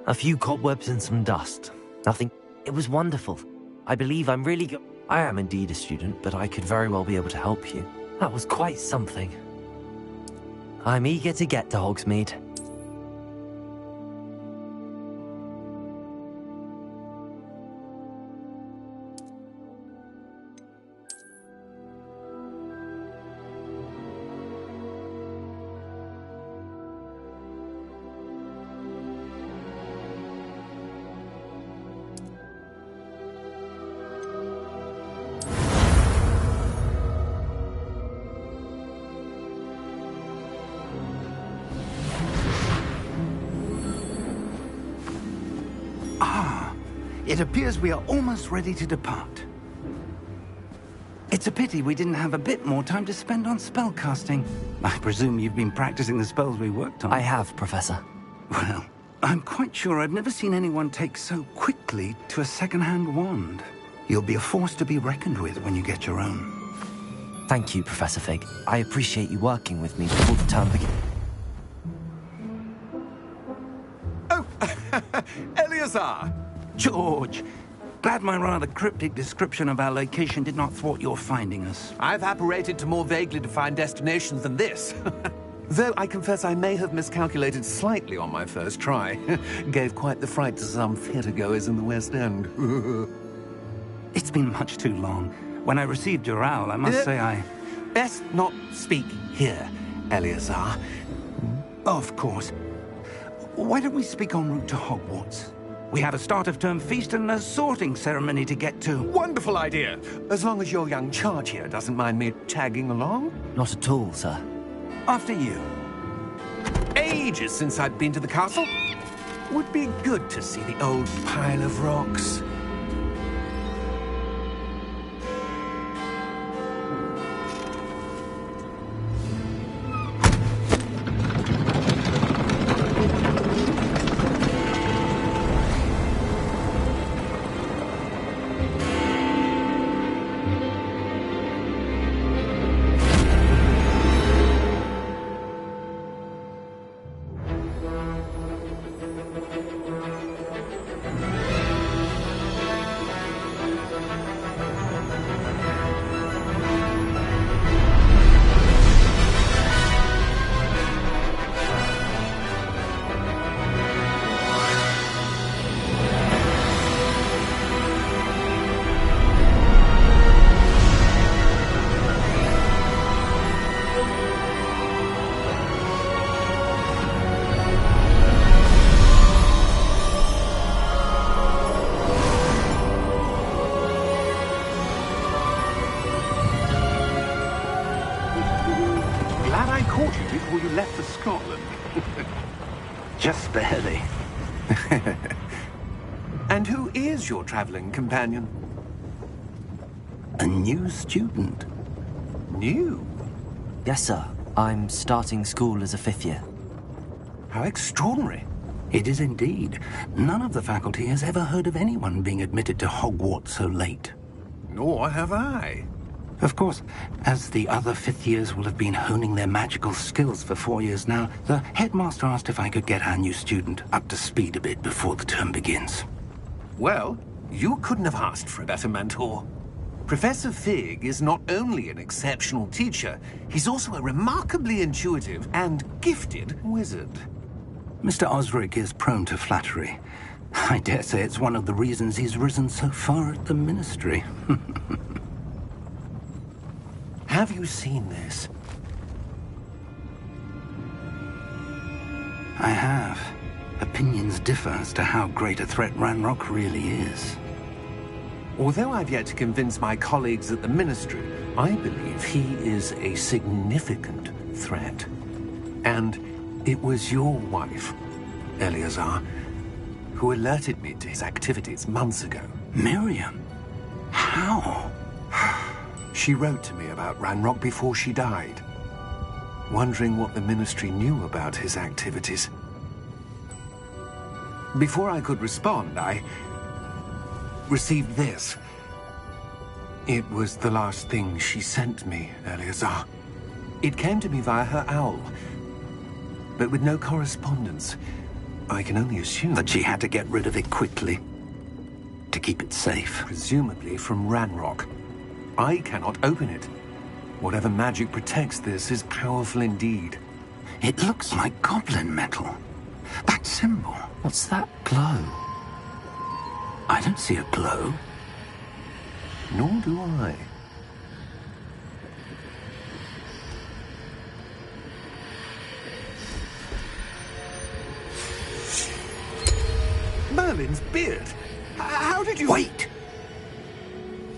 A few cobwebs and some dust. Nothing. It was wonderful. I believe I'm really good. I am indeed a student, but I could very well be able to help you. That was quite something. I'm eager to get to Hogsmeade. It appears we are almost ready to depart. It's a pity we didn't have a bit more time to spend on spellcasting. I presume you've been practicing the spells we worked on. I have, Professor. Well, I'm quite sure I've never seen anyone take so quickly to a second-hand wand. You'll be a force to be reckoned with when you get your own. Thank you, Professor Fig. I appreciate you working with me before the term begins. Oh, Eleazar! George, glad my rather cryptic description of our location did not thwart your finding us. I've apparated to more vaguely defined destinations than this. Though I confess I may have miscalculated slightly on my first try. Gave quite the fright to some theatregoers in the West End. It's been much too long. When I received your owl, I must say I... Best not speak here, Eleazar. Of course. Why don't we speak en route to Hogwarts? We have a start-of-term feast and a sorting ceremony to get to. Wonderful idea! As long as your young charge here doesn't mind me tagging along. Not at all, sir. After you. Ages since I'd been to the castle. Would be good to see the old pile of rocks. Before you left for Scotland. Just barely. And who is your traveling companion? A new student. New? Yes, sir. I'm starting school as a 5th year. How extraordinary. It is indeed. None of the faculty has ever heard of anyone being admitted to Hogwarts so late. Nor have I. Of course, as the other 5th years will have been honing their magical skills for 4 years now, the headmaster asked if I could get our new student up to speed a bit before the term begins. Well, you couldn't have asked for a better mentor. Professor Fig is not only an exceptional teacher, he's also a remarkably intuitive and gifted wizard. Mr. Osric is prone to flattery. I dare say it's one of the reasons he's risen so far at the Ministry. Have you seen this? I have. Opinions differ as to how great a threat Ranrock really is. Although I've yet to convince my colleagues at the Ministry, I believe he is a significant threat. And it was your wife, Eleazar, who alerted me to his activities months ago. Miriam? How? She wrote to me about Ranrock before she died, wondering what the Ministry knew about his activities. Before I could respond, I received this. It was the last thing she sent me, Eleazar. It came to me via her owl, but with no correspondence. I can only assume that she had to get rid of it quickly to keep it safe. Presumably from Ranrock. I cannot open it. Whatever magic protects this is powerful indeed. It looks like goblin metal. That symbol. What's that glow? I don't see a glow. Nor do I. Merlin's beard. How did you... Wait!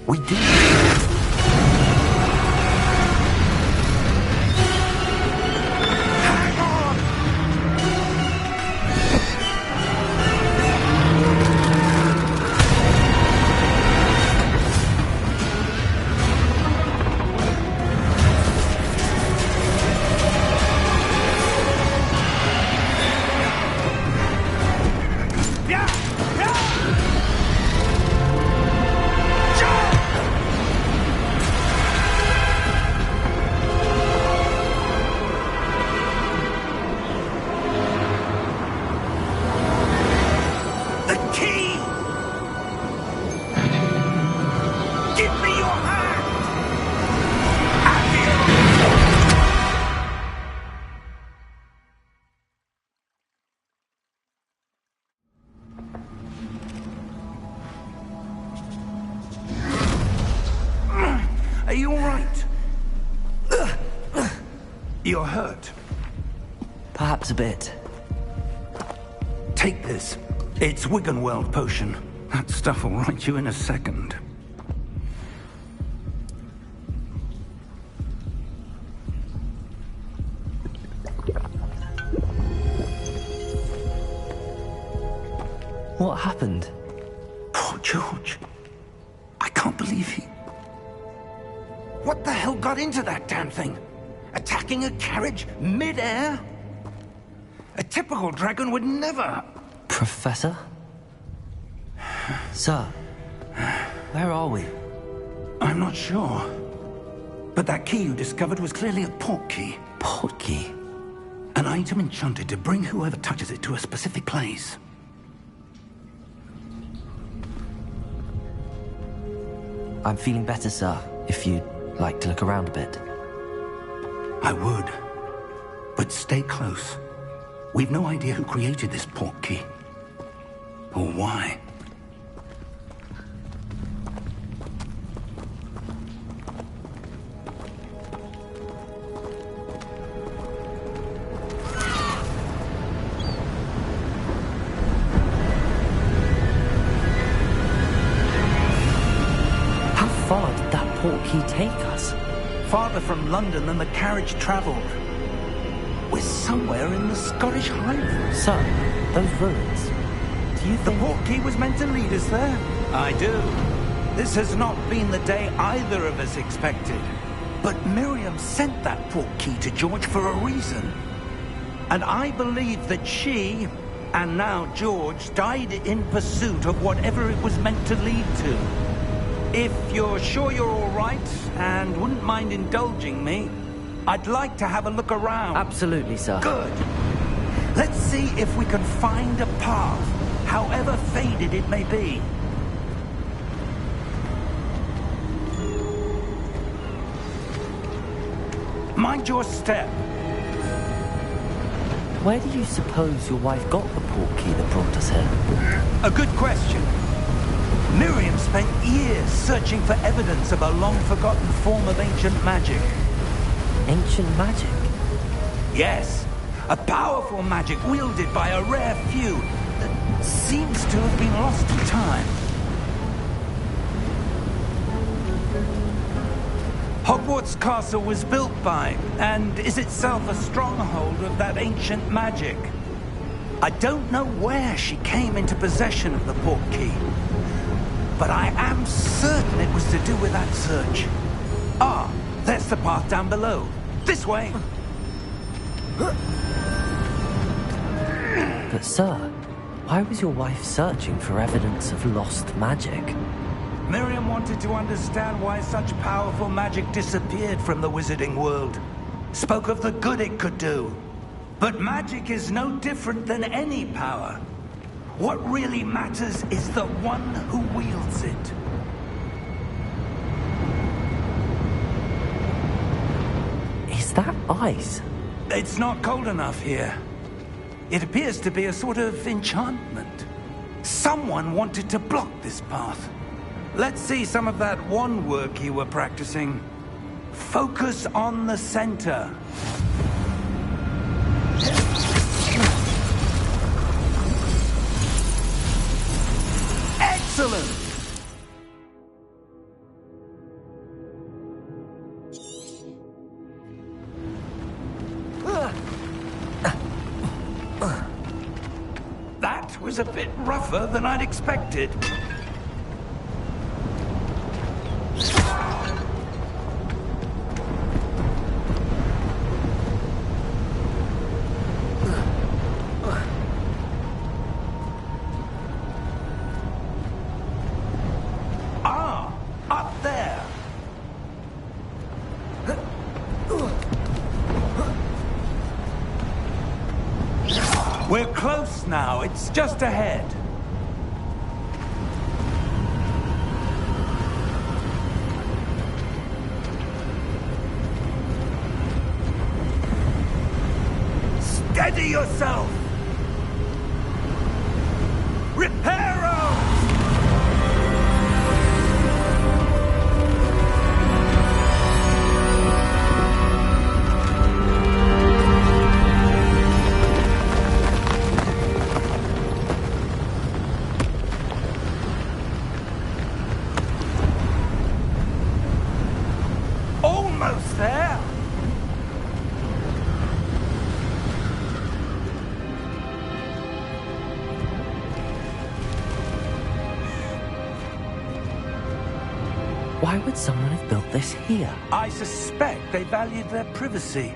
We did... Are you all right? You're hurt. Perhaps a bit. Take this. It's Wiggenweld potion. That stuff will right you in a second. What happened? Poor George. I can't believe he... What the hell got into that damn thing? Attacking a carriage mid-air? A typical dragon would never... Professor? Sir, where are we? I'm not sure. But that key you discovered was clearly a port key. Port key? An item enchanted to bring whoever touches it to a specific place. I'm feeling better, sir, if you'd like to look around a bit. I would. But stay close. We've no idea who created this port key. Or why. How far did that port key take us? Farther from London than the carriage travelled. We're somewhere in the Scottish Highlands. Sir, those ruins. Do you The think... port key was meant to lead us there? I do. This has not been the day either of us expected. But Miriam sent that port key to George for a reason. And I believe that she, and now George, died in pursuit of whatever it was meant to lead to. If you're sure you're all right, and wouldn't mind indulging me, I'd like to have a look around. Absolutely, sir. Good. Let's see if we can find a path, however faded it may be. Mind your step. Where do you suppose your wife got the port key that brought us here? A good question. Miriam spent years searching for evidence of a long-forgotten form of ancient magic. Ancient magic? Yes, a powerful magic wielded by a rare few that seems to have been lost to time. Hogwarts Castle was built by, and is itself a stronghold of that ancient magic. I don't know where she came into possession of the port key, but I am certain it was to do with that search. Ah, there's the path down below. This way. But sir, why was your wife searching for evidence of lost magic? Miriam wanted to understand why such powerful magic disappeared from the wizarding world. Spoke of the good it could do. But magic is no different than any power. What really matters is the one who wields it. Is that ice? It's not cold enough here. It appears to be a sort of enchantment. Someone wanted to block this path. Let's see some of that wand work you were practicing. Focus on the center. Excellent! That was a bit rougher than I'd expected. Up there. We're close now. It's just ahead. Steady yourself. Reparo! Almost there. Why would someone have built this here? I suspect they valued their privacy.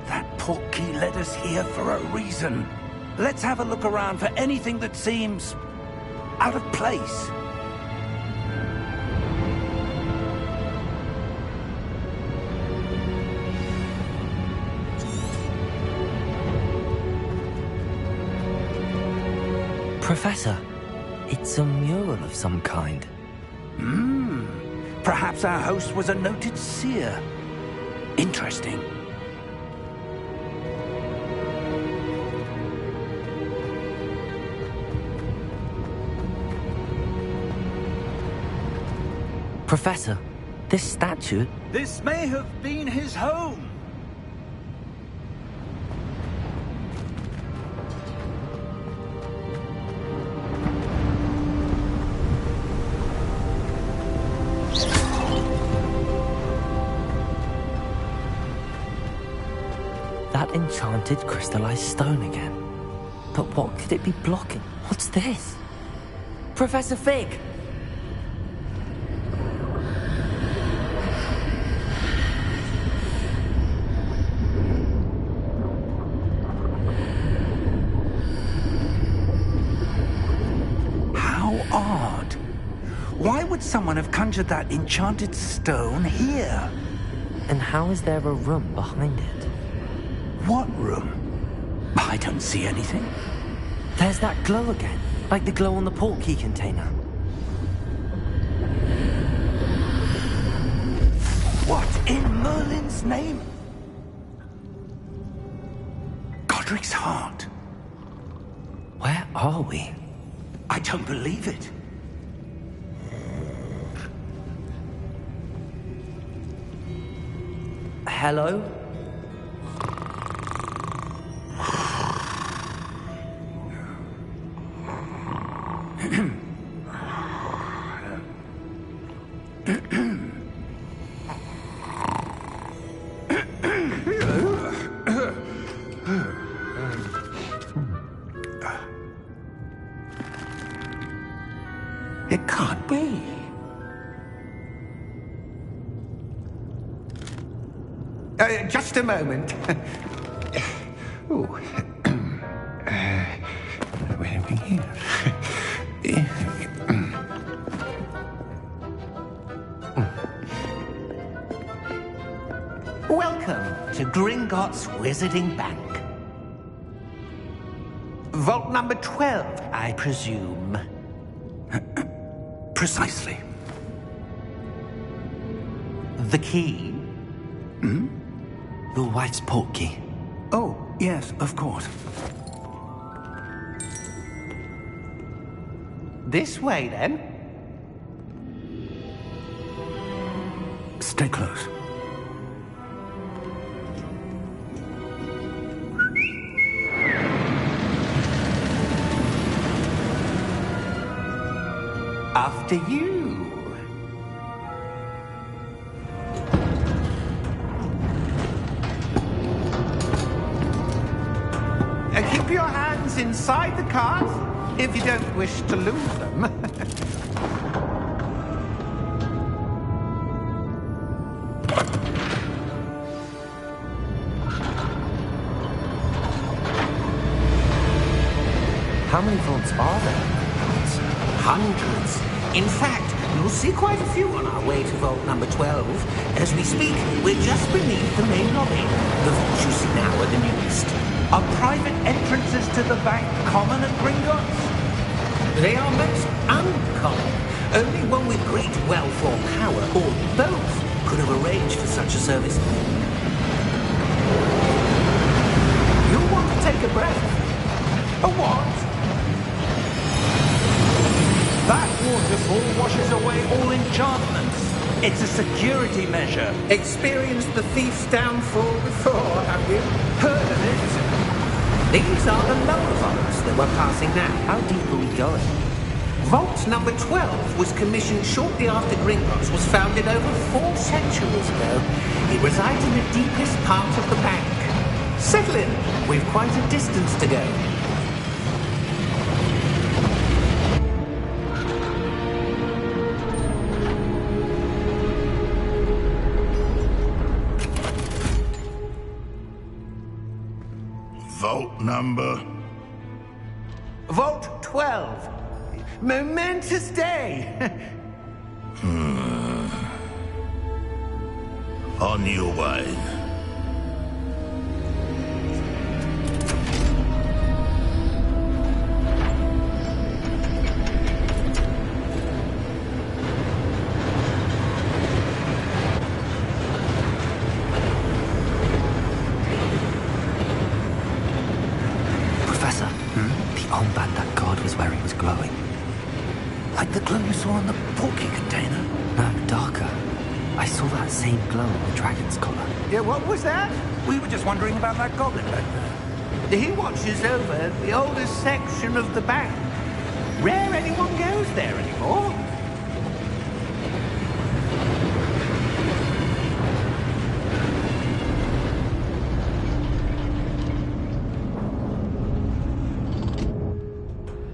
That portkey led us here for a reason. Let's have a look around for anything that seems out of place. Professor, it's a mural of some kind. Perhaps our host was a noted seer. Interesting. Professor, this statue... This may have been his home. That enchanted crystallized stone again. But what could it be blocking? What's this? Professor Fig! How odd. Why would someone have conjured that enchanted stone here? And how is there a room behind it? What room? I don't see anything. There's that glow again, like the glow on the portkey container. What in Merlin's name? Godric's heart. Where are we? I don't believe it. Hello? It can't be. Just a moment. Oh. Where are we here? Welcome to Gringotts Wizarding Bank. Vault number 12, I presume. Precisely. The key? Your wife's portkey. Oh, yes, of course. This way, then. Stay close. After you. Keep your hands inside the cart if you don't wish to lose them. How many vaults are there? Hundreds. In fact, you'll see quite a few on our way to vault number 12. As we speak, we're just beneath the main lobby. The vaults you see now are the newest. Are private entrances to the bank common at Gringotts? They are most uncommon. Only one with great wealth or power, or both, could have arranged for such a service. You'll want to take a breath. A what? That waterfall washes away all enchantments. It's a security measure. Experienced the thief's downfall before, have you? Heard of it? These are the lower vaults that we're passing now. How deep are we going? Vault number 12 was commissioned shortly after Gringotts was founded over 4 centuries ago. It resides in the deepest part of the bank. Settle in. We've quite a distance to go. Vault number? Vault 12. Momentous day. On your way. Professor, the armband that guard was wearing was glowing. Like the glow you saw on the portkey container? No, darker. I saw that same glow on the dragon's collar. Yeah, what was that? We were just wondering about that goblin back there. He watches over the oldest section of the bank. Rare anyone goes there anymore.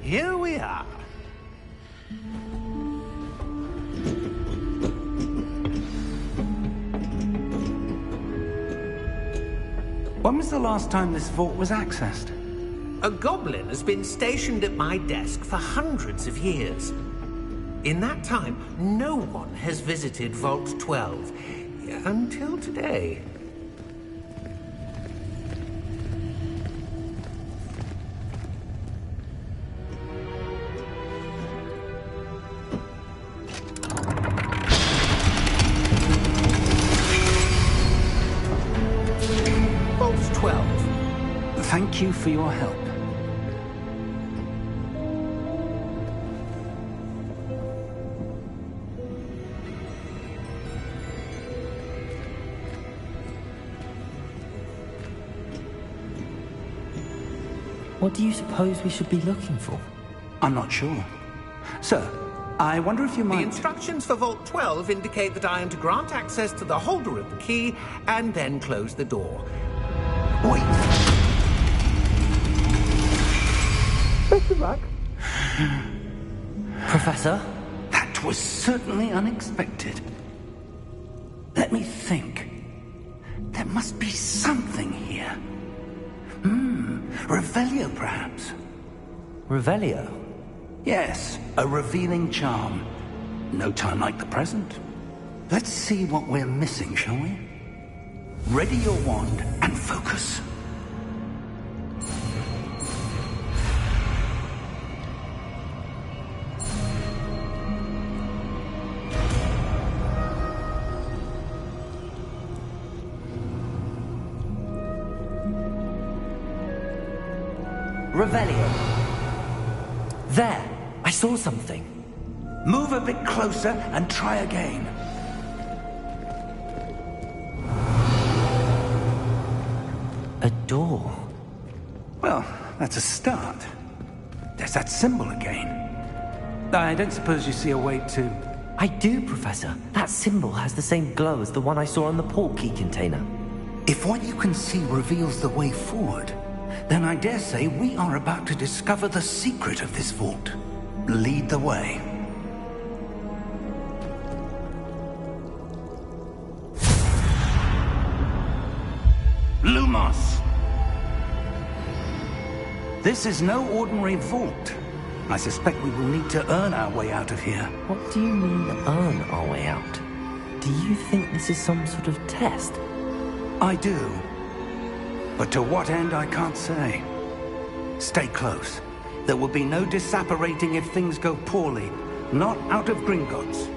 Here we are. When was the last time this vault was accessed? A goblin has been stationed at my desk for hundreds of years. In that time, no one has visited Vault 12 until today. Vault 12. Thank you for your help. What do you suppose we should be looking for? I'm not sure. Sir, I wonder if you The might... instructions for Vault 12 indicate that I am to grant access to the holder of the key and then close the door. Wait. Best of luck. Professor? That was certainly unexpected. Let me think. There must be something here. Revelio, perhaps. Revelio? Yes, a revealing charm. No time like the present. Let's see what we're missing, shall we? Ready your wand and focus. Revelio. There! I saw something. Move a bit closer and try again. A door. Well, that's a start. There's that symbol again. I don't suppose you see a way to... I do, Professor. That symbol has the same glow as the one I saw on the portkey container. If what you can see reveals the way forward, then I dare say we are about to discover the secret of this vault. Lead the way. Lumos! This is no ordinary vault. I suspect we will need to earn our way out of here. What do you mean, earn our way out? Do you think this is some sort of test? I do. But to what end, I can't say. Stay close. There will be no disapparating if things go poorly. Not out of Gringotts.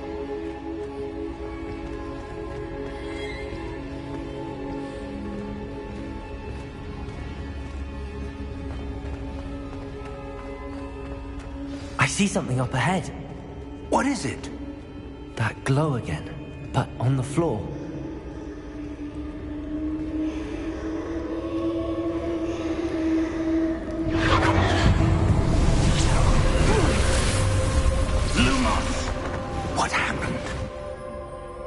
I see something up ahead. What is it? That glow again, but on the floor. What happened?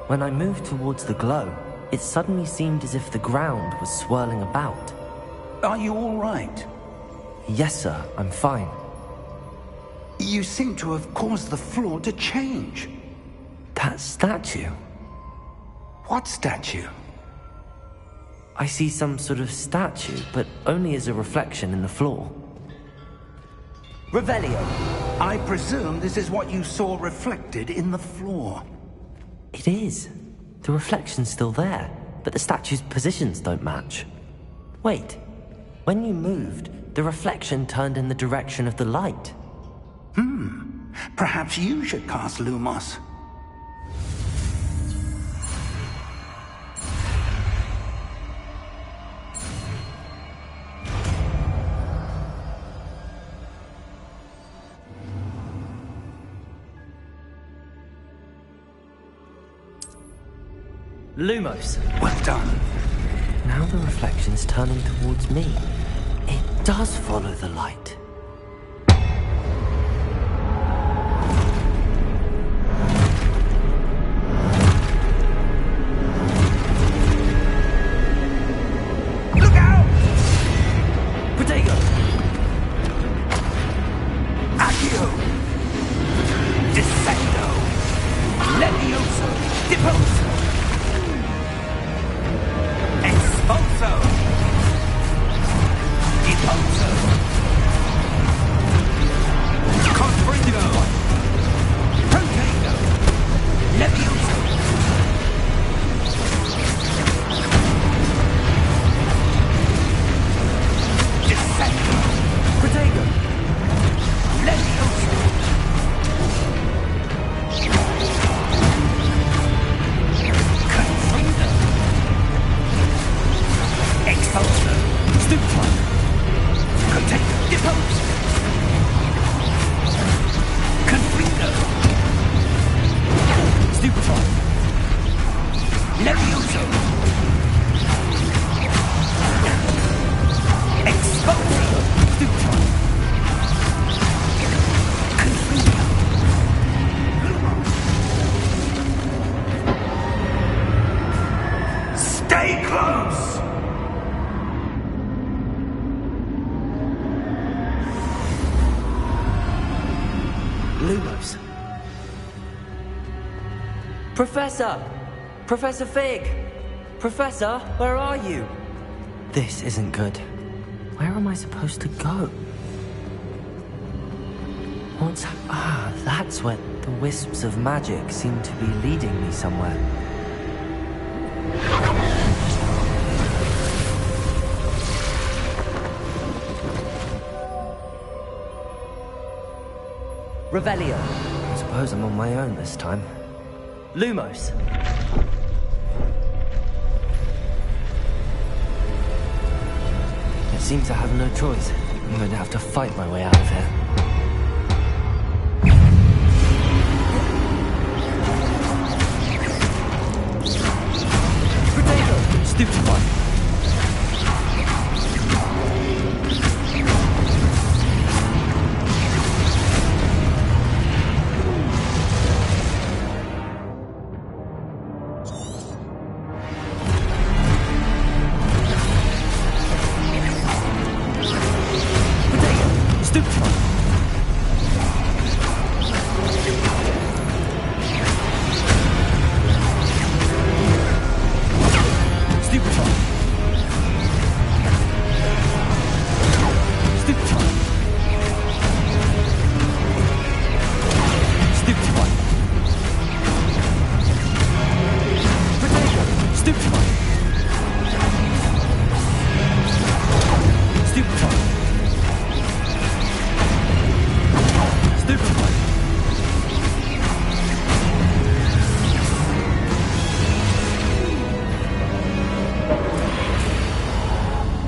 When I moved towards the glow, it suddenly seemed as if the ground was swirling about. Are you all right? Yes, sir, I'm fine. You seem to have caused the floor to change. That statue? What statue? I see some sort of statue, but only as a reflection in the floor. Revelio! I presume this is what you saw reflected in the floor. It is. The reflection's still there, but the statue's positions don't match. Wait. When you moved, the reflection turned in the direction of the light. Perhaps you should cast Lumos. Lumos! Well done. Now the reflection's turning towards me. It does follow the light. Look out! Protego! Accio! Descendo! Levioso! Deposo! Expulso! Deposo! Confringo! Protego! Levioso! Descendo! Protego! Levioso! Confringo! Expulso! Stupefy! Protego! Depose! Confringo! Stupefy! Levioso! Expulso! Stupefy! Confringo! Stay close! Lumos. Professor! Professor Fig! Professor, where are you? This isn't good. Where am I supposed to go? What's... that's where the wisps of magic seem to be leading me somewhere. Revelio. I suppose I'm on my own this time. Lumos. It seems I have no choice. I'm going to have to fight my way out of here. Potato! Stupid one!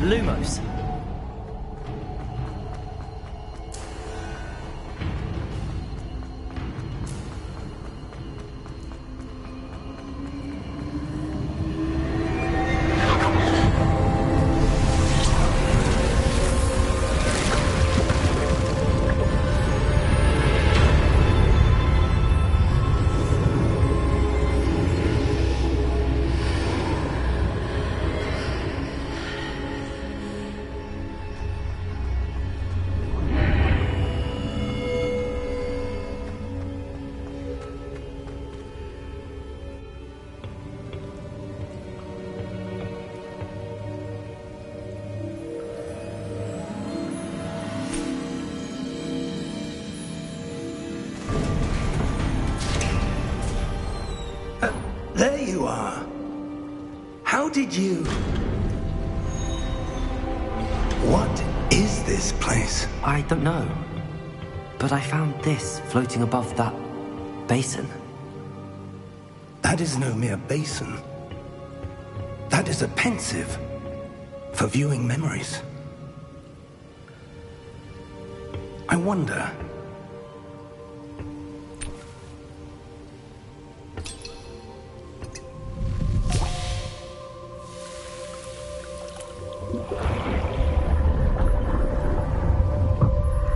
Lumos. There you are. How did you... What is this place? I don't know. But I found this floating above that basin. That is no mere basin. That is a pensive for viewing memories. I wonder...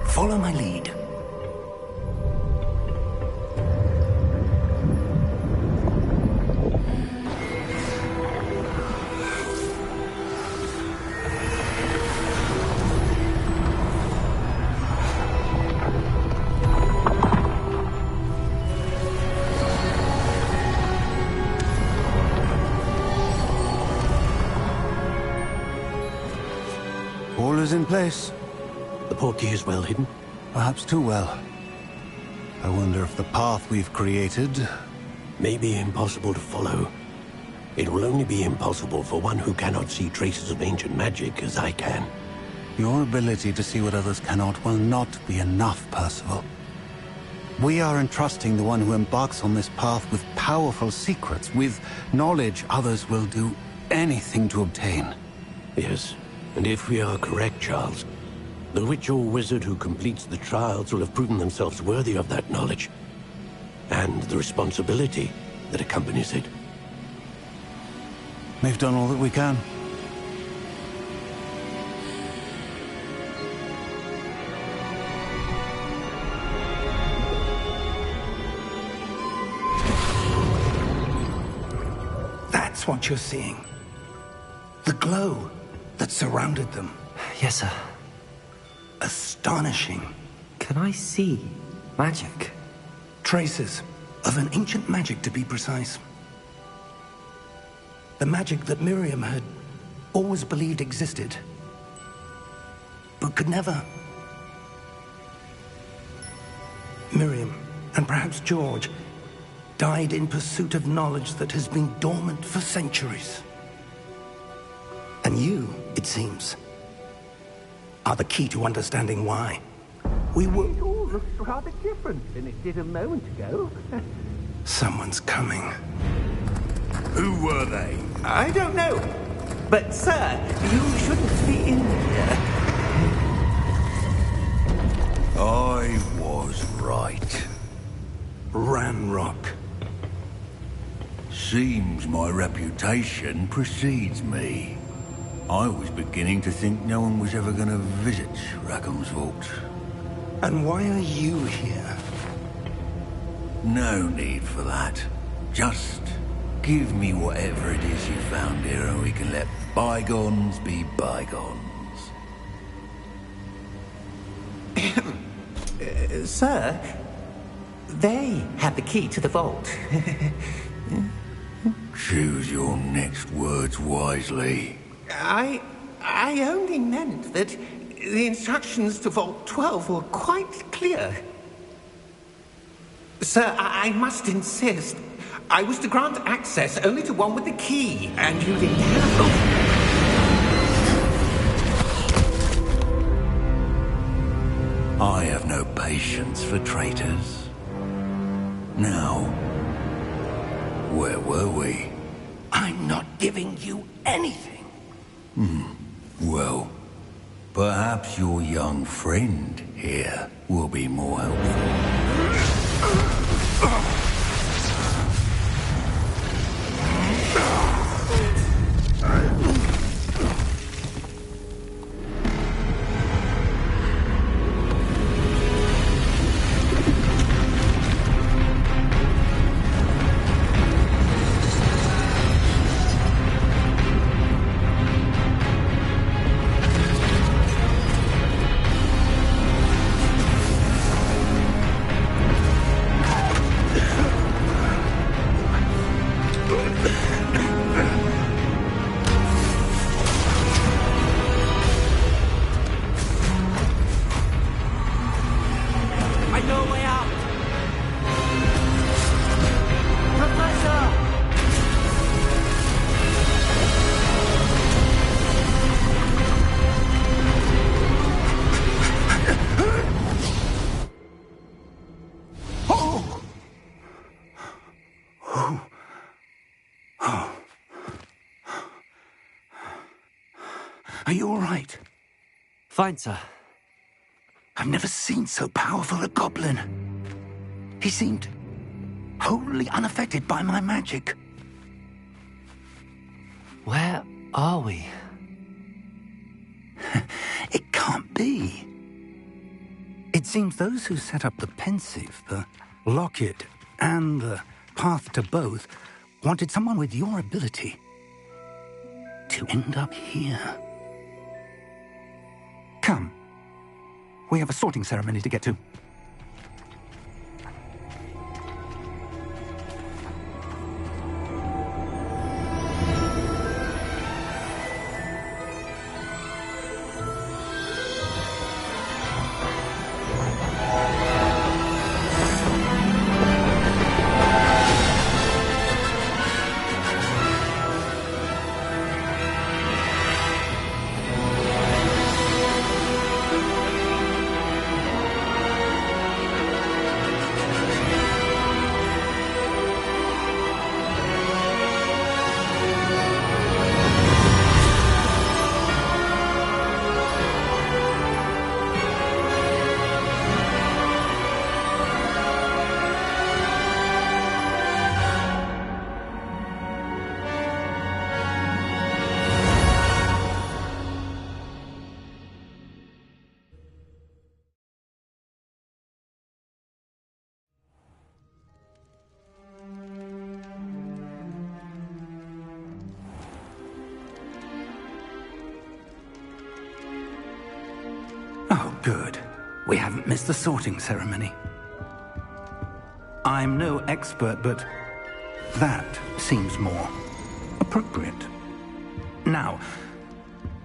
Follow my lead. All is in place. The portkey is well hidden? Perhaps too well. I wonder if the path we've created... May be impossible to follow. It will only be impossible for one who cannot see traces of ancient magic as I can. Your ability to see what others cannot will not be enough, Percival. We are entrusting the one who embarks on this path with powerful secrets, with knowledge others will do anything to obtain. Yes, and if we are correct, Charles, the witch or wizard who completes the trials will have proven themselves worthy of that knowledge, and the responsibility that accompanies it. We've done all that we can. That's what you're seeing. The glow that surrounded them. Yes, sir. Astonishing. Can I see magic? Traces of an ancient magic, to be precise. The magic that Miriam had always believed existed, but could never. Miriam, and perhaps George, died in pursuit of knowledge that has been dormant for centuries. And you, it seems, are the key to understanding why. We were... It all looks rather different than it did a moment ago. Someone's coming. Who were they? I don't know. But, sir, you shouldn't be in here. I was right. Ranrock. Seems my reputation precedes me. I was beginning to think no one was ever going to visit Rackham's vault. And why are you here? No need for that. Just give me whatever it is you found here and we can let bygones be bygones. Sir, they have the key to the vault. Choose your next words wisely. I only meant that the instructions to Vault 12 were quite clear. Sir, I must insist. I was to grant access only to one with the key, and you didn't have I have no patience for traitors. Now, where were we? I'm not giving you anything. Well, perhaps your young friend here will be more helpful. Are you all right? Fine, sir. I've never seen so powerful a goblin. He seemed wholly unaffected by my magic. Where are we? It can't be. It seems those who set up the pensive, the locket, and the path to both wanted someone with your ability to end up here. Come. We have a sorting ceremony to get to. Oh, good. We haven't missed the sorting ceremony. I'm no expert, but that seems more appropriate. Now,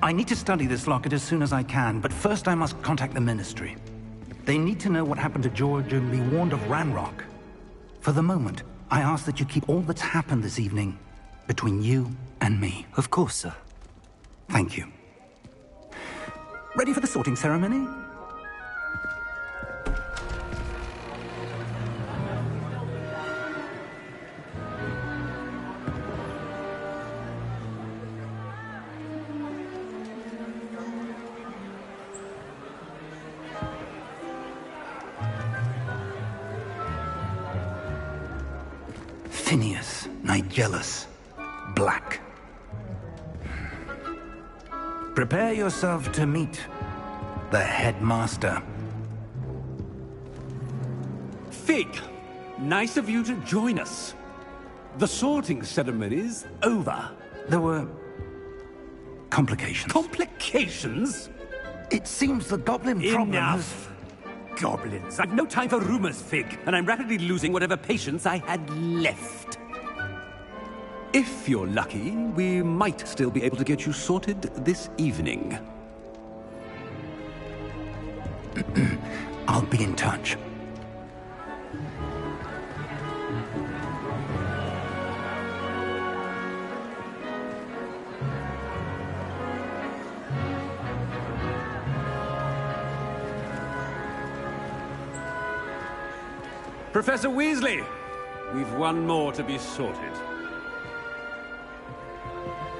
I need to study this locket as soon as I can, but first I must contact the Ministry. They need to know what happened to George and be warned of Ranrock. For the moment, I ask that you keep all that's happened this evening between you and me. Of course, sir. Thank you. Ready for the sorting ceremony? Tinius, Nigellus, Black. Prepare yourself to meet The headmaster. Fig, nice of you to join us. The sorting ceremony's over. There were complications. Complications? It seems the goblin problem Enough! Goblins. I've no time for rumors, Fig, and I'm rapidly losing whatever patience I had left. If you're lucky, we might still be able to get you sorted this evening. I'll be in touch. Professor Weasley, we've one more to be sorted.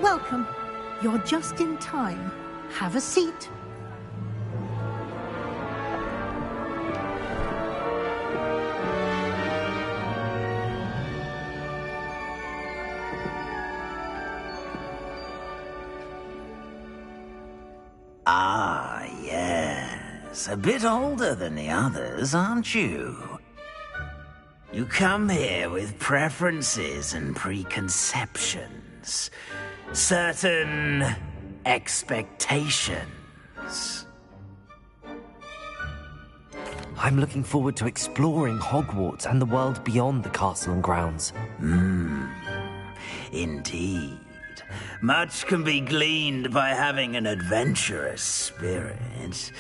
Welcome. You're just in time. Have a seat. Ah, yes. A bit older than the others, aren't you? You come here with preferences and preconceptions. Certain expectations. I'm looking forward to exploring Hogwarts and the world beyond the castle and grounds. Indeed. Much can be gleaned by having an adventurous spirit,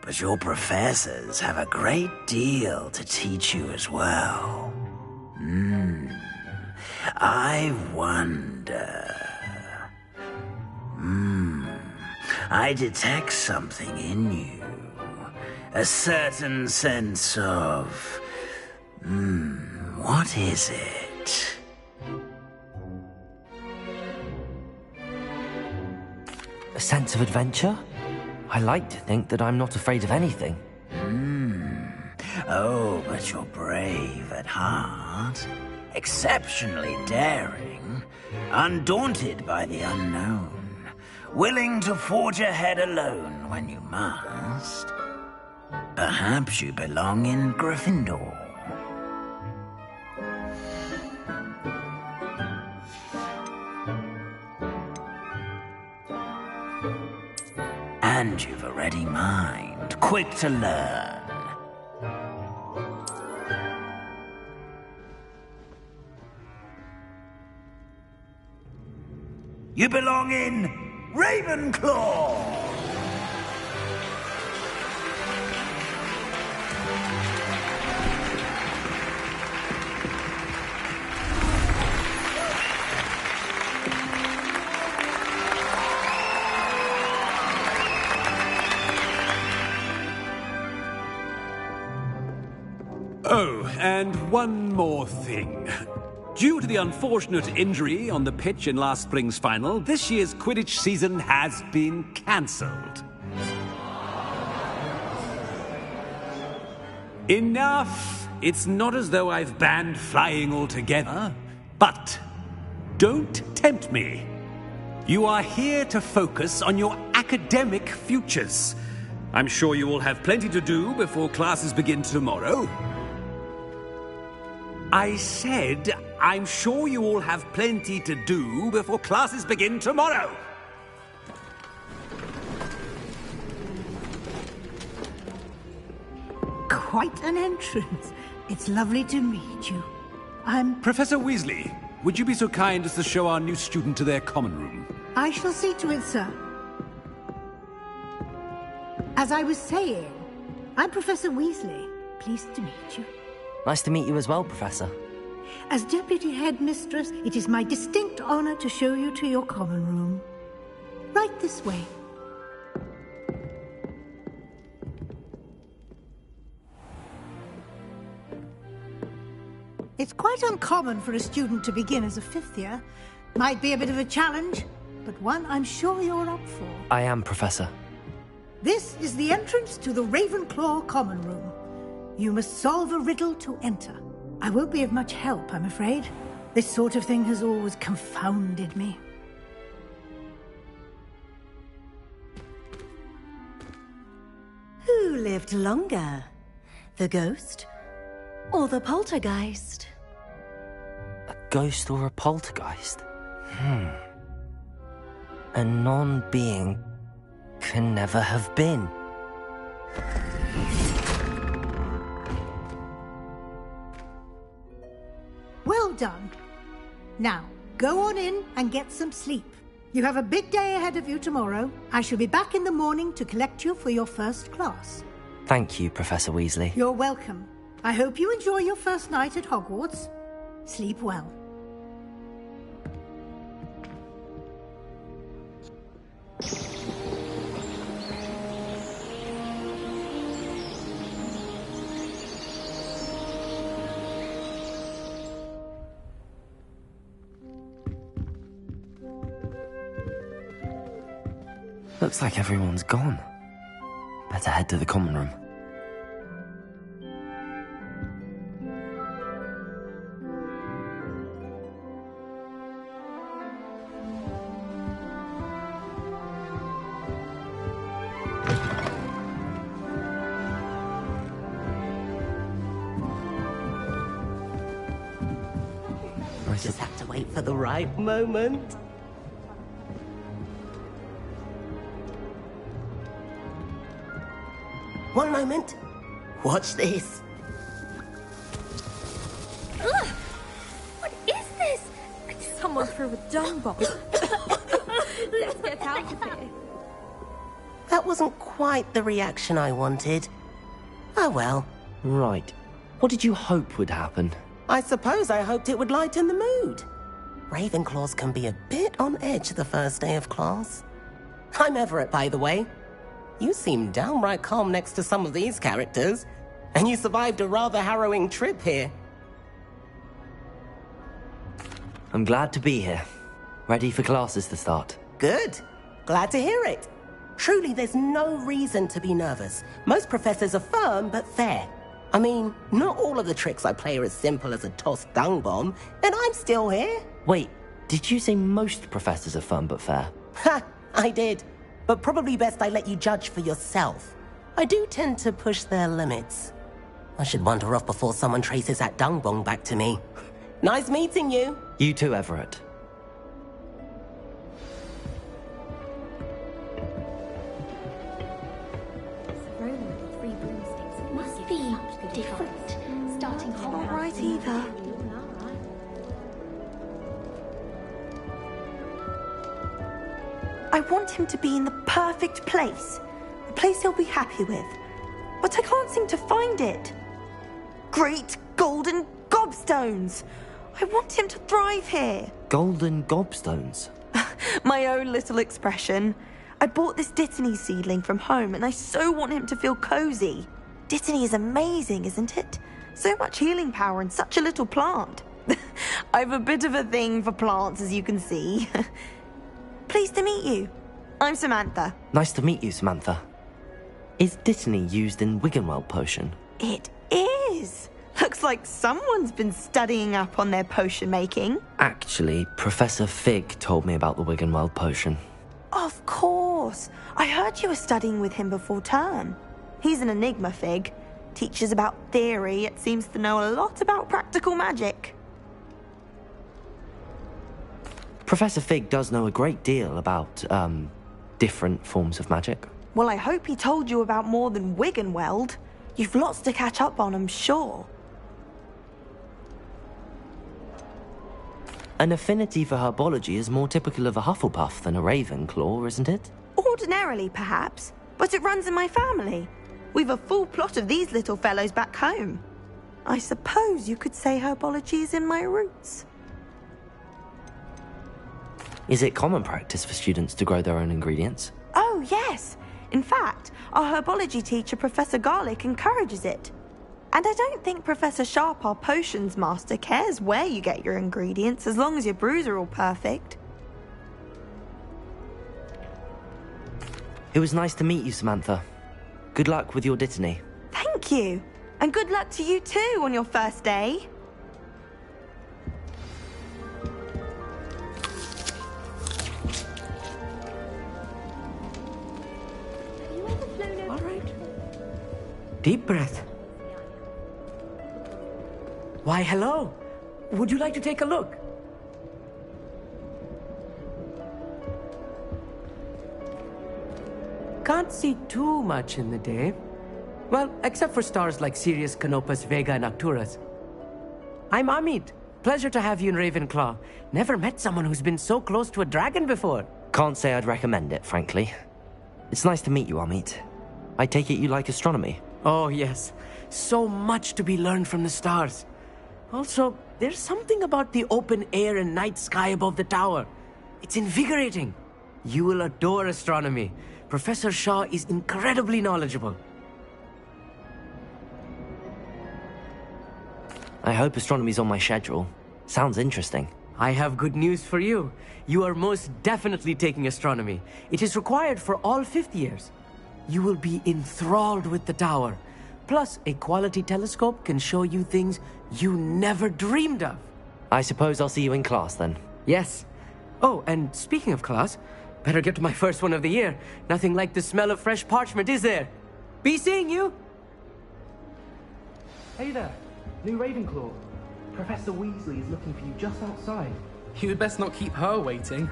but your professors have a great deal to teach you as well. I wonder... I detect something in you. A certain sense of... what is it? A sense of adventure? I like to think that I'm not afraid of anything. Oh, but you're brave at heart. Exceptionally daring. Undaunted by the unknown. Willing to forge ahead alone when you must. Perhaps you belong in Gryffindor. And you've a ready mind, quick to learn. You belong in Ravenclaw! Oh, and one more thing. Due to the unfortunate injury on the pitch in last spring's final, this year's Quidditch season has been cancelled. Enough! It's not as though I've banned flying altogether. But don't tempt me. You are here to focus on your academic futures. I'm sure you will have plenty to do before classes begin tomorrow. I said, I'm sure you all have plenty to do before classes begin tomorrow. Quite an entrance. It's lovely to meet you. I'm... Professor Weasley, would you be so kind as to show our new student to their common room? I shall see to it, sir. As I was saying, I'm Professor Weasley. Pleased to meet you. Nice to meet you as well, Professor. As Deputy Headmistress, it is my distinct honor to show you to your common room. Right this way. It's quite uncommon for a student to begin as a fifth year. Might be a bit of a challenge, but one I'm sure you're up for. I am, Professor. This is the entrance to the Ravenclaw common room. You must solve a riddle to enter. I won't be of much help, I'm afraid. This sort of thing has always confounded me. Who lived longer? The ghost or the poltergeist? A ghost or a poltergeist? A non-being can never have been. Well done. Now, go on in and get some sleep. You have a big day ahead of you tomorrow. I shall be back in the morning to collect you for your first class. Thank you, Professor Weasley. You're welcome. I hope you enjoy your first night at Hogwarts. Sleep well. Looks like everyone's gone. Better head to the common room. Just have to wait for the right moment. One moment. Watch this. Ugh! What is this? Someone threw a dung bomb. Let's get out of here. That wasn't quite the reaction I wanted. Oh well. Right. What did you hope would happen? I suppose I hoped it would lighten the mood. Ravenclaws can be a bit on edge the first day of class. I'm Everett, by the way. You seem downright calm next to some of these characters, and you survived a rather harrowing trip here. I'm glad to be here. Ready for classes to start. Good. Glad to hear it. Truly, there's no reason to be nervous. Most professors are firm but fair. I mean, not all of the tricks I play are as simple as a tossed dung bomb, and I'm still here. Wait, did you say most professors are fun but fair? Ha! I did. But probably best I let you judge for yourself. I do tend to push their limits. I should wander off before someone traces that dung bomb back to me. Nice meeting you. You too, Everett. Must be different. Starting from Not right either. I want him to be in the perfect place. A place he'll be happy with. But I can't seem to find it. Great golden gobstones! I want him to thrive here. Golden gobstones? My own little expression. I bought this Dittany seedling from home and I so want him to feel cozy. Dittany is amazing, isn't it? So much healing power in such a little plant. I've a bit of a thing for plants, as you can see. Pleased to meet you. I'm Samantha. Nice to meet you, Samantha. Is Dittany used in Wiggenweld potion? It is. Looks like someone's been studying up on their potion making. Actually, Professor Fig told me about the Wiggenweld potion. Of course. I heard you were studying with him before term. He's an enigma, Fig. Teaches about theory, yet seems to know a lot about practical magic. Professor Fig does know a great deal about, different forms of magic. Well, I hope he told you about more than Wiggenweld. You've lots to catch up on, I'm sure. An affinity for herbology is more typical of a Hufflepuff than a Ravenclaw, isn't it? Ordinarily, perhaps, but it runs in my family. We've a full plot of these little fellows back home. I suppose you could say herbology is in my roots. Is it common practice for students to grow their own ingredients? Oh, yes. In fact, our herbology teacher, Professor Garlick, encourages it. And I don't think Professor Sharp, our potions master, cares where you get your ingredients, as long as your brews are all perfect. It was nice to meet you, Samantha. Good luck with your Dittany. Thank you. And good luck to you too on your first day. Deep breath. Why, hello. Would you like to take a look? Can't see too much in the day. Well, except for stars like Sirius, Canopus, Vega, and Arcturus. I'm Amit. Pleasure to have you in Ravenclaw. Never met someone who's been so close to a dragon before. Can't say I'd recommend it, frankly. It's nice to meet you, Amit. I take it you like astronomy? Oh, yes. So much to be learned from the stars. Also, there's something about the open air and night sky above the tower. It's invigorating. You will adore astronomy. Professor Shaw is incredibly knowledgeable. I hope astronomy's on my schedule. Sounds interesting. I have good news for you. You are most definitely taking astronomy. It is required for all fifth years. You will be enthralled with the tower. Plus, a quality telescope can show you things you never dreamed of. I suppose I'll see you in class then. Yes. Oh, and speaking of class, better get to my first one of the year. Nothing like the smell of fresh parchment, is there? Be seeing you! Hey there, new Ravenclaw. Professor Weasley is looking for you just outside. You'd best not keep her waiting.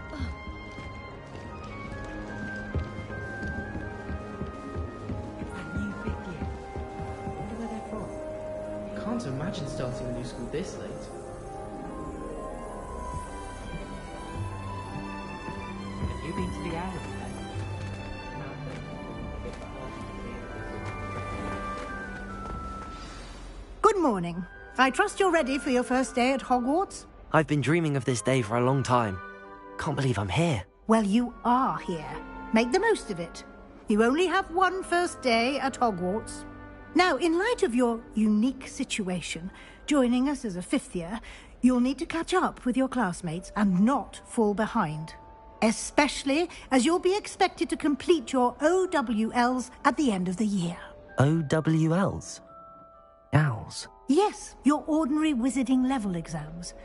Can't imagine starting a new school this late. Have you been to the Arrow then? Good morning. I trust you're ready for your first day at Hogwarts? I've been dreaming of this day for a long time. Can't believe I'm here. Well, you are here. Make the most of it. You only have one first day at Hogwarts. Now, in light of your unique situation, joining us as a fifth year, you'll need to catch up with your classmates and not fall behind. Especially as you'll be expected to complete your OWLs at the end of the year. OWLs? Owls? Yes, your ordinary wizarding level exams.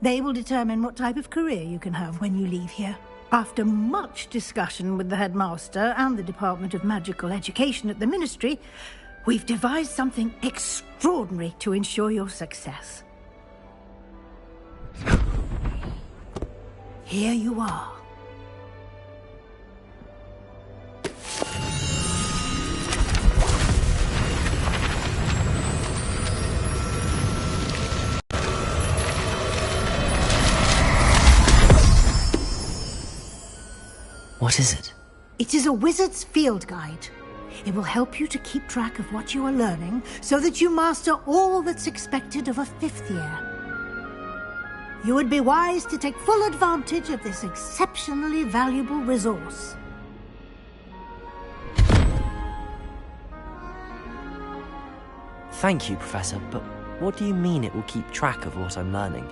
They will determine what type of career you can have when you leave here. After much discussion with the headmaster and the Department of Magical Education at the Ministry, we've devised something extraordinary to ensure your success. Here you are. What is it? It is a wizard's field guide. It will help you to keep track of what you are learning so that you master all that's expected of a fifth year. You would be wise to take full advantage of this exceptionally valuable resource. Thank you, Professor, but what do you mean it will keep track of what I'm learning?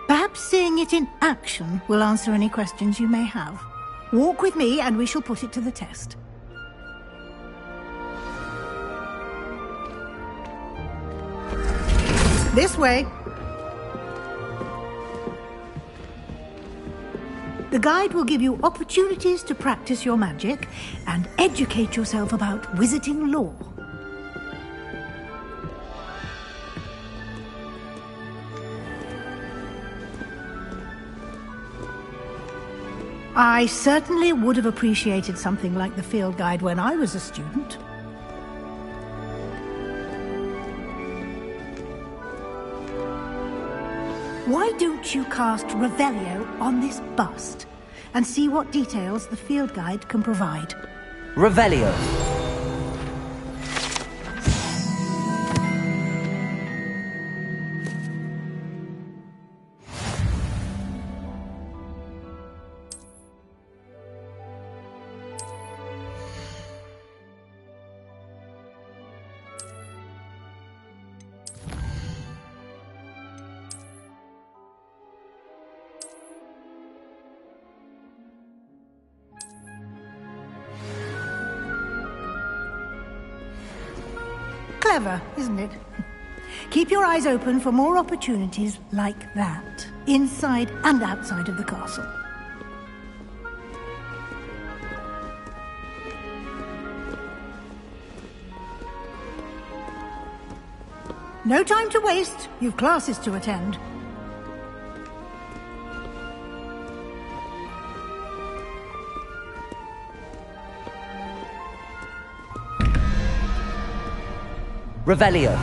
Perhaps seeing it in action will answer any questions you may have. Walk with me and we shall put it to the test. This way. The guide will give you opportunities to practice your magic and educate yourself about wizarding lore. I certainly would have appreciated something like the field guide when I was a student. Why don't you cast Revelio on this bust and see what details the field guide can provide? Revelio. Clever, isn't it? Keep your eyes open for more opportunities like that, inside and outside of the castle. No time to waste. You've classes to attend. Revelio.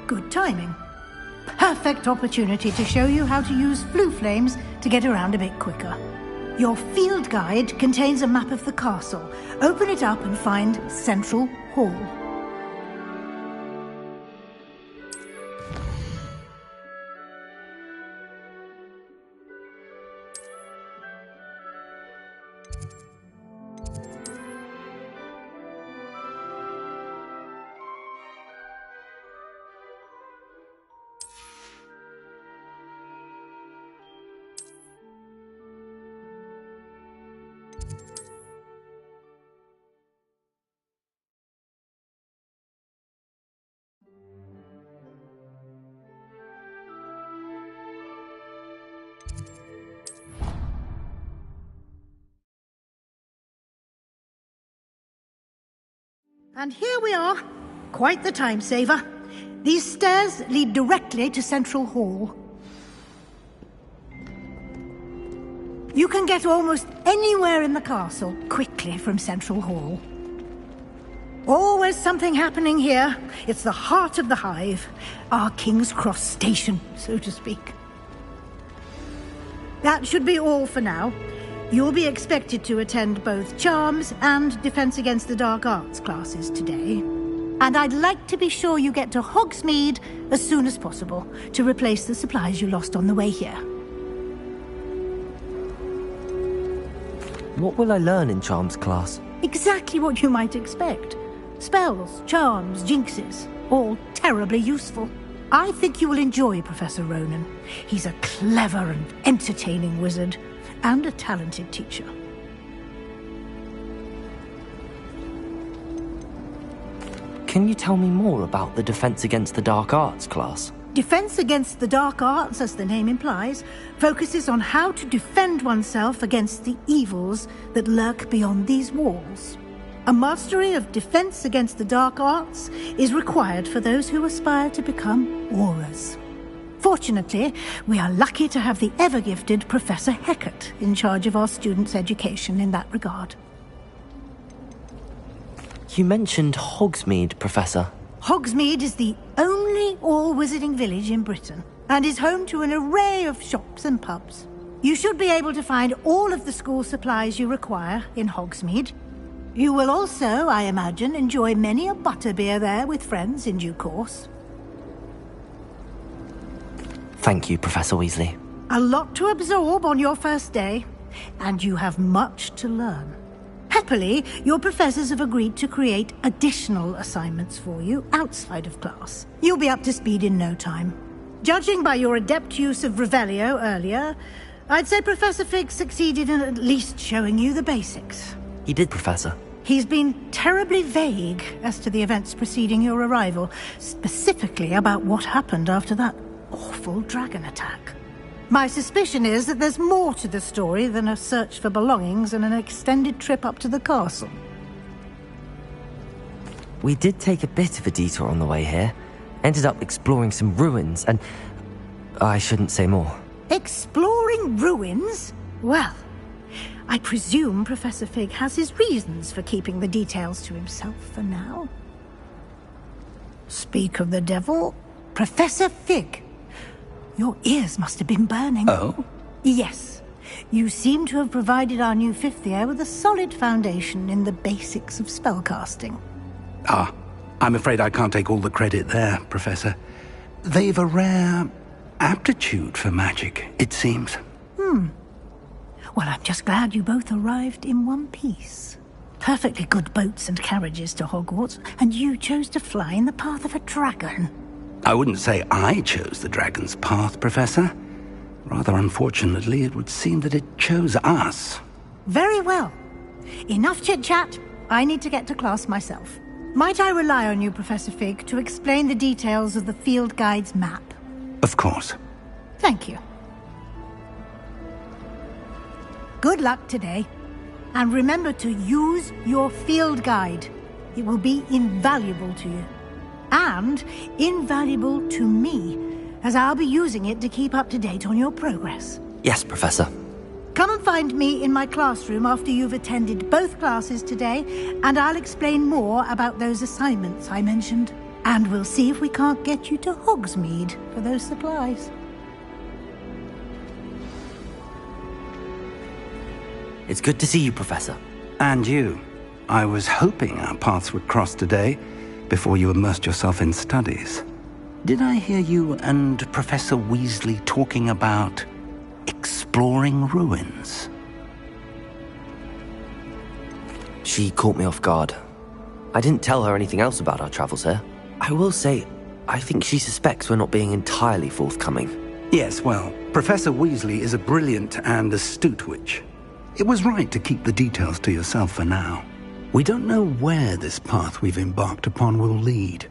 Good timing. Perfect opportunity to show you how to use flue flames to get around a bit quicker. Your field guide contains a map of the castle. Open it up and find Central Hall. And here we are. Quite the time saver. These stairs lead directly to Central Hall. You can get almost anywhere in the castle quickly from Central Hall. Always something happening here. It's the heart of the hive. Our King's Cross station, so to speak. That should be all for now. You'll be expected to attend both Charms and Defense Against the Dark Arts classes today. And I'd like to be sure you get to Hogsmeade as soon as possible to replace the supplies you lost on the way here. What will I learn in Charms class? Exactly what you might expect. Spells, charms, jinxes, all terribly useful. I think you will enjoy Professor Ronan. He's a clever and entertaining wizard, and a talented teacher. Can you tell me more about the Defense Against the Dark Arts class? Defense Against the Dark Arts, as the name implies, focuses on how to defend oneself against the evils that lurk beyond these walls. A mastery of Defense Against the Dark Arts is required for those who aspire to become Aurors. Fortunately, we are lucky to have the ever-gifted Professor Hecat in charge of our students' education in that regard. You mentioned Hogsmeade, Professor. Hogsmeade is the only all-wizarding village in Britain, and is home to an array of shops and pubs. You should be able to find all of the school supplies you require in Hogsmeade. You will also, I imagine, enjoy many a butterbeer there with friends in due course. Thank you, Professor Weasley. A lot to absorb on your first day, and you have much to learn. Happily, your professors have agreed to create additional assignments for you outside of class. You'll be up to speed in no time. Judging by your adept use of Revelio earlier, I'd say Professor Fig succeeded in at least showing you the basics. He did, Professor. He's been terribly vague as to the events preceding your arrival, specifically about what happened after that awful dragon attack. My suspicion is that there's more to the story than a search for belongings and an extended trip up to the castle. We did take a bit of a detour on the way here. Ended up exploring some ruins and... I shouldn't say more. Exploring ruins? Well, I presume Professor Fig has his reasons for keeping the details to himself for now. Speak of the devil, Professor Fig. Your ears must have been burning. Oh? Yes. You seem to have provided our new fifth year with a solid foundation in the basics of spellcasting. Ah, I'm afraid I can't take all the credit there, Professor. They've a rare aptitude for magic, it seems. Well, I'm just glad you both arrived in one piece. Perfectly good boats and carriages to Hogwarts, and you chose to fly in the path of a dragon. I wouldn't say I chose the dragon's path, Professor. Rather unfortunately, it would seem that it chose us. Very well. Enough chit-chat. I need to get to class myself. Might I rely on you, Professor Fig, to explain the details of the field guide's map? Of course. Thank you. Good luck today. And remember to use your field guide. It will be invaluable to you. And invaluable to me, as I'll be using it to keep up to date on your progress. Yes, Professor. Come and find me in my classroom after you've attended both classes today, and I'll explain more about those assignments I mentioned. And we'll see if we can't get you to Hogsmeade for those supplies. It's good to see you, Professor. And you. I was hoping our paths would cross today, before you immersed yourself in studies. Did I hear you and Professor Weasley talking about exploring ruins? She caught me off guard. I didn't tell her anything else about our travels here. I will say, I think she suspects we're not being entirely forthcoming. Yes, well, Professor Weasley is a brilliant and astute witch. It was right to keep the details to yourself for now. We don't know where this path we've embarked upon will lead.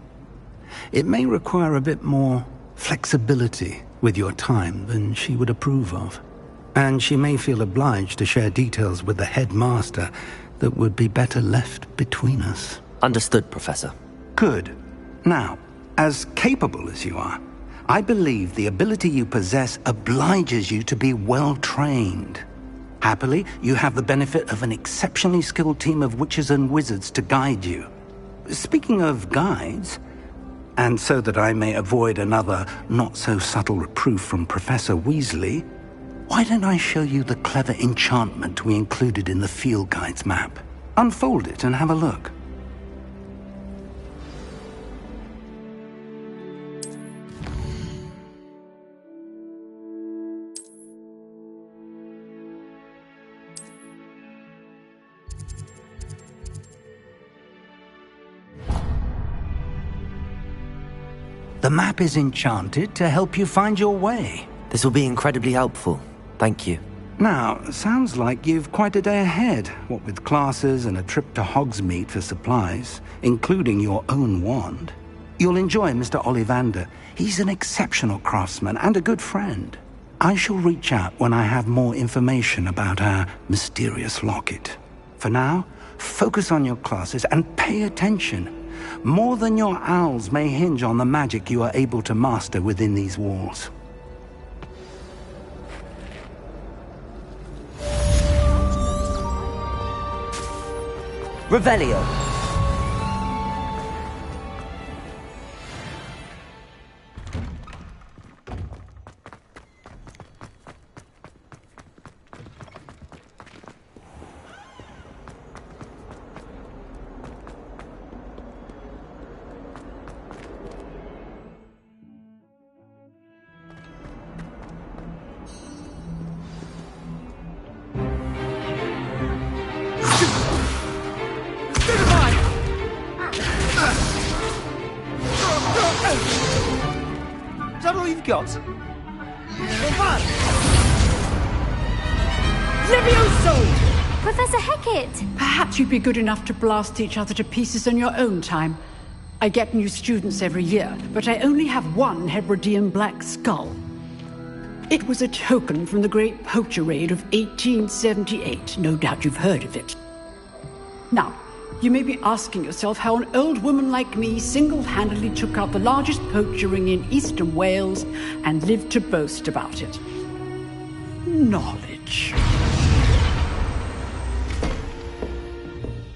It may require a bit more flexibility with your time than she would approve of. And she may feel obliged to share details with the headmaster that would be better left between us. Understood, Professor. Good. Now, as capable as you are, I believe the ability you possess obliges you to be well trained. Happily, you have the benefit of an exceptionally skilled team of witches and wizards to guide you. Speaking of guides, and so that I may avoid another not-so-subtle reproof from Professor Weasley, why don't I show you the clever enchantment we included in the field guide's map? Unfold it and have a look. The map is enchanted to help you find your way. This will be incredibly helpful. Thank you. Now, sounds like you've quite a day ahead, what with classes and a trip to Hogsmeade for supplies, including your own wand. You'll enjoy Mr. Ollivander. He's an exceptional craftsman and a good friend. I shall reach out when I have more information about our mysterious locket. For now, focus on your classes and pay attention. More than your owls may hinge on the magic you are able to master within these walls. Revelio. Is that all you've got? Levioso! Professor Hecat! Perhaps you'd be good enough to blast each other to pieces in your own time. I get new students every year, but I only have one Hebridean black skull. It was a token from the Great Poacher Raid of 1878. No doubt you've heard of it. Now, you may be asking yourself how an old woman like me single-handedly took out the largest poacher ring in eastern Wales and lived to boast about it. Knowledge.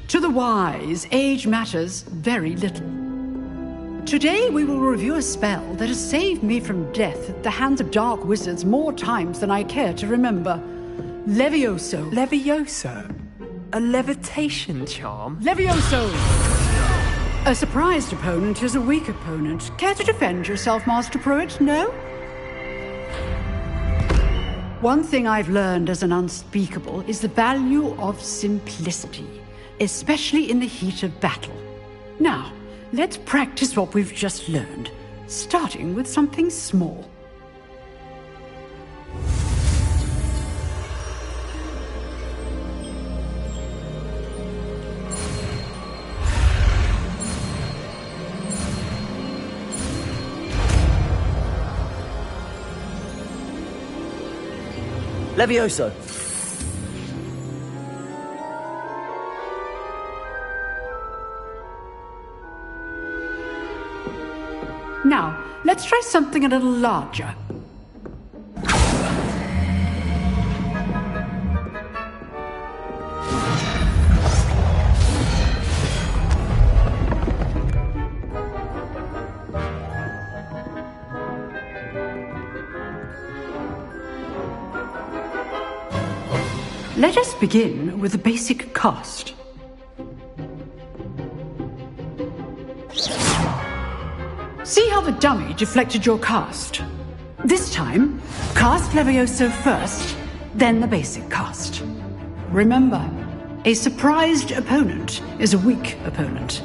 To the wise, age matters very little. Today we will review a spell that has saved me from death at the hands of dark wizards more times than I care to remember. Levioso. Levioso? A levitation charm? Levioso! A surprised opponent is a weak opponent. Care to defend yourself, Master Pruitt? No? One thing I've learned as an unspeakable is the value of simplicity, especially in the heat of battle. Now, let's practice what we've just learned, starting with something small. Levioso! Now, let's try something a little larger. Let us begin with the basic cast. See how the dummy deflected your cast? This time, cast Levioso first, then the basic cast. Remember, a surprised opponent is a weak opponent,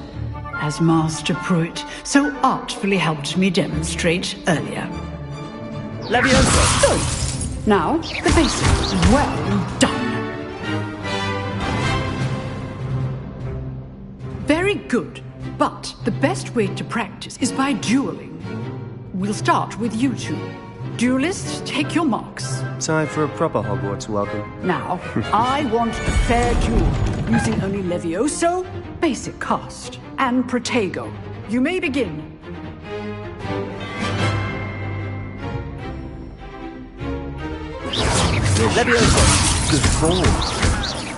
as Master Pruitt so artfully helped me demonstrate earlier. Levioso! Good. Now, the basic. Well done. Very good, but the best way to practice is by dueling. We'll start with you two. Duelists, take your marks. Time for a proper Hogwarts welcome. Now, I want a fair duel, using only Levioso, basic cast, and Protego. You may begin. Levioso! Good form.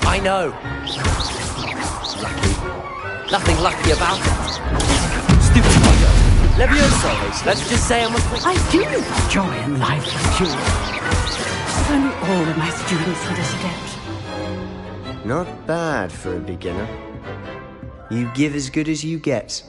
I know. Lucky. Nothing lucky about it. Stupid fucker. Levioso, let's just say I must... I do enjoy a lively duel. If only all of my students were this adept. Not bad for a beginner. You give as good as you get.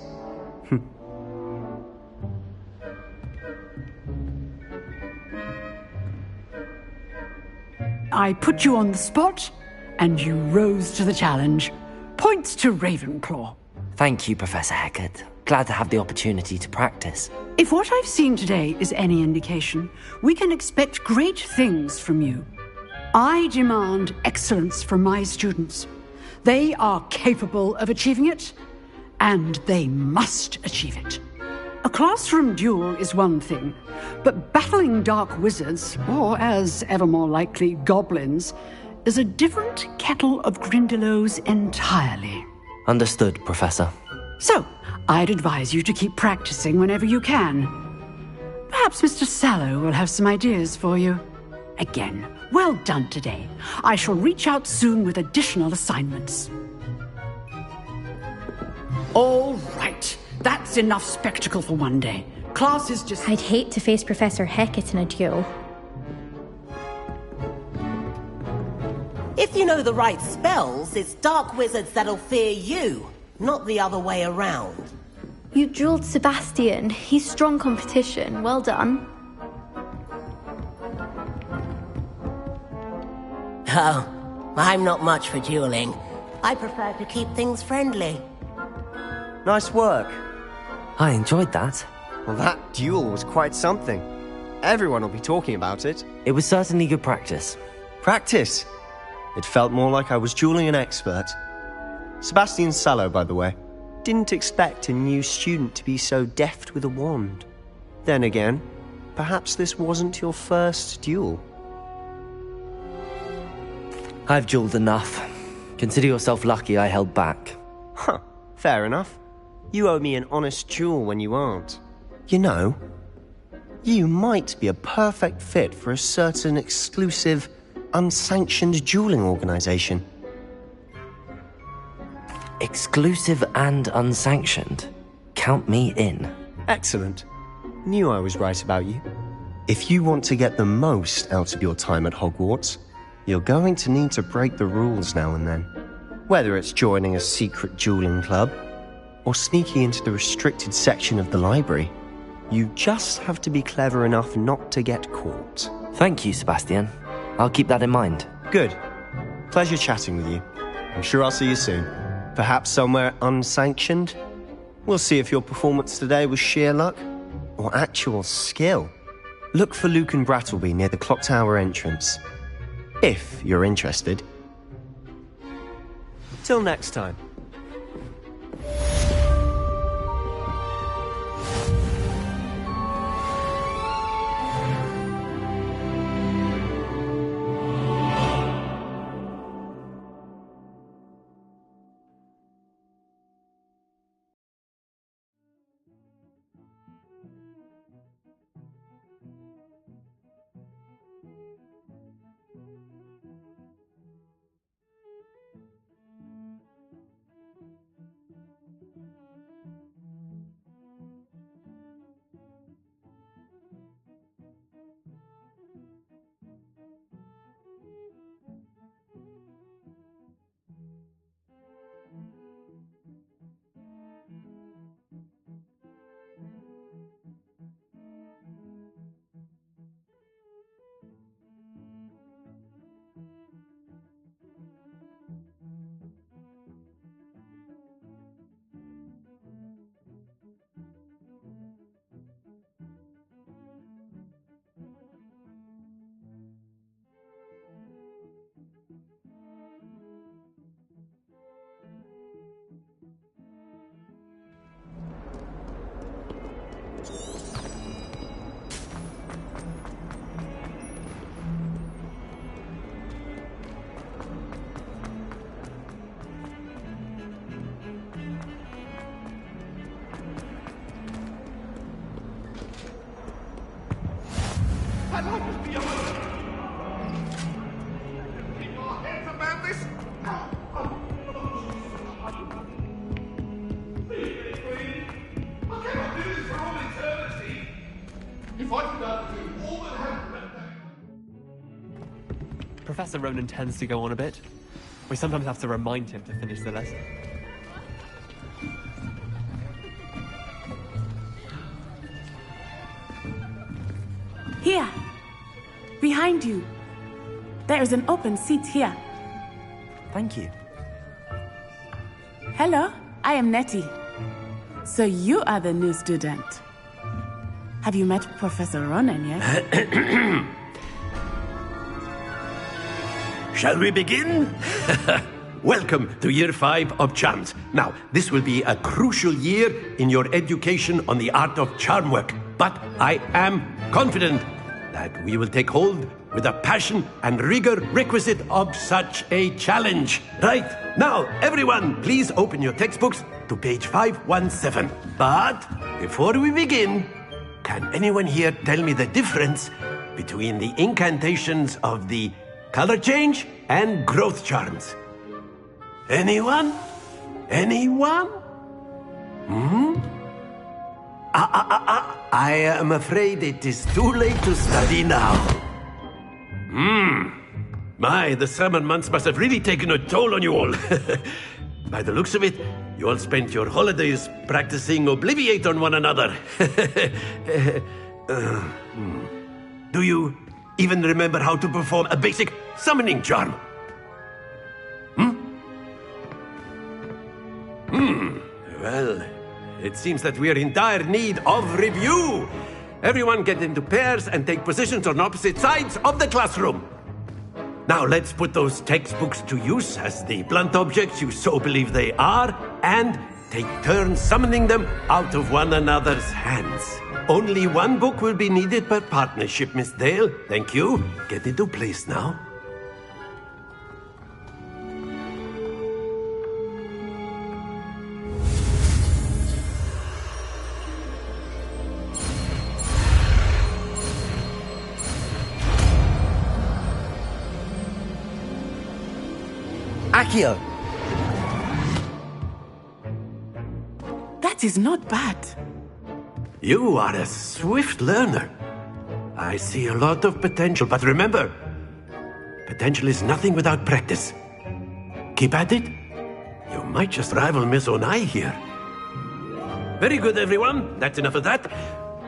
I put you on the spot, and you rose to the challenge. Points to Ravenclaw. Thank you, Professor Hecat. Glad to have the opportunity to practice. If what I've seen today is any indication, we can expect great things from you. I demand excellence from my students. They are capable of achieving it, and they must achieve it. A classroom duel is one thing, but battling dark wizards, or as ever more likely, goblins, is a different kettle of Grindylows entirely. Understood, Professor. So, I'd advise you to keep practicing whenever you can. Perhaps Mr. Sallow will have some ideas for you. Again, well done today. I shall reach out soon with additional assignments. All right. That's enough spectacle for one day. Class is just... I'd hate to face Professor Hecat in a duel. If you know the right spells, it's dark wizards that'll fear you, not the other way around. You dueled Sebastian. He's strong competition. Well done. Oh, I'm not much for dueling. I prefer to keep things friendly. Nice work. I enjoyed that. Well, that duel was quite something. Everyone will be talking about it. It was certainly good practice. Practice? It felt more like I was dueling an expert. Sebastian Sallow, by the way. Didn't expect a new student to be so deft with a wand. Then again, perhaps this wasn't your first duel. I've dueled enough. Consider yourself lucky I held back. Huh, fair enough. You owe me an honest duel when you aren't. You know, you might be a perfect fit for a certain exclusive, unsanctioned dueling organization. Exclusive and unsanctioned? Count me in. Excellent. Knew I was right about you. If you want to get the most out of your time at Hogwarts, you're going to need to break the rules now and then. Whether it's joining a secret dueling club, or sneaking into the restricted section of the library, you just have to be clever enough not to get caught. Thank you, Sebastian. I'll keep that in mind. Good. Pleasure chatting with you. I'm sure I'll see you soon. Perhaps somewhere unsanctioned? We'll see if your performance today was sheer luck or actual skill. Look for Luke and Brattleby near the clock tower entrance. If you're interested. Till next time. Professor Ronan tends to go on a bit. We sometimes have to remind him to finish the lesson. Here. Behind you. There is an open seat here. Thank you. Hello, I am Nettie. So you are the new student. Have you met Professor Ronan yet? Shall we begin? Welcome to Year 5 of Charms. Now, this will be a crucial year in your education on the art of charm work. But I am confident that we will take hold with the passion and rigor requisite of such a challenge. Right, now, everyone, please open your textbooks to page 517. But before we begin, can anyone here tell me the difference between the incantations of the color change and growth charms? Anyone? Anyone? I am afraid it is too late to study now. My, the summer months must have really taken a toll on you all. By the looks of it, you all spent your holidays practicing Obliviate on one another. Do you even remember how to perform a basic summoning charm? Well, it seems that we are in dire need of review. Everyone get into pairs and take positions on opposite sides of the classroom. Now let's put those textbooks to use as the blunt objects you so believe they are, and take turns summoning them out of one another's hands. Only one book will be needed per partnership, Miss Dale. Thank you. Get into place now. Accio. That is not bad. You are a swift learner. I see a lot of potential, but remember, potential is nothing without practice. Keep at it. You might just rival Miss Onai here. Very good, everyone. That's enough of that.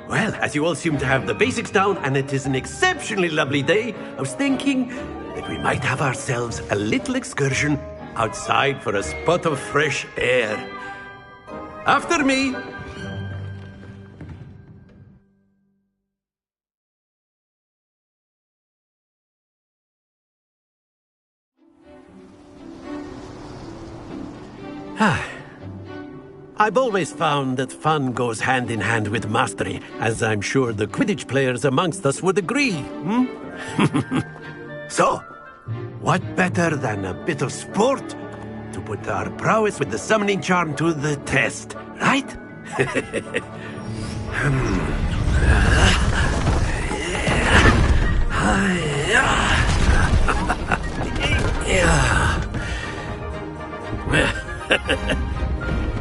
Well, as you all seem to have the basics down, and it is an exceptionally lovely day, I was thinking that we might have ourselves a little excursion outside for a spot of fresh air. After me. I've always found that fun goes hand in hand with mastery, as I'm sure the Quidditch players amongst us would agree. So, what better than a bit of sport to put our prowess with the summoning charm to the test, right?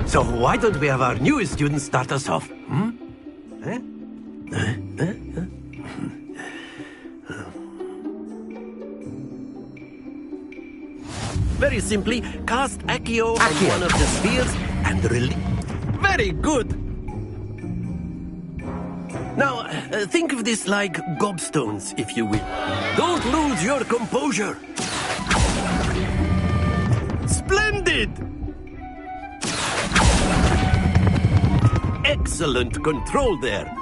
So why don't we have our newest student start us off? Very simply, cast Accio on one of the spheres and release. Very good! Now, think of this like gobstones, if you will. Don't lose your composure! Splendid! Excellent control there.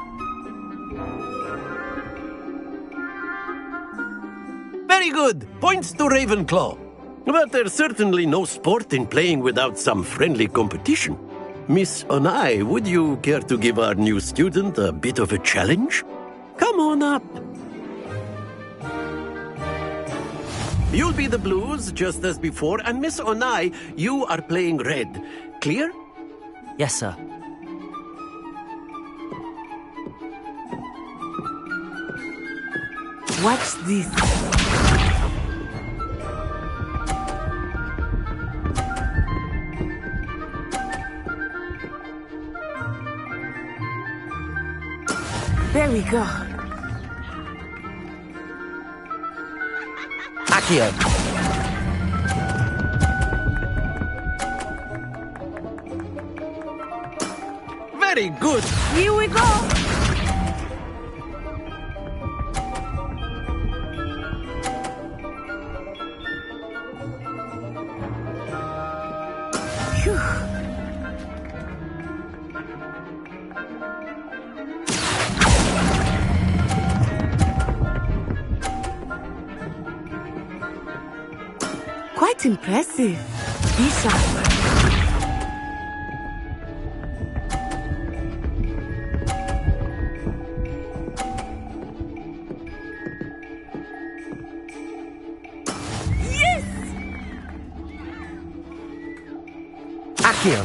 Very good. Points to Ravenclaw. But there's certainly no sport in playing without some friendly competition. Miss Onai, would you care to give our new student a bit of a challenge? Come on up. You'll be the blues, just as before, and Miss Onai, you are playing red. Clear? Yes, sir. Watch this. There we go. Accio. Very good. Here we go. Phew. Quite impressive. Be sharp. Yes! Accio.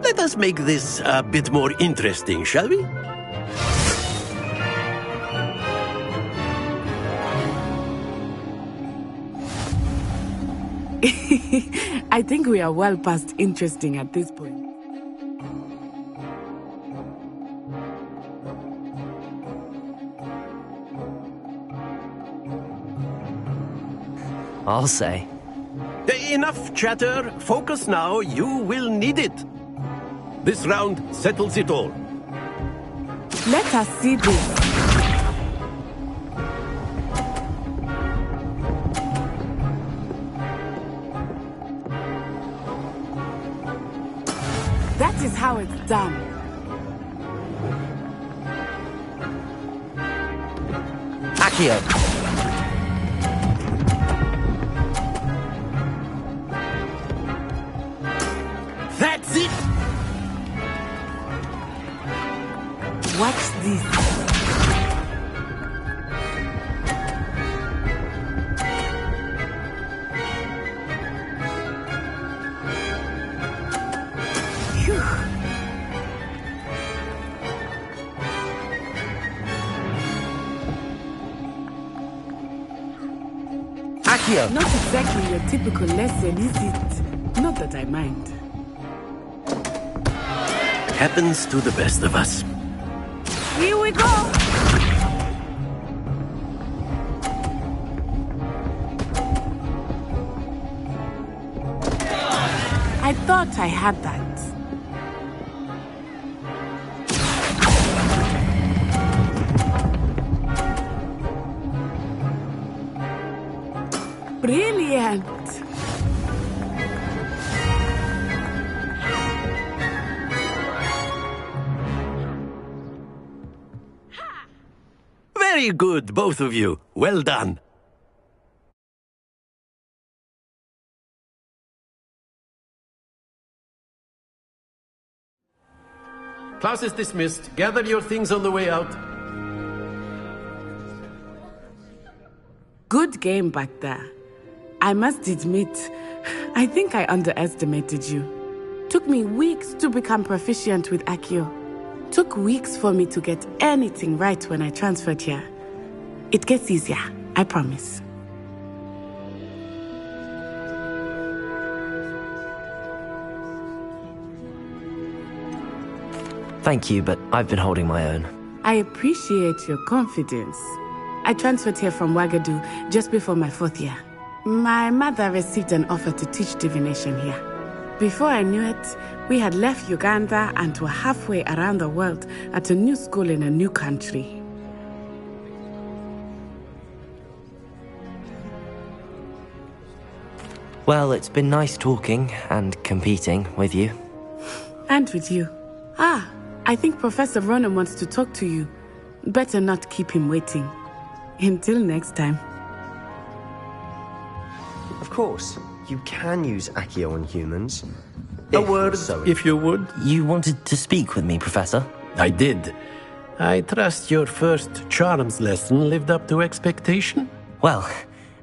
Let us make this a bit more interesting, shall we? I think we are well past interesting at this point. I'll say. Enough chatter. Focus now. You will need it. This round settles it all. Let us see this. That is how it's done. Accio. That's it. Watch this. Phew. Accio. Not exactly your typical lesson, is it? Not that I mind. Happens to the best of us. Here we go! I thought I had that. Brilliant! Very good, both of you. Well done. Class is dismissed. Gather your things on the way out. Good game back there. I must admit, I think I underestimated you. Took me weeks to become proficient with Accio. Took weeks for me to get anything right when I transferred here. It gets easier, I promise. Thank you, but I've been holding my own. I appreciate your confidence. I transferred here from Ouagadougou just before my 4th year. My mother received an offer to teach divination here. Before I knew it, we had left Uganda and were halfway around the world at a new school in a new country. Well, it's been nice talking and competing with you. And with you. Ah, I think Professor Ronan wants to talk to you. Better not keep him waiting. Until next time. Of course, you can use Accio on humans. A word, if you would. You wanted to speak with me, Professor? I did. I trust your first charms lesson lived up to expectation? Well,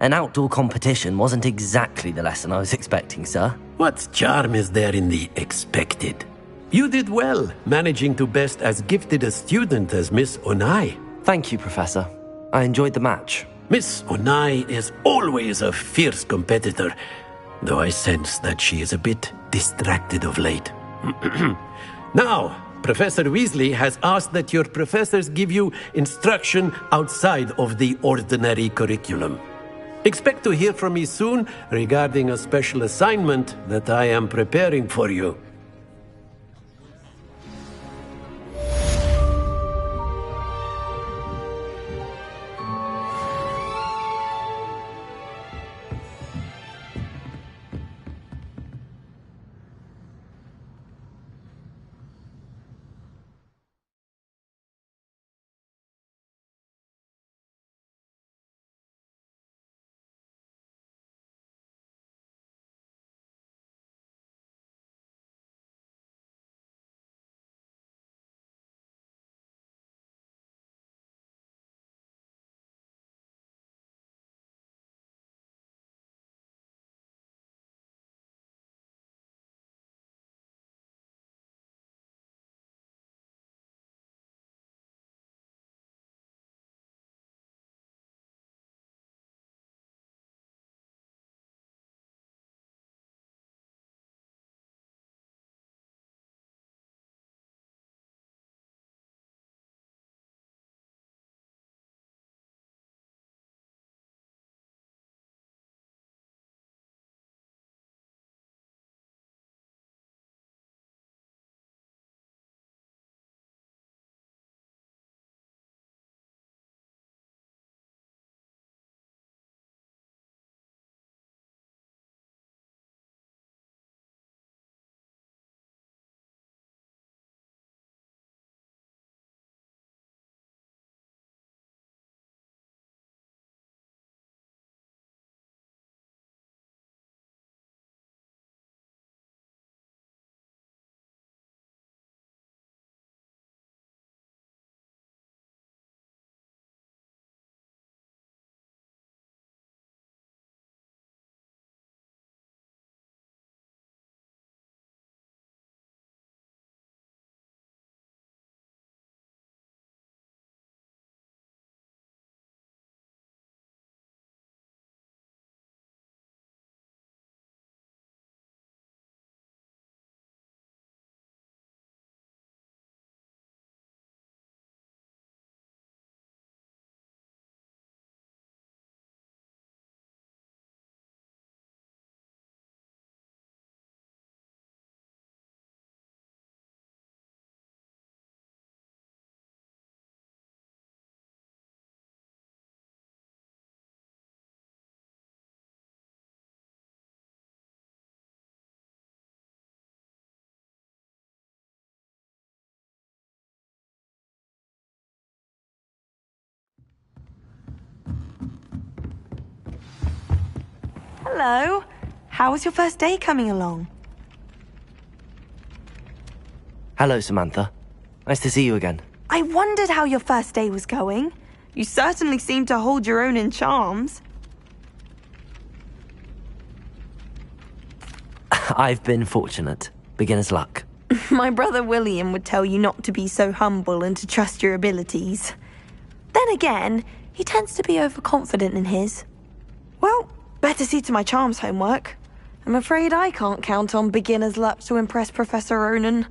an outdoor competition wasn't exactly the lesson I was expecting, sir. What charm is there in the expected? You did well, managing to best as gifted a student as Miss Onai. Thank you, Professor. I enjoyed the match. Miss Onai is always a fierce competitor, though I sense that she is a bit distracted of late. Now, Professor Weasley has asked that your professors give you instruction outside of the ordinary curriculum. Expect to hear from me soon regarding a special assignment that I am preparing for you. Hello. How was your first day coming along? Hello, Samantha. Nice to see you again. I wondered how your first day was going. You certainly seem to hold your own in charms. I've been fortunate. Beginner's luck. My brother William would tell you not to be so humble and to trust your abilities. Then again, he tends to be overconfident in his. Well, better see to my charms homework. I'm afraid I can't count on beginner's luck to impress Professor Ronan.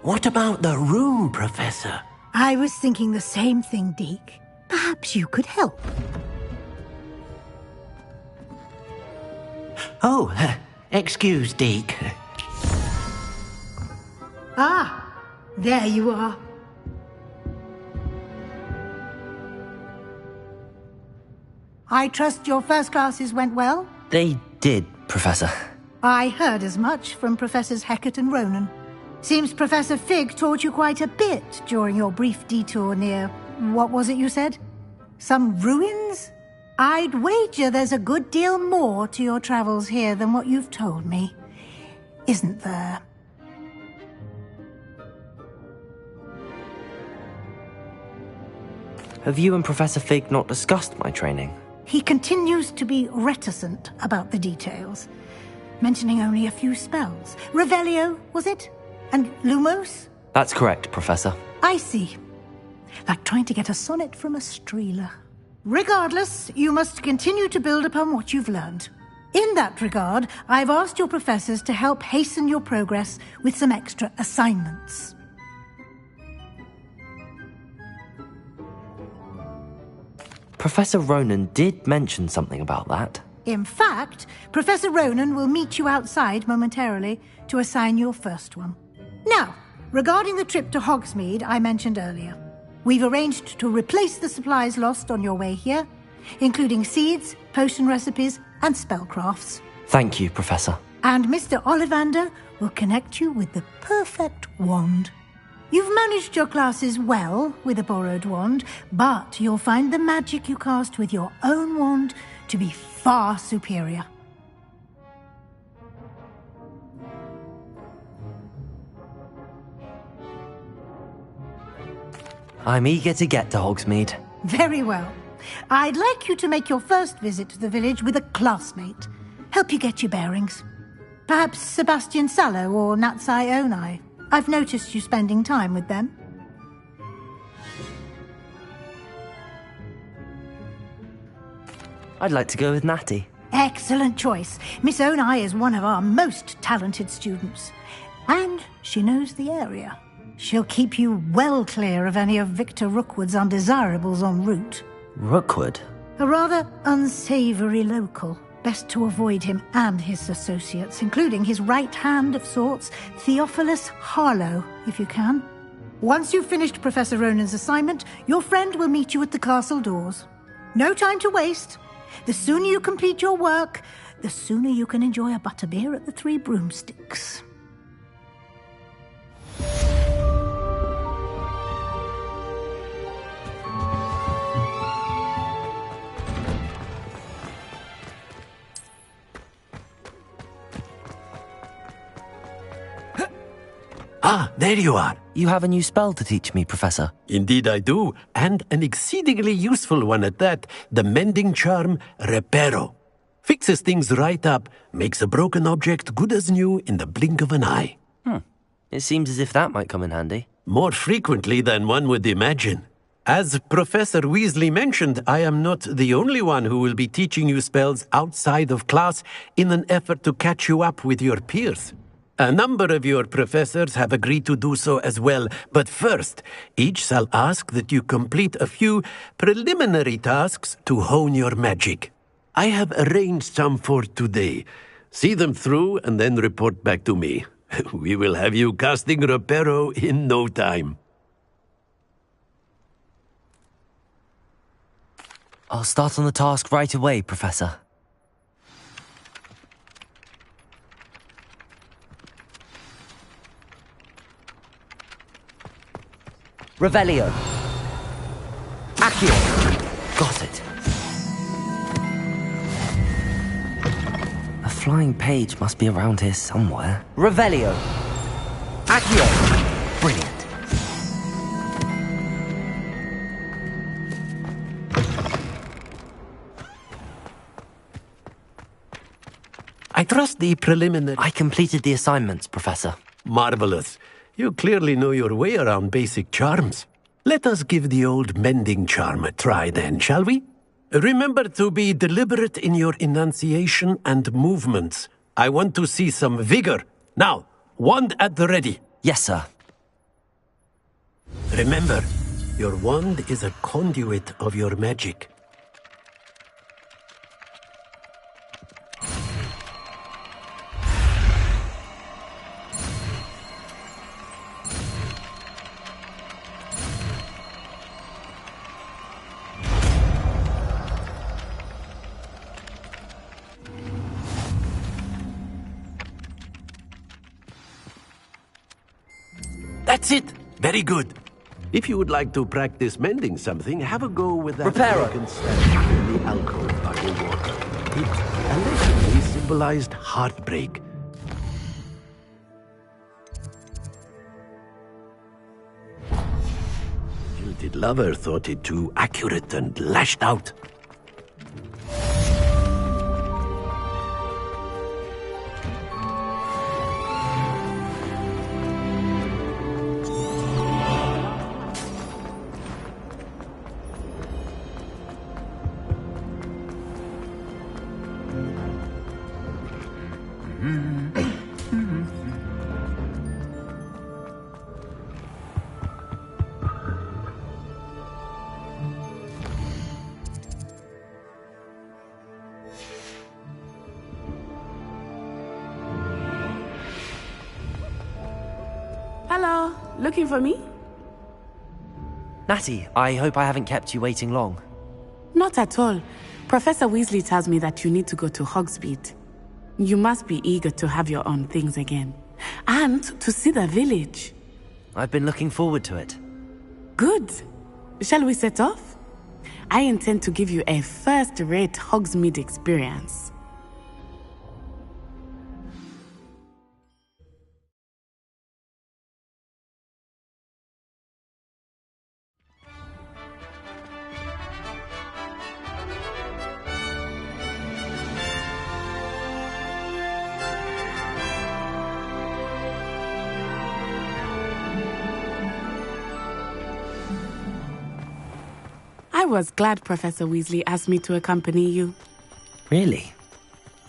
What about the room, Professor? I was thinking the same thing, Deke. Perhaps you could help. Oh, excuse, Deke. Ah, there you are. I trust your first classes went well? They did, Professor. I heard as much from Professors Hecat and Ronan. Seems Professor Fig taught you quite a bit during your brief detour near... what was it you said? Some ruins? I'd wager there's a good deal more to your travels here than what you've told me. Isn't there? Have you and Professor Fig not discussed my training? He continues to be reticent about the details, mentioning only a few spells. Revelio, was it? And Lumos? That's correct, Professor. I see. Like trying to get a sonnet from a streeler. Regardless, you must continue to build upon what you've learned. In that regard, I've asked your professors to help hasten your progress with some extra assignments. Professor Ronan did mention something about that. In fact, Professor Ronan will meet you outside momentarily to assign your first one. Now, regarding the trip to Hogsmeade I mentioned earlier, we've arranged to replace the supplies lost on your way here, including seeds, potion recipes, and spellcrafts. Thank you, Professor. And Mr. Ollivander will connect you with the perfect wand. You've managed your classes well with a borrowed wand, but you'll find the magic you cast with your own wand to be far superior. I'm eager to get to Hogsmeade. Very well. I'd like you to make your first visit to the village with a classmate. Help you get your bearings. Perhaps Sebastian Sallow or Natsai Onai. I've noticed you spending time with them. I'd like to go with Natty. Excellent choice. Miss Onai is one of our most talented students. And she knows the area. She'll keep you well clear of any of Victor Rookwood's undesirables en route. Rookwood? A rather unsavory local. Best to avoid him and his associates, including his right hand of sorts, Theophilus Harlow, if you can. Once you've finished Professor Ronan's assignment, your friend will meet you at the castle doors. No time to waste. The sooner you complete your work, the sooner you can enjoy a butterbeer at the Three Broomsticks. Ah, there you are. You have a new spell to teach me, Professor. Indeed I do, and an exceedingly useful one at that. The mending charm, Reparo. Fixes things right up, makes a broken object good as new in the blink of an eye. It seems as if that might come in handy. More frequently than one would imagine. As Professor Weasley mentioned, I am not the only one who will be teaching you spells outside of class in an effort to catch you up with your peers. A number of your professors have agreed to do so as well, but first, each shall ask that you complete a few preliminary tasks to hone your magic. I have arranged some for today. See them through and then report back to me. We will have you casting Reparo in no time. I'll start on the task right away, Professor. Revelio. Accio. Got it. A flying page must be around here somewhere. Revelio. Accio. Brilliant. I trust the preliminary... I completed the assignments, Professor. Marvelous. You clearly know your way around basic charms. Let us give the old mending charm a try then, shall we? Remember to be deliberate in your enunciation and movements. I want to see some vigor. Now, wand at the ready. Yes, sir. Remember, your wand is a conduit of your magic. That's it! Very good. If you would like to practice mending something, have a go with that broken stand in the alcove by the water. It allegedly symbolized heartbreak. Jilted lover thought it too accurate and lashed out. Hello, looking for me? Natty, I hope I haven't kept you waiting long. Not at all. Professor Weasley tells me that you need to go to Hogsmeade. You must be eager to have your own things again. And to see the village. I've been looking forward to it. Good. Shall we set off? I intend to give you a first-rate Hogsmeade experience. I was glad Professor Weasley asked me to accompany you. Really?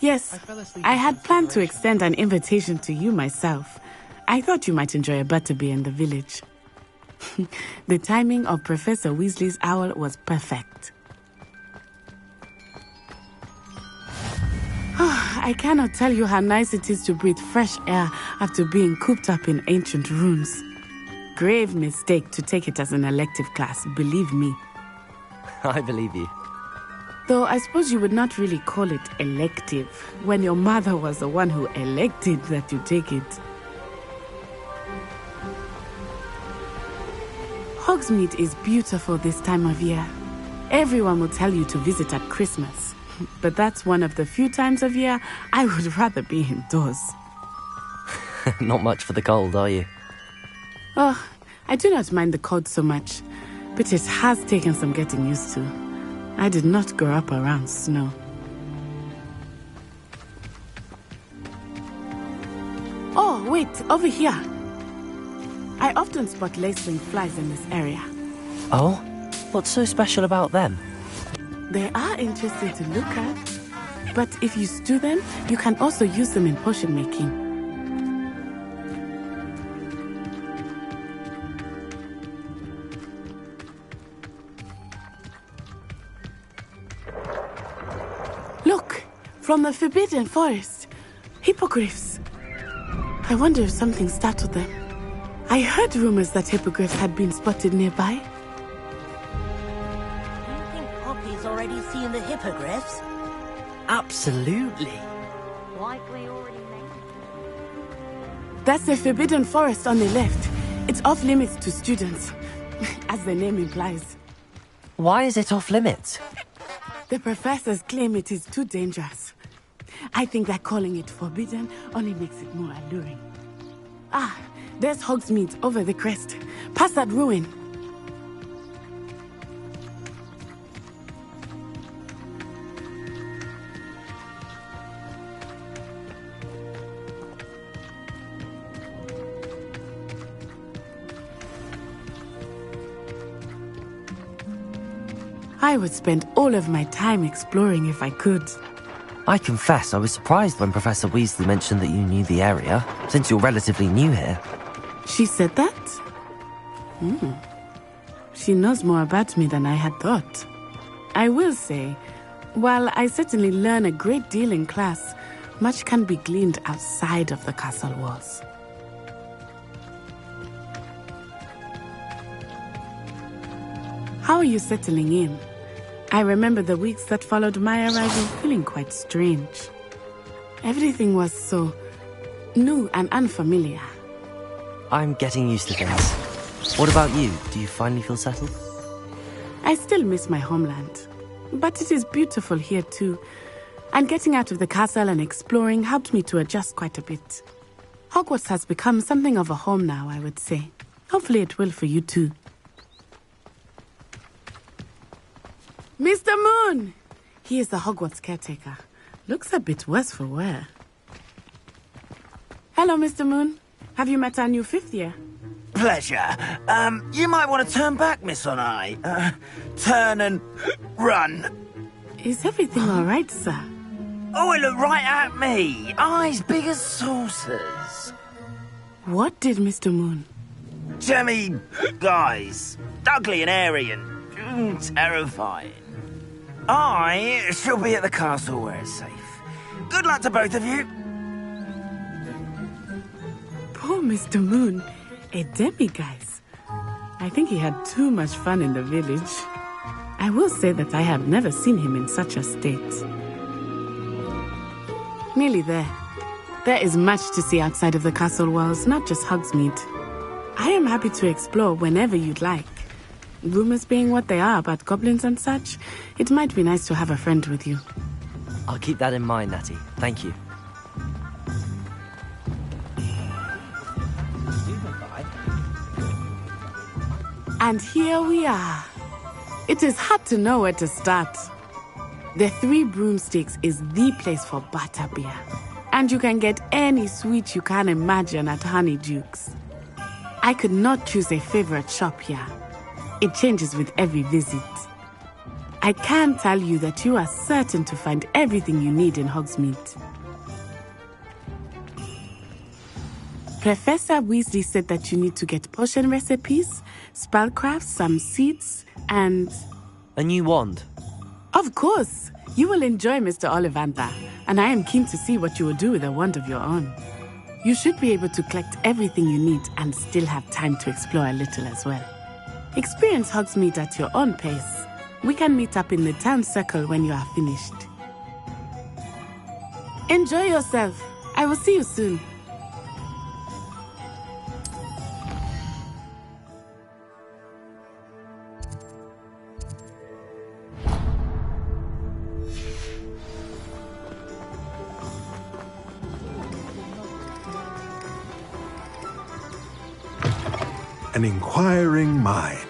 Yes, I had planned to extend an invitation to you myself. I thought you might enjoy a butterbeer in the village. The timing of Professor Weasley's owl was perfect. I cannot tell you how nice it is to breathe fresh air after being cooped up in ancient runes. Grave mistake to take it as an elective class, believe me. I believe you. Though I suppose you would not really call it elective, when your mother was the one who elected that you take it. Hogsmeade is beautiful this time of year. Everyone will tell you to visit at Christmas. But that's one of the few times of year I would rather be indoors. Not much for the cold, are you? Oh, I do not mind the cold so much. But it has taken some getting used to. I did not grow up around snow. Oh, wait, over here. I often spot lacewing flies in this area. Oh? What's so special about them? They are interesting to look at. But if you stew them, you can also use them in potion making. Look, from the Forbidden Forest. Hippogriffs. I wonder if something startled them. I heard rumors that hippogriffs had been spotted nearby. Do you think Poppy's already seen the hippogriffs? Absolutely. Likely already made it. That's the Forbidden Forest on the left. It's off limits to students, as the name implies. Why is it off limits? The professors claim it is too dangerous. I think that calling it forbidden only makes it more alluring. Ah, there's Hogsmeade over the crest. Past that ruin. I would spend all of my time exploring if I could. I confess I was surprised when Professor Weasley mentioned that you knew the area, since you're relatively new here. She said that? She knows more about me than I had thought. I will say, while I certainly learn a great deal in class, much can be gleaned outside of the castle walls. How are you settling in? I remember the weeks that followed my arrival feeling quite strange. Everything was so new and unfamiliar. I'm getting used to things. What about you? Do you finally feel settled? I still miss my homeland, but it is beautiful here too. And getting out of the castle and exploring helped me to adjust quite a bit. Hogwarts has become something of a home now, I would say. Hopefully it will for you too. Mr. Moon! He is the Hogwarts caretaker. Looks a bit worse for wear. Hello, Mr. Moon. Have you met our new 5th year? Pleasure. You might want to turn back, Miss Onai. Turn and run. Is everything all right, sir? Oh, it looked right at me. Eyes big as saucers. What did Mr. Moon? Jemmy guys. Ugly and airy and terrifying. I shall be at the castle where it's safe. Good luck to both of you. Poor Mr. Moon. A demiguise. I think he had too much fun in the village. I will say that I have never seen him in such a state. Nearly there. There is much to see outside of the castle walls, not just Hogsmeade. I am happy to explore whenever you'd like. Rumors being what they are about goblins and such, it might be nice to have a friend with you. I'll keep that in mind, Natty. Thank you. And here we are. It is hard to know where to start. The Three Broomsticks is the place for butterbeer. And you can get any sweet you can imagine at Honeydukes. I could not choose a favorite shop here. It changes with every visit. I can tell you that you are certain to find everything you need in Hogsmeade. Professor Weasley said that you need to get potion recipes, spellcrafts, some seeds, and... a new wand? Of course! You will enjoy Mr. Ollivander, and I am keen to see what you will do with a wand of your own. You should be able to collect everything you need and still have time to explore a little as well. Experience Hogsmeade at your own pace. We can meet up in the town circle when you are finished. Enjoy yourself. I will see you soon. An inquiring mind.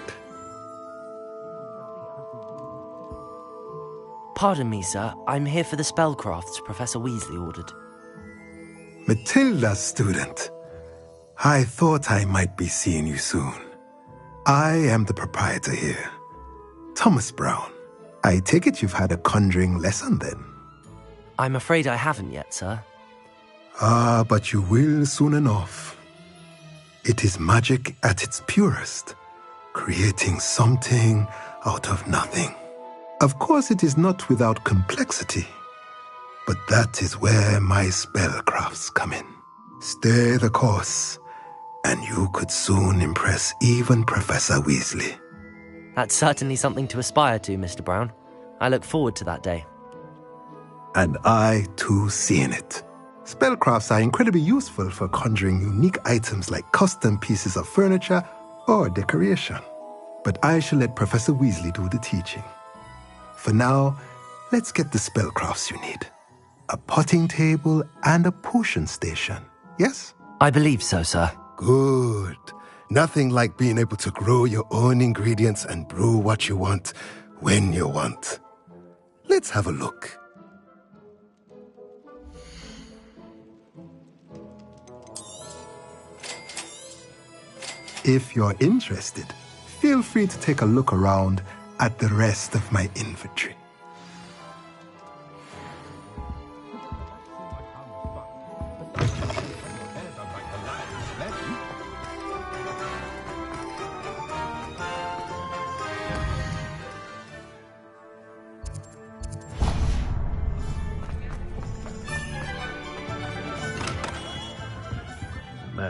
Pardon me, sir. I'm here for the spellcrafts Professor Weasley ordered. Matilda, student. I thought I might be seeing you soon. I am the proprietor here, Thomas Brown. I take it you've had a conjuring lesson then? I'm afraid I haven't yet, sir. Ah, but you will soon enough. It is magic at its purest, creating something out of nothing. Of course, it is not without complexity, but that is where my spellcrafts come in. Stay the course, and you could soon impress even Professor Weasley. That's certainly something to aspire to, Mr. Brown. I look forward to that day. And I, too, seeing it. Spellcrafts are incredibly useful for conjuring unique items like custom pieces of furniture or decoration. But I shall let Professor Weasley do the teaching. For now, let's get the spellcrafts you need. A potting table and a potion station, yes? I believe so, sir. Good. Nothing like being able to grow your own ingredients and brew what you want when you want. Let's have a look. If you're interested, feel free to take a look around at the rest of my inventory.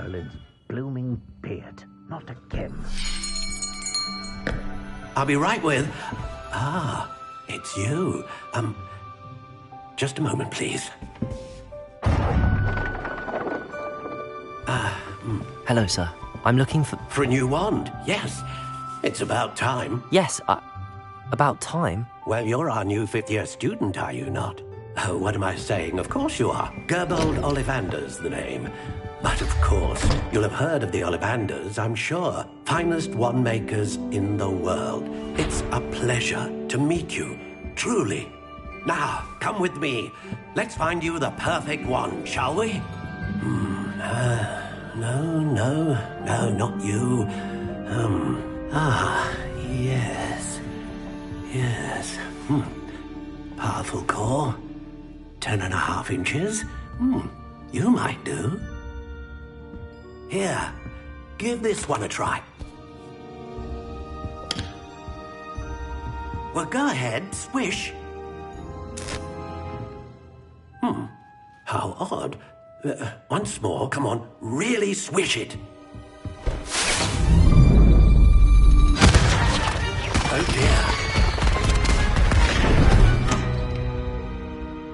Merlin's blooming beard. Not again. I'll be right with... Ah, it's you. Just a moment, please. Hello, sir. I'm looking for... For a new wand, yes. It's about time. Yes, about time? Well, you're our new fifth-year student, are you not? Oh, what am I saying? Of course you are. Gerbold Ollivander's the name. But of course, you'll have heard of the Ollivanders, I'm sure. Finest wand makers in the world. It's a pleasure to meet you, truly. Now, come with me. Let's find you the perfect wand, shall we? No, not you. Yes. Powerful core. 10.5 inches. You might do. Here, give this one a try. Well, go ahead, swish. How odd. Once more, come on, really swish it. Oh dear.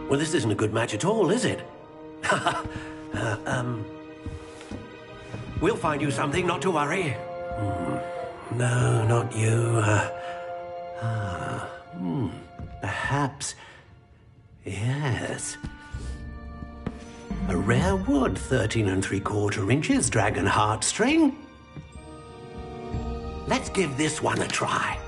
Well, this isn't a good match at all, is it? We'll find you something, not to worry. No, not you. Perhaps... Yes. A rare wood, 13 3/4 inches, dragon heartstring. Let's give this one a try.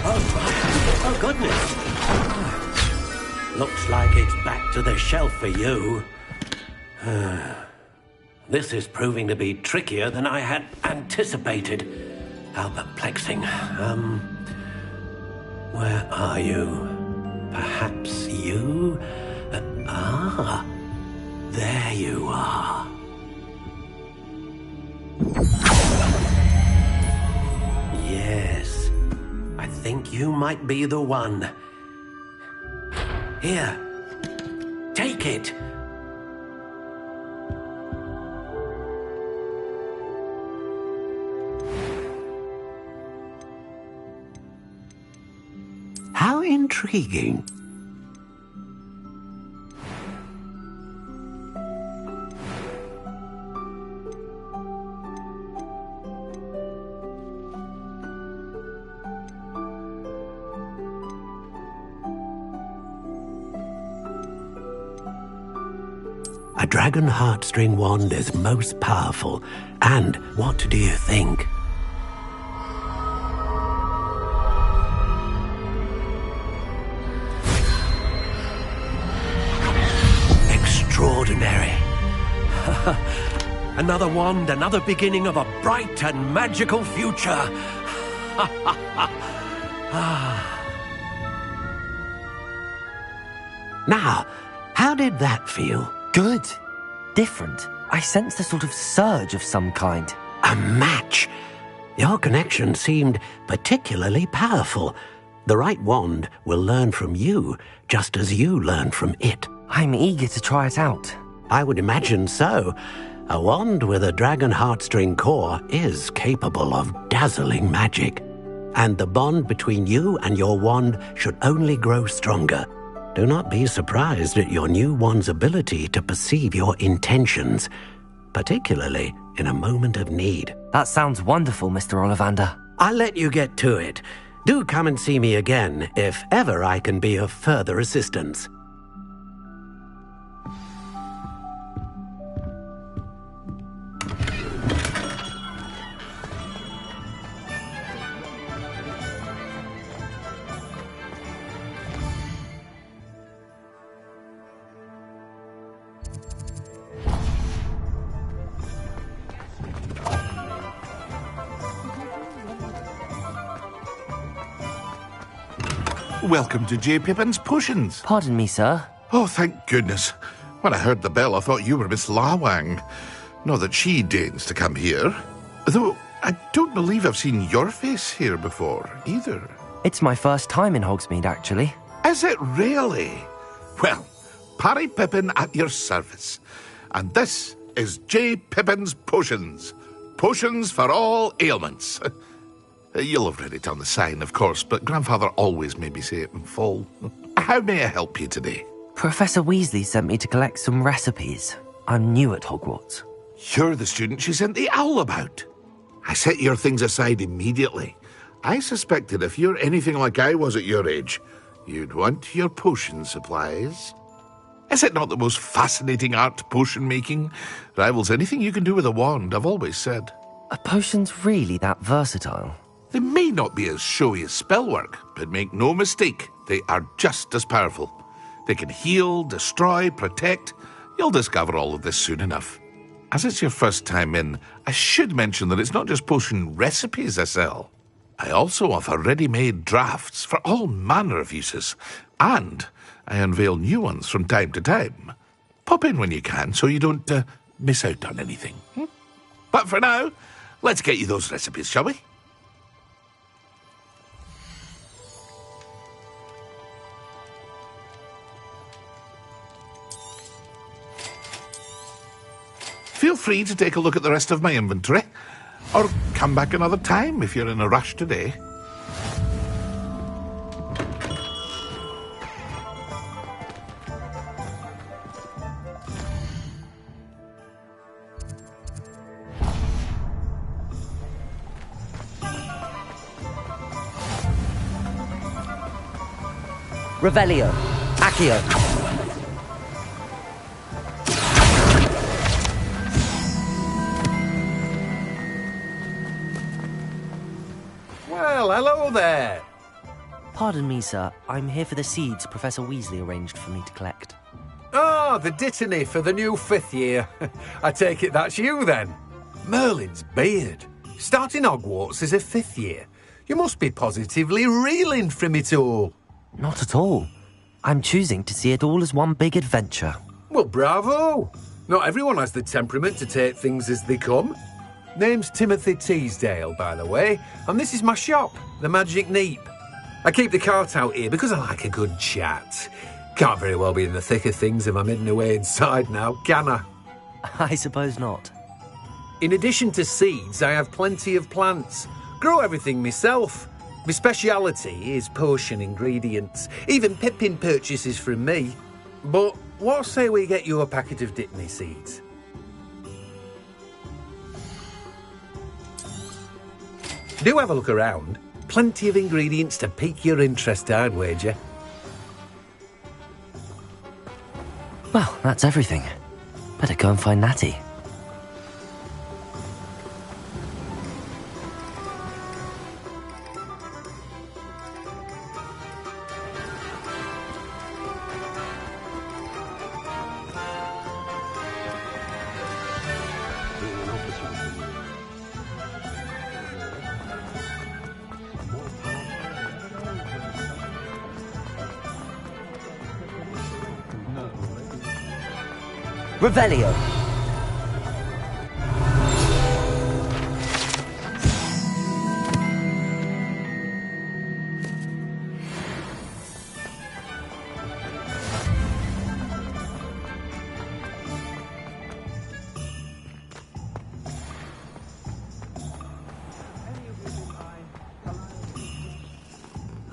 Oh, goodness. Looks like it's back to the shelf for you. This is proving to be trickier than I had anticipated. How perplexing. Where are you? Perhaps you? There you are. Yes, I think you might be the one. Here, take it. How intriguing. A dragon heartstring wand is most powerful. And what do you think? Extraordinary. Another wand, another beginning of a bright and magical future. Now, how did that feel? Good. Different. I sensed a sort of surge of some kind. A match. Your connection seemed particularly powerful. The right wand will learn from you, just as you learn from it. I'm eager to try it out. I would imagine so. A wand with a dragon heartstring core is capable of dazzling magic. And the bond between you and your wand should only grow stronger. Do not be surprised at your new wand's ability to perceive your intentions, particularly in a moment of need. That sounds wonderful, Mr. Ollivander. I'll let you get to it. Do come and see me again if ever I can be of further assistance. Welcome to J. Pippin's Potions. Pardon me, sir. Oh, thank goodness. When I heard the bell, I thought you were Miss Lawang. Not that she deigns to come here. Though, I don't believe I've seen your face here before, either. It's my first time in Hogsmeade, actually. Is it really? Well, Parry Pippin at your service. And this is J. Pippin's Potions. Potions for all ailments. You'll have read it on the sign, of course, but Grandfather always made me say it in full. How may I help you today? Professor Weasley sent me to collect some recipes. I'm new at Hogwarts. You're the student she sent the owl about. I set your things aside immediately. I suspected if you're anything like I was at your age, you'd want your potion supplies. Is it not the most fascinating art, potion making? Rivals anything you can do with a wand, I've always said. Are potions really that versatile? They may not be as showy as spellwork, but make no mistake, they are just as powerful. They can heal, destroy, protect. You'll discover all of this soon enough. As it's your first time in, I should mention that it's not just potion recipes I sell. I also offer ready-made drafts for all manner of uses, and I unveil new ones from time to time. Pop in when you can so you don't miss out on anything. But for now, let's get you those recipes, shall we? Feel free to take a look at the rest of my inventory, or come back another time if you're in a rush today. Revelio. Accio. Well, hello there. Pardon me, sir. I'm here for the seeds Professor Weasley arranged for me to collect. Ah, the dittany for the new 5th year. I take it that's you, then. Merlin's beard. Starting Hogwarts as a 5th year. You must be positively reeling from it all. Not at all. I'm choosing to see it all as one big adventure. Well, bravo. Not everyone has the temperament to take things as they come. Name's Timothy Teasdale, by the way, and this is my shop, the Magic Neep. I keep the cart out here because I like a good chat. Can't very well be in the thick of things if I'm hidden away inside now, can I? I suppose not. In addition to seeds, I have plenty of plants. Grow everything myself. My speciality is potion ingredients. Even Pippin purchases from me. But what say we get you a packet of Dittany seeds? Do have a look around. Plenty of ingredients to pique your interest, I'd wager. Well, that's everything. Better go and find Natty. Revelio.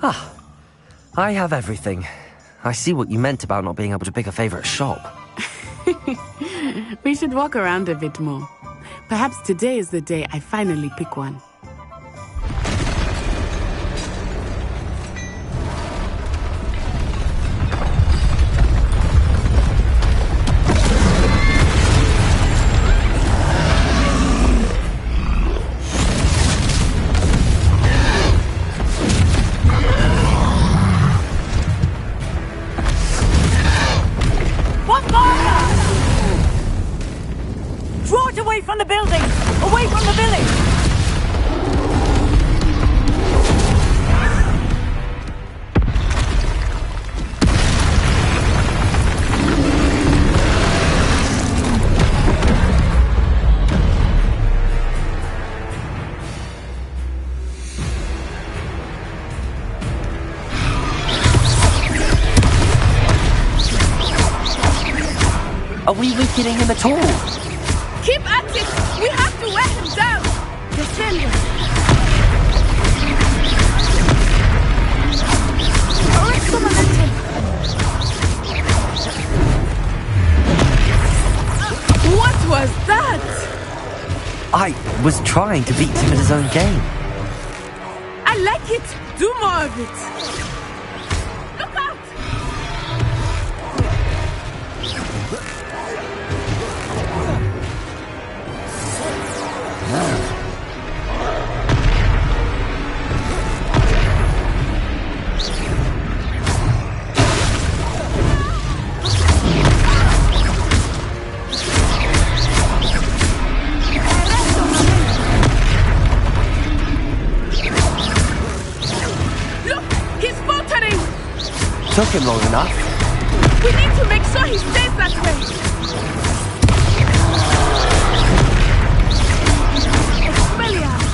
Ah, I have everything. I see what you meant about not being able to pick a favorite shop. We should walk around a bit more. Perhaps today is the day I finally pick one. From the building! Away from the village! Are we weakening him at all? Keep at it! We have to wear him down! Defend him! Correct the momentum! What was that? I was trying to beat him at his own game. I like it! Do more of it! Look out! Took him long enough. We need to make sure he stays that way. Expelliarmus!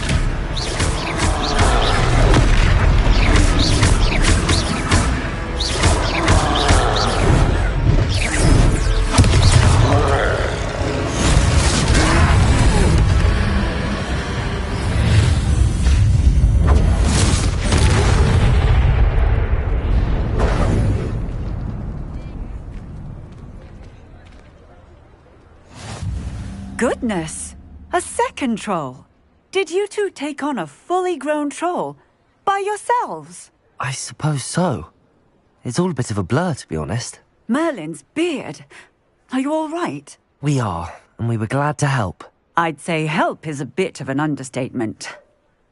Goodness! A second troll! Did you two take on a fully grown troll? By yourselves? I suppose so. It's all a bit of a blur, to be honest. Merlin's beard. Are you all right? We are, and we were glad to help. I'd say help is a bit of an understatement.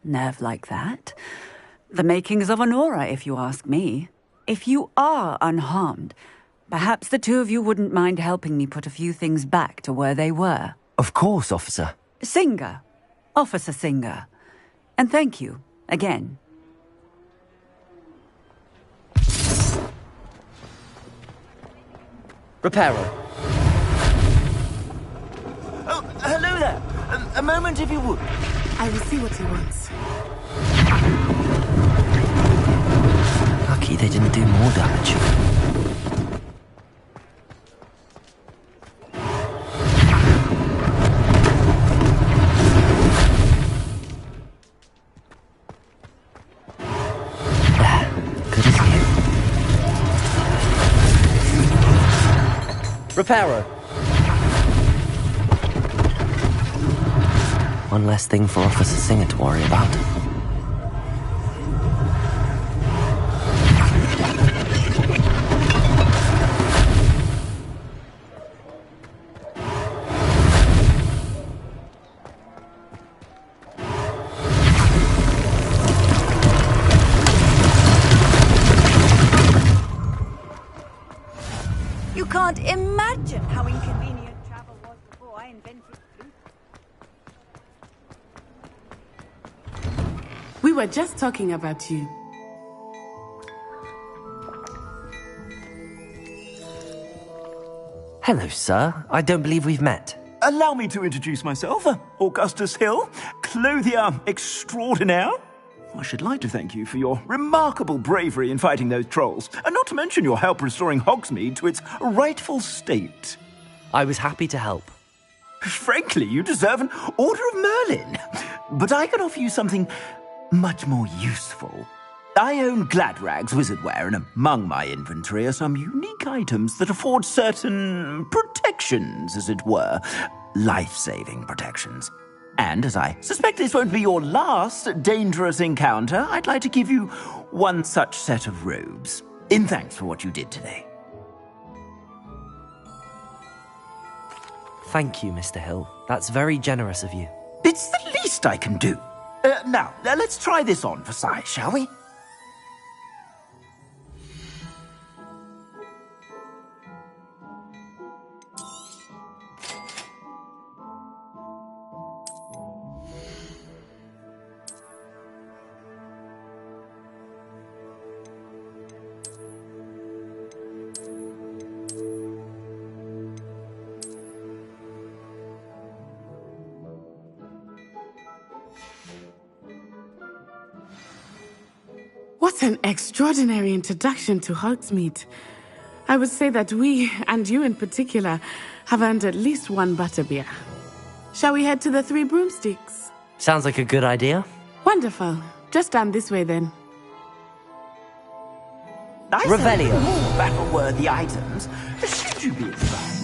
Nerve like that. The makings of an aura, if you ask me. If you are unharmed, perhaps the two of you wouldn't mind helping me put a few things back to where they were. Of course, officer. Singer. Officer Singer. And thank you, again. Reparo. Oh, hello there. A moment if you would. I will see what he wants. Lucky they didn't do more damage. Reparo. One less thing for Officer Singer to worry about. You can't imagine how inconvenient travel was before I invented food. We were just talking about you. Hello, sir. I don't believe we've met. Allow me to introduce myself. Augustus Hill, clothier extraordinaire. I should like to thank you for your remarkable bravery in fighting those trolls, and not to mention your help restoring Hogsmeade to its rightful state. I was happy to help. Frankly, you deserve an Order of Merlin. But I can offer you something much more useful. I own Gladrag's wizardware, and among my inventory are some unique items that afford certain protections, as it were. Life-saving protections. And as I suspect this won't be your last dangerous encounter, I'd like to give you one such set of robes, in thanks for what you did today. Thank you, Mr. Hill. That's very generous of you. It's the least I can do. Now, let's try this on for size, shall we? What an extraordinary introduction to Hogsmeade. I would say that we, and you in particular, have earned at least one butterbeer. Shall we head to the Three Broomsticks? Sounds like a good idea. Wonderful. Just down this way then. I Revelio. said more battle-worthy items. Should you be inclined?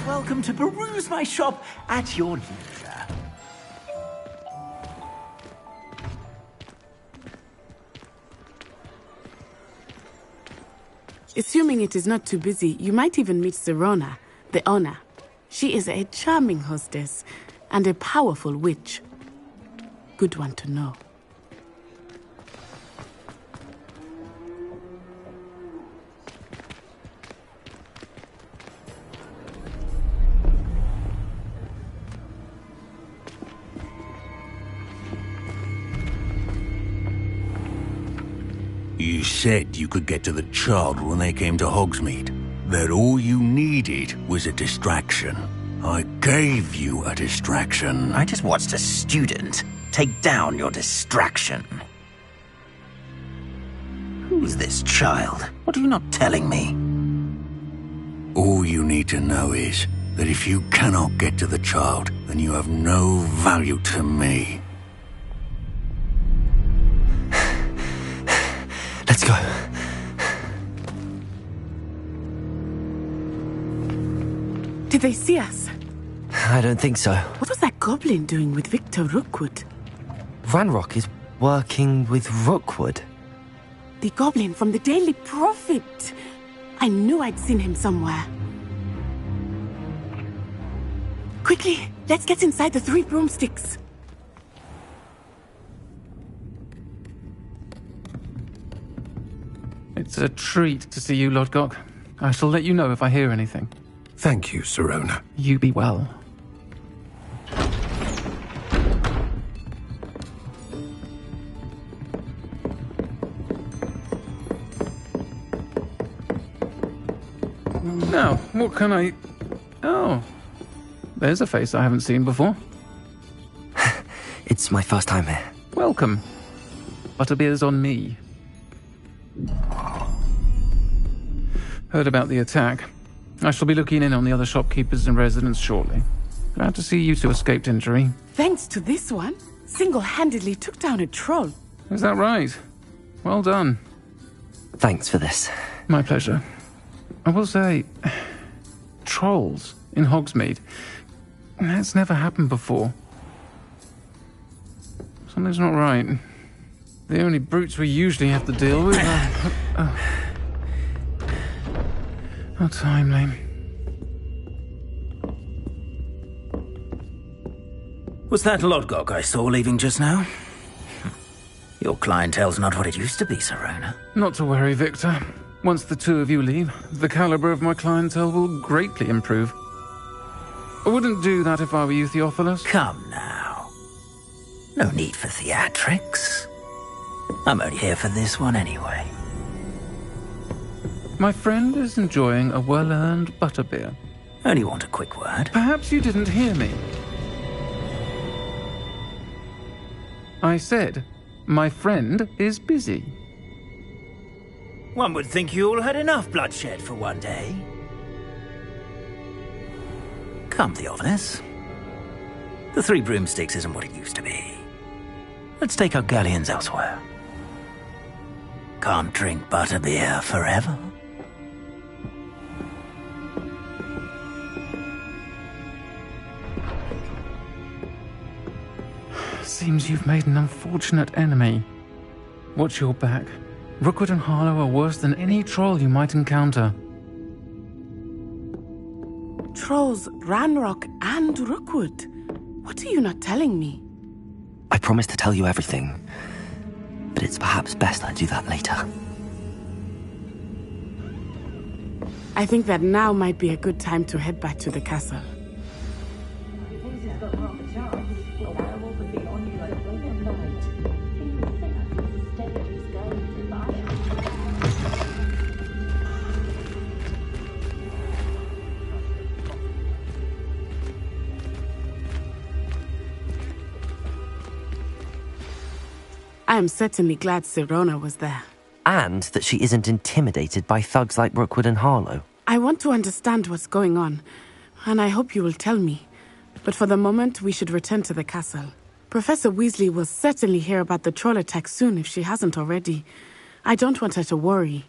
Welcome to peruse my shop at your leisure. Assuming it is not too busy, you might even meet Sirona, the owner. She is a charming hostess and a powerful witch. Good one to know. You said you could get to the child when they came to Hogsmeade. That all you needed was a distraction. I gave you a distraction. I just watched a student take down your distraction. Who's this child? What are you not telling me? All you need to know is that if you cannot get to the child, then you have no value to me. Let's go. Did they see us? I don't think so. What was that goblin doing with Victor Rookwood? Ranrock is working with Rookwood. The goblin from the Daily Prophet. I knew I'd seen him somewhere. Quickly, let's get inside the Three Broomsticks. It's a treat to see you, Lodgok. I shall let you know if I hear anything. Thank you, Sirona. You be well. Now, what can I... Oh, there's a face I haven't seen before. It's my first time here. Welcome. Butterbeer's on me. Heard about the attack. I shall be looking in on the other shopkeepers and residents shortly. Glad to see you two escaped injury. Thanks to this one, single-handedly took down a troll. Is that right? Well done. Thanks for this. My pleasure. I will say, trolls in Hogsmeade. That's never happened before. Something's not right. The only brutes we usually have to deal with are... How timely. Was that Lodgok I saw leaving just now? Your clientele's not what it used to be, Sirona. Not to worry, Victor. Once the two of you leave, the caliber of my clientele will greatly improve. I wouldn't do that if I were you, Theophilus. Come now. No need for theatrics. I'm only here for this one anyway. My friend is enjoying a well-earned butterbeer. Only want a quick word. Perhaps you didn't hear me. I said, my friend is busy. One would think you all had enough bloodshed for one day. Come, Theophilus. The Three Broomsticks isn't what it used to be. Let's take our galleons elsewhere. Can't drink butterbeer forever. Seems you've made an unfortunate enemy. Watch your back. Rookwood and Harlow are worse than any troll you might encounter. Trolls, Ranrock, and Rookwood. What are you not telling me? I promised to tell you everything, but it's perhaps best I do that later. I think that now might be a good time to head back to the castle. I am certainly glad Sirona was there. And that she isn't intimidated by thugs like Rookwood and Harlow. I want to understand what's going on, and I hope you will tell me. But for the moment, we should return to the castle. Professor Weasley will certainly hear about the troll attack soon if she hasn't already. I don't want her to worry.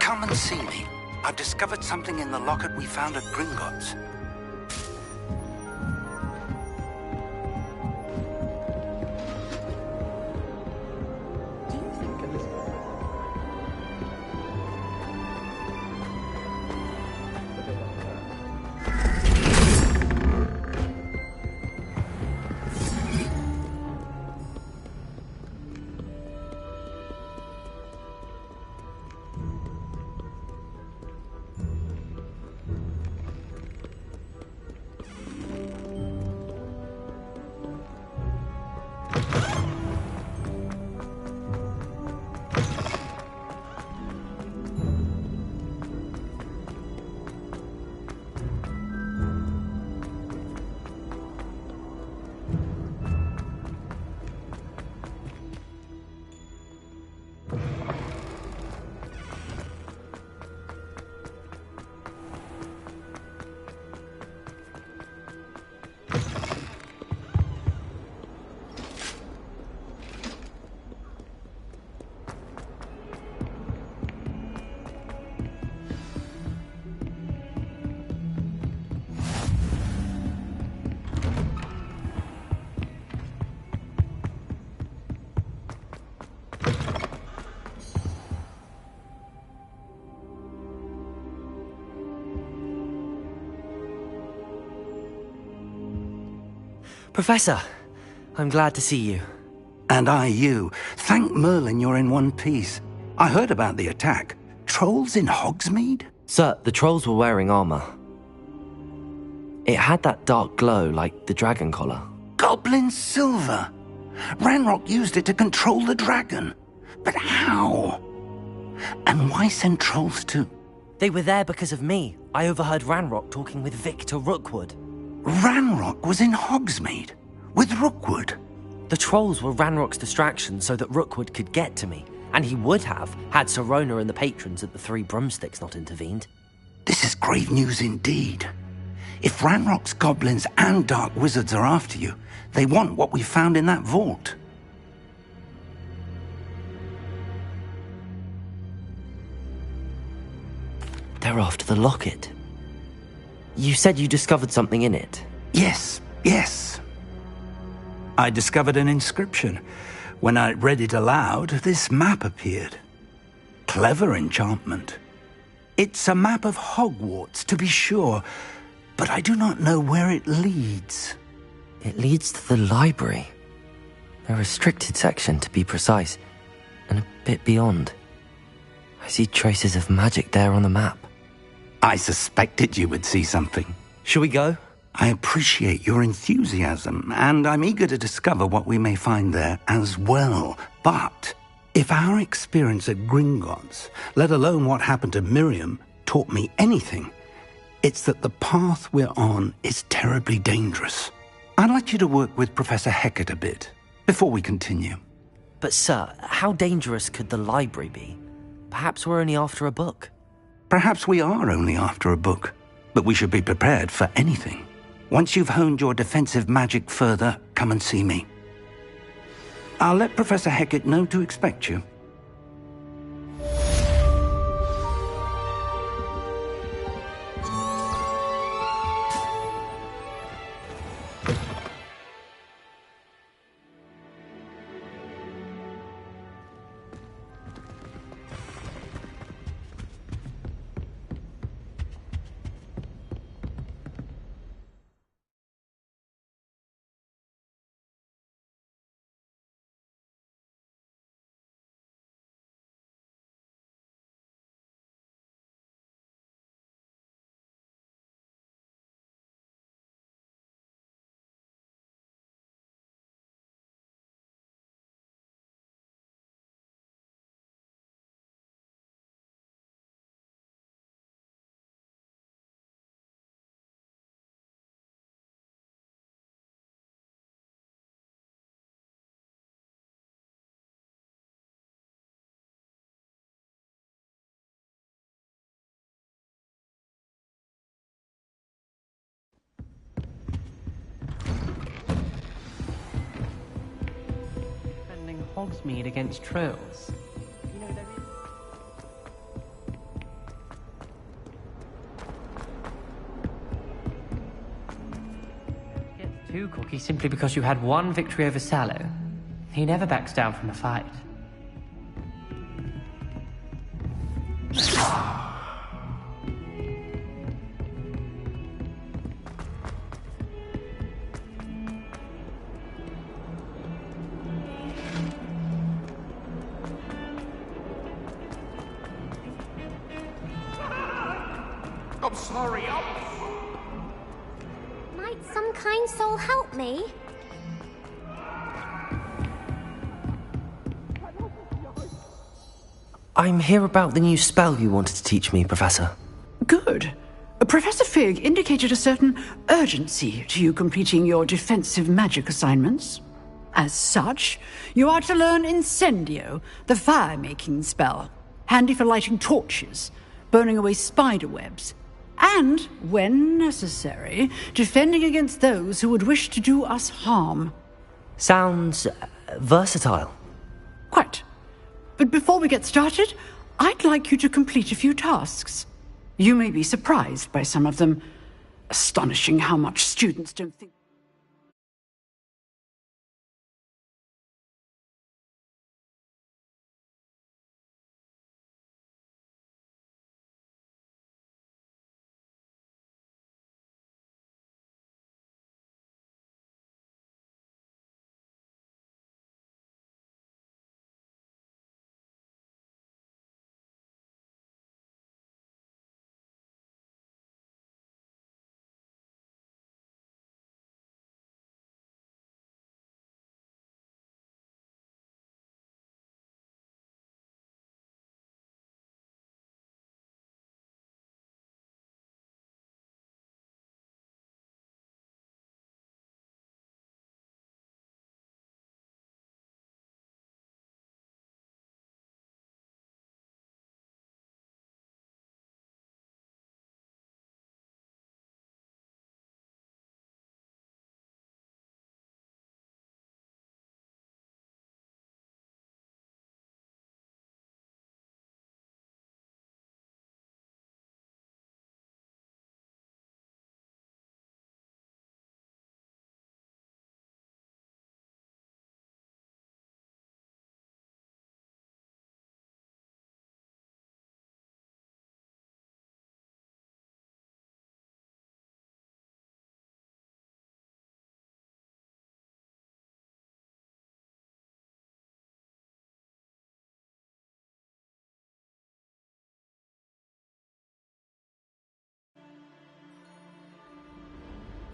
Come and see me. I've discovered something in the locket we found at Gringotts. Professor, I'm glad to see you. And I you. Thank Merlin you're in one piece. I heard about the attack. Trolls in Hogsmeade? Sir, the trolls were wearing armor. It had that dark glow like the dragon collar. Goblin silver! Ranrock used it to control the dragon. But how? And why send trolls too? They were there because of me. I overheard Ranrock talking with Victor Rookwood. Ranrock was in Hogsmeade? With Rookwood? The trolls were Ranrock's distraction so that Rookwood could get to me. And he would have, had Sirona and the patrons at the Three Broomsticks not intervened. This is grave news indeed. If Ranrock's goblins and dark wizards are after you, they want what we found in that vault. They're after the locket. You said you discovered something in it. Yes, yes. I discovered an inscription. When I read it aloud, this map appeared. Clever enchantment. It's a map of Hogwarts, to be sure, but I do not know where it leads. It leads to the library. A restricted section, to be precise, and a bit beyond. I see traces of magic there on the map. I suspected you would see something. Shall we go? I appreciate your enthusiasm, and I'm eager to discover what we may find there as well. But if our experience at Gringotts, let alone what happened to Miriam, taught me anything, it's that the path we're on is terribly dangerous. I'd like you to work with Professor Hecat a bit before we continue. But sir, how dangerous could the library be? Perhaps we're only after a book. Perhaps we are only after a book, but we should be prepared for anything. Once you've honed your defensive magic further, come and see me. I'll let Professor Hecat know to expect you. Hogsmeade against trolls. You know, there is... Get too cocky simply because you had one victory over Sallow. He never backs down from a fight. I'm sorry, Might some kind soul help me? I'm here about the new spell you wanted to teach me, Professor. Good. Professor Fig indicated a certain urgency to you completing your defensive magic assignments. As such, you are to learn Incendio, the fire-making spell, handy for lighting torches, burning away spider webs, and, when necessary, defending against those who would wish to do us harm. Sounds versatile. Quite. But before we get started, I'd like you to complete a few tasks. You may be surprised by some of them. Astonishing how much students don't think...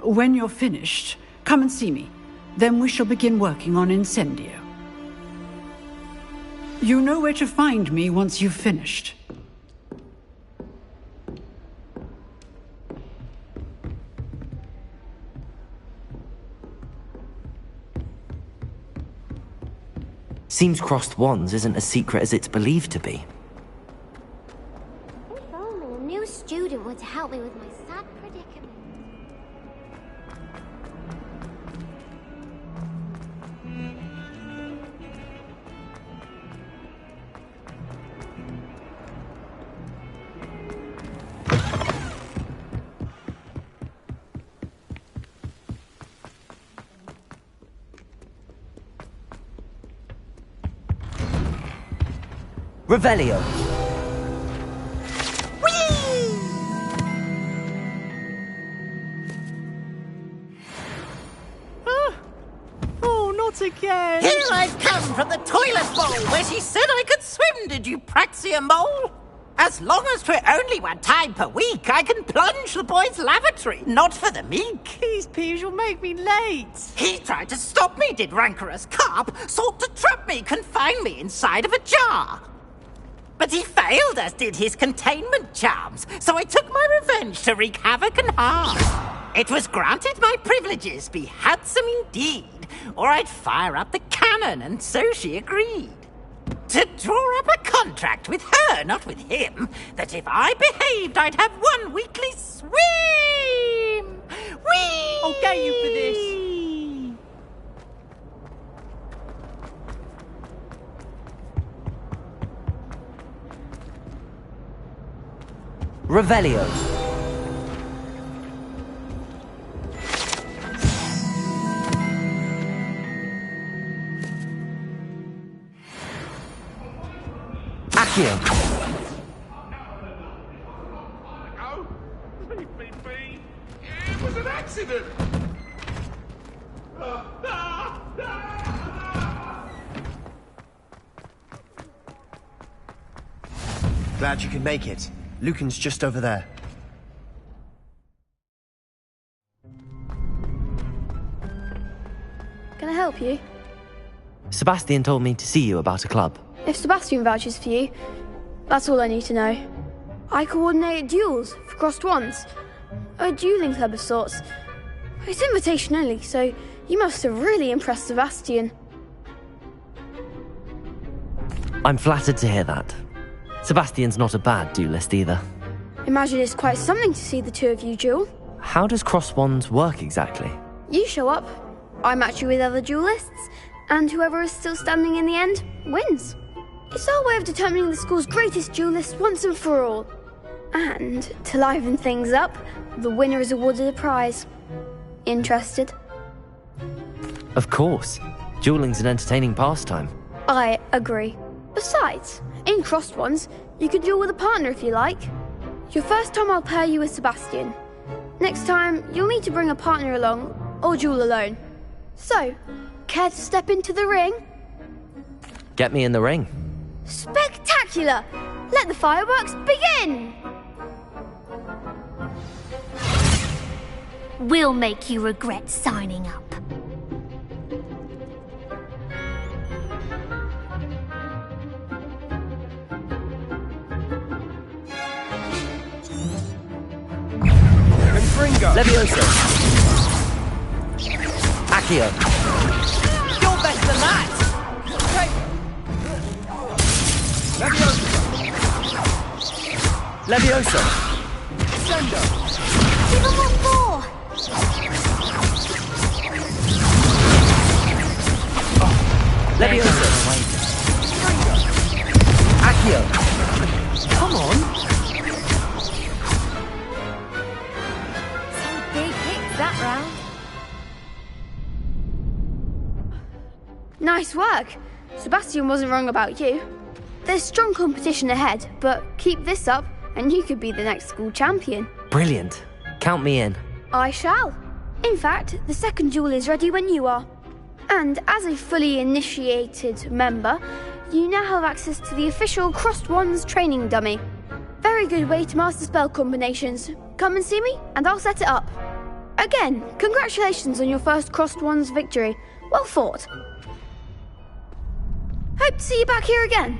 When you're finished, come and see me. Then we shall begin working on Incendio. You know where to find me once you've finished. Seems crossed wands isn't as secret as it's believed to be. If only a new student were to help me with my sad predicament. Revelio! Oh, not again! Here I've come from the toilet bowl where she said I could swim, did you praxia mole? As long as 'twere only one time per week, I can plunge the boy's lavatory, not for the meek. These peas will make me late. He tried to stop me, did rancorous carp, sought to trap me, confine me inside of a jar. But he failed, as did his containment charms, so I took my revenge to wreak havoc and harm. It was granted my privileges be handsome indeed, or I'd fire up the cannon, and so she agreed. To draw up a contract with her, not with him, that if I behaved, I'd have one weekly swim! Whee! I'll get you for this. Revelio! Accio! It was an accident! Glad you could make it. Lucan's just over there. Can I help you? Sebastian told me to see you about a club. If Sebastian vouches for you, that's all I need to know. I coordinate duels for crossed wands. A dueling club of sorts. It's invitation only, so you must have really impressed Sebastian. I'm flattered to hear that. Sebastian's not a bad duelist either. Imagine it's quite something to see the two of you duel. How does cross wands work exactly? You show up, I match you with other duelists, and whoever is still standing in the end wins. It's our way of determining the school's greatest duelist once and for all. And to liven things up, the winner is awarded a prize. Interested? Of course. Dueling's an entertaining pastime. I agree. Besides, in crossed ones, you can duel with a partner if you like. Your first time I'll pair you with Sebastian. Next time, you'll need to bring a partner along, or duel alone. So, care to step into the ring? Get me in the ring. Spectacular! Let the fireworks begin! We'll make you regret signing up. Levioso! Accio! You're better than that! Levioso! Sendo! Give them what for! Levioso! Accio! Come on! Big hits that round. Nice work. Sebastian wasn't wrong about you. There's strong competition ahead, but keep this up and you could be the next school champion. Brilliant. Count me in. I shall. In fact, the second duel is ready when you are. And as a fully initiated member, you now have access to the official Crossed Wands training dummy. Very good way to master spell combinations. Come and see me and I'll set it up. Again, congratulations on your first Crossed Ones victory. Well fought. Hope to see you back here again.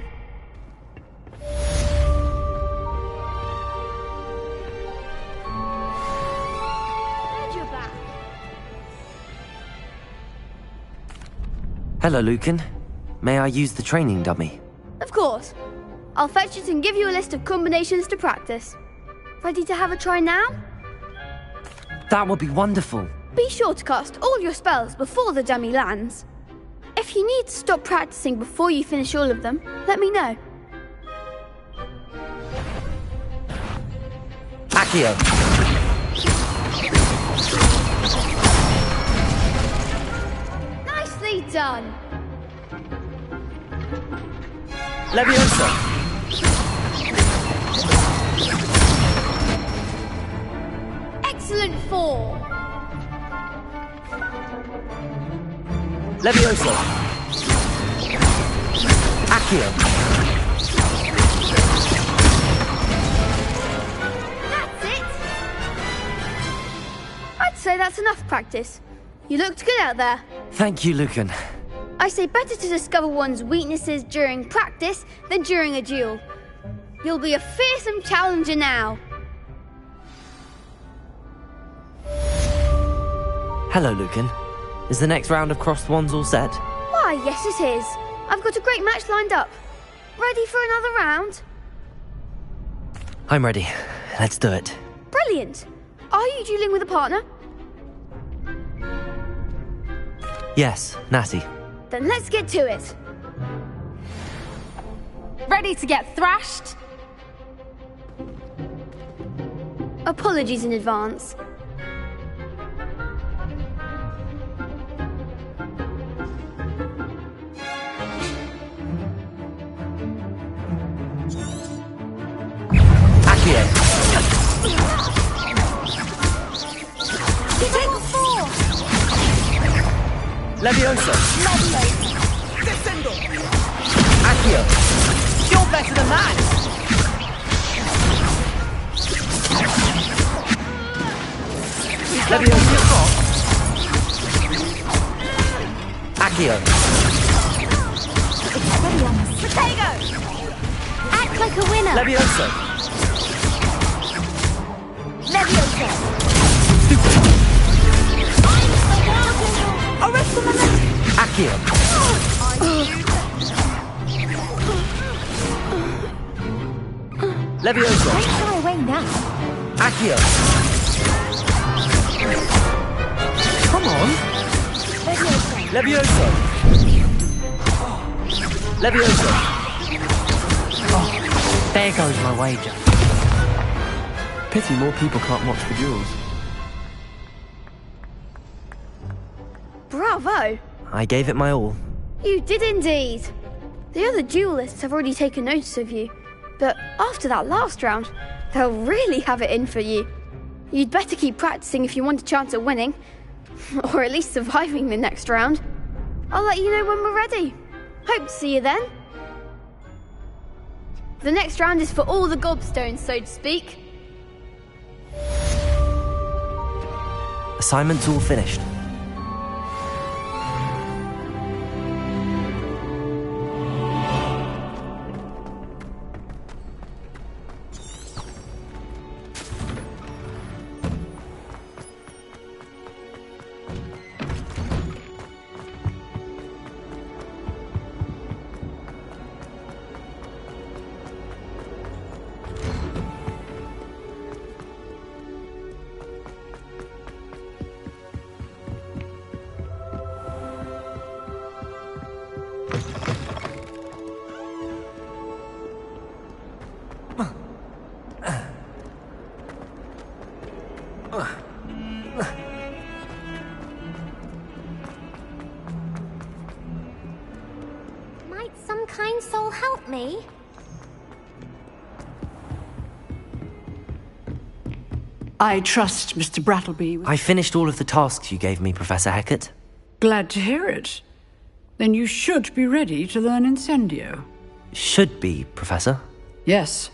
Glad you're back. Hello, Lucan. May I use the training dummy? Of course. I'll fetch it and give you a list of combinations to practice. Ready to have a try now? That would be wonderful. Be sure to cast all your spells before the dummy lands. If you need to stop practicing before you finish all of them, let me know. Accio. Nicely done. Leviosa. Excellent form. Leviosa. Accio. That's it. I'd say that's enough practice. You looked good out there. Thank you, Lucan. I say better to discover one's weaknesses during practice than during a duel. You'll be a fearsome challenger now. Hello, Lucan. Is the next round of Crossed Wands all set? Why, yes it is. I've got a great match lined up. Ready for another round? I'm ready. Let's do it. Brilliant. Are you dueling with a partner? Yes, Natty. Then let's get to it. Ready to get thrashed? Apologies in advance. Accio. Leviosa. Descendo. Accio. You're better than that. Leviosa. Accio. Potato! Act like a winner! Leviosa. Leviosa! Accio. Leviosa. Don't shy away now. Accio. Come on. Leviosa. Leviosa. Oh, there goes my wager. Pity more people can't watch the duels. Bravo! I gave it my all. You did indeed. The other duelists have already taken notice of you, but after that last round, they'll really have it in for you. You'd better keep practicing if you want a chance at winning, or at least surviving the next round. I'll let you know when we're ready. Hope to see you then. The next round is for all the gobstones, so to speak. Assignment's all finished. Might some kind soul help me? I trust Mr. Brattleby. I finished all of the tasks you gave me, Professor Hecat. Glad to hear it. Then you should be ready to learn Incendio. Should be, Professor. Yes.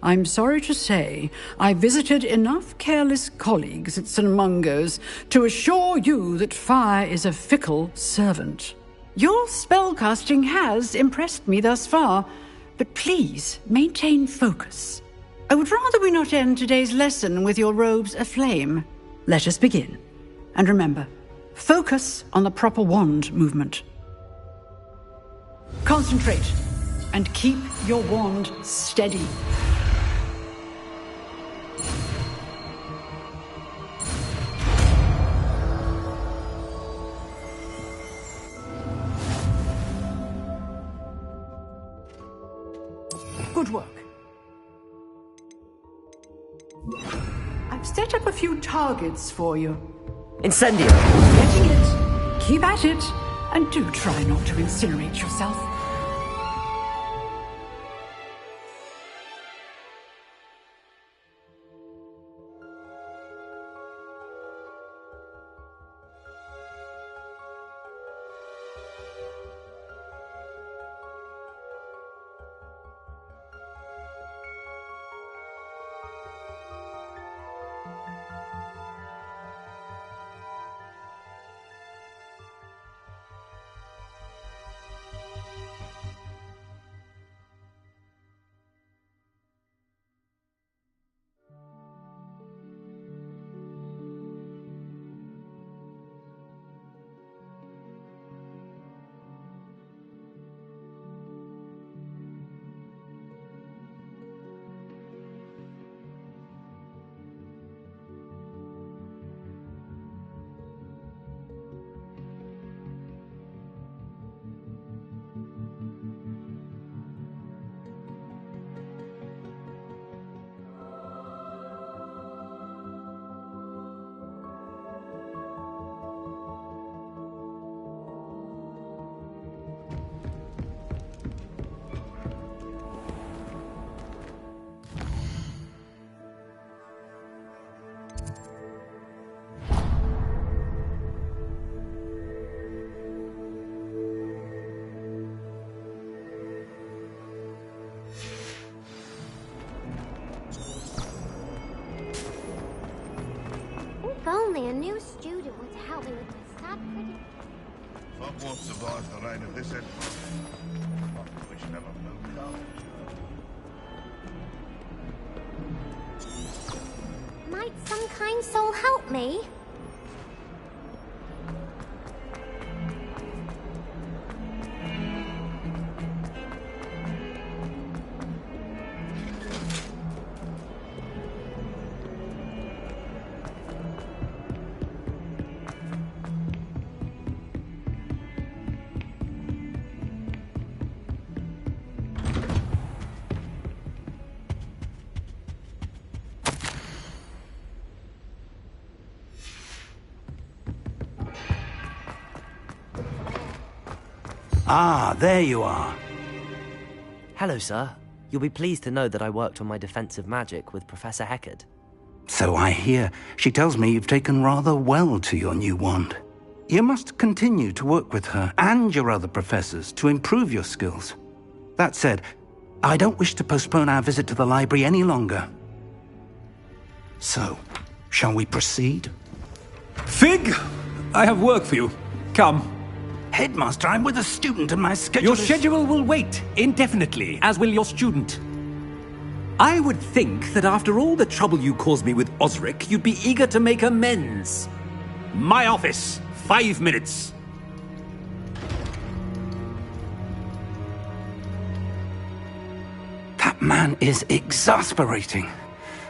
I'm sorry to say, I visited enough careless colleagues at St. Mungo's to assure you that fire is a fickle servant. Your spellcasting has impressed me thus far, but please maintain focus. I would rather we not end today's lesson with your robes aflame. Let us begin. And remember, focus on the proper wand movement. Concentrate, and keep your wand steady. Good work. I've set up a few targets for you. Incendio! Getting it. Keep at it. And do try not to incinerate yourself. If only a new student were to help me with my sad pretty... Hogwarts survives the reign of this headmaster, which never will come. Might some kind soul help me? Ah, there you are. Hello, sir. You'll be pleased to know that I worked on my defensive magic with Professor Heckard. So I hear. She tells me you've taken rather well to your new wand. You must continue to work with her and your other professors to improve your skills. That said, I don't wish to postpone our visit to the library any longer. So, shall we proceed? Fig! I have work for you. Come. Headmaster, I'm with a student and my schedule Your is... schedule will wait indefinitely, as will your student. I would think that after all the trouble you caused me with Osric, you'd be eager to make amends. My office, 5 minutes. That man is exasperating.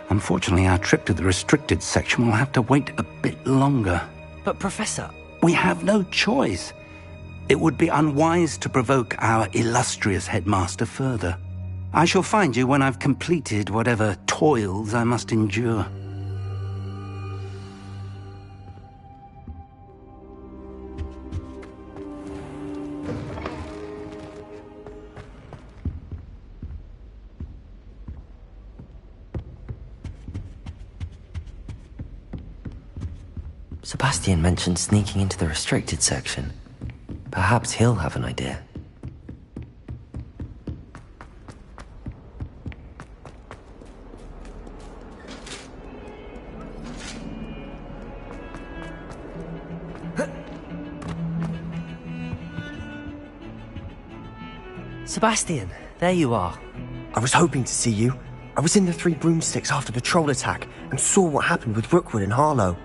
Unfortunately, our trip to the restricted section will have to wait a bit longer. But, Professor... We have no choice. It would be unwise to provoke our illustrious headmaster further. I shall find you when I've completed whatever toils I must endure. Sebastian mentioned sneaking into the restricted section. Perhaps he'll have an idea. Sebastian, there you are. I was hoping to see you. I was in the Three Broomsticks after the troll attack and saw what happened with Rookwood and Harlow.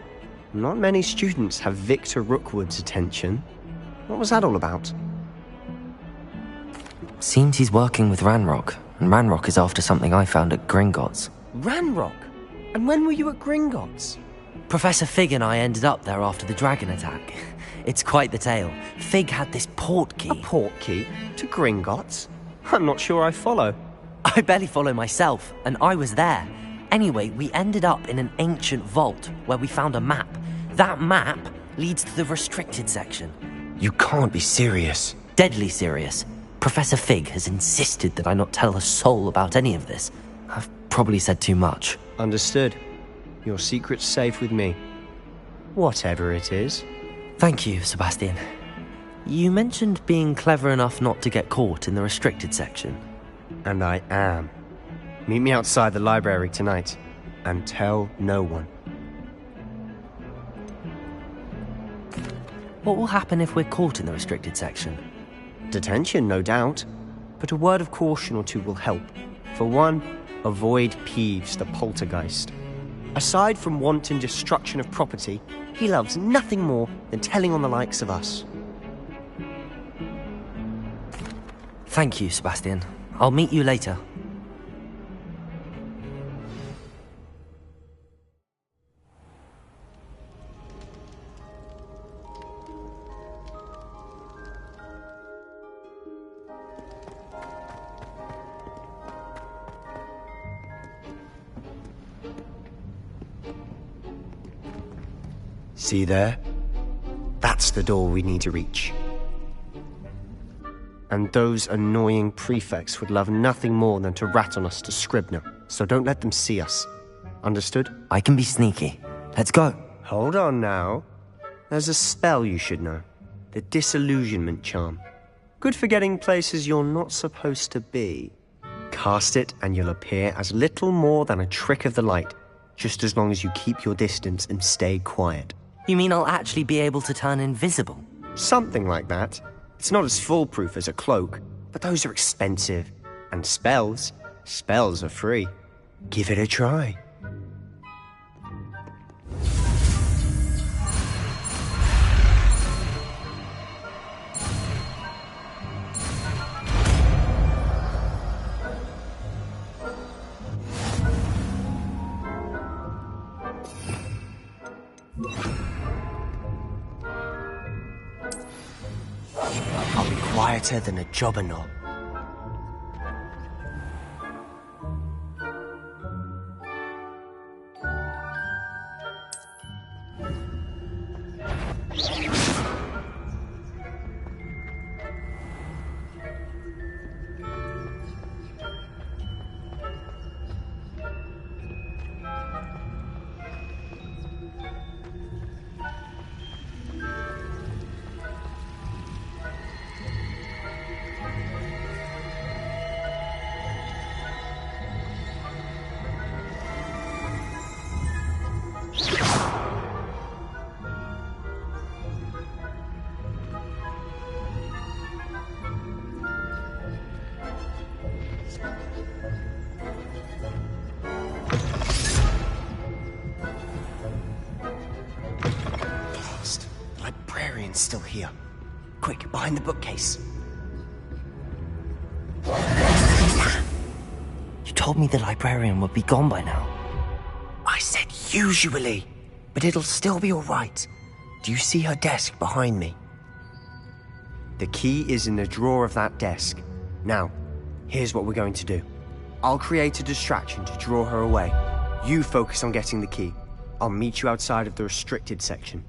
Not many students have Victor Rookwood's attention. What was that all about? Seems he's working with Ranrock, and Ranrock is after something I found at Gringotts. Ranrock? And when were you at Gringotts? Professor Fig and I ended up there after the dragon attack. It's quite the tale. Fig had this port key. A port key? To Gringotts? I'm not sure I follow. I barely follow myself, and I was there. Anyway, we ended up in an ancient vault where we found a map. That map leads to the restricted section. You can't be serious. Deadly serious. Professor Fig has insisted that I not tell a soul about any of this. I've probably said too much. Understood. Your secret's safe with me. Whatever it is. Thank you, Sebastian. You mentioned being clever enough not to get caught in the restricted section. And I am. Meet me outside the library tonight, and tell no one. What will happen if we're caught in the restricted section? Detention, no doubt. But a word of caution or two will help. For one, avoid Peeves, the poltergeist. Aside from wanton destruction of property, he loves nothing more than telling on the likes of us. Thank you, Sebastian. I'll meet you later. See there? That's the door we need to reach. And those annoying prefects would love nothing more than to rat on us to Scribner, so don't let them see us. Understood? I can be sneaky. Let's go. Hold on now. There's a spell you should know. The Disillusionment Charm. Good for getting places you're not supposed to be. Cast it and you'll appear as little more than a trick of the light, just as long as you keep your distance and stay quiet. You mean I'll actually be able to turn invisible? Something like that. It's not as foolproof as a cloak, but those are expensive. And spells are free. Give it a try. I'll be quieter than a jobberknoll. Still here. Quick, behind the bookcase. You told me the librarian would be gone by now. I said usually, but it'll still be all right. Do you see her desk behind me? The key is in the drawer of that desk. Now, here's what we're going to do. I'll create a distraction to draw her away. You focus on getting the key. I'll meet you outside of the restricted section.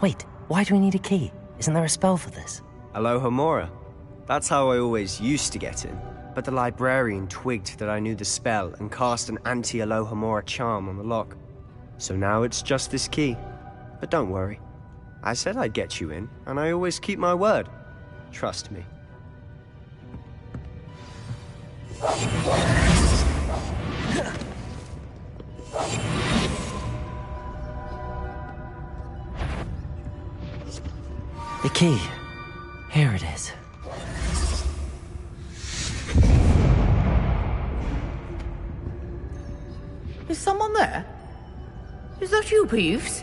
Wait, why do we need a key? Isn't there a spell for this? Alohomora. That's how I always used to get in. But the librarian twigged that I knew the spell and cast an anti-Alohomora charm on the lock. So now it's just this key. But don't worry. I said I'd get you in, and I always keep my word. Trust me. The key. Here it is. Is someone there? Is that you, Peeves?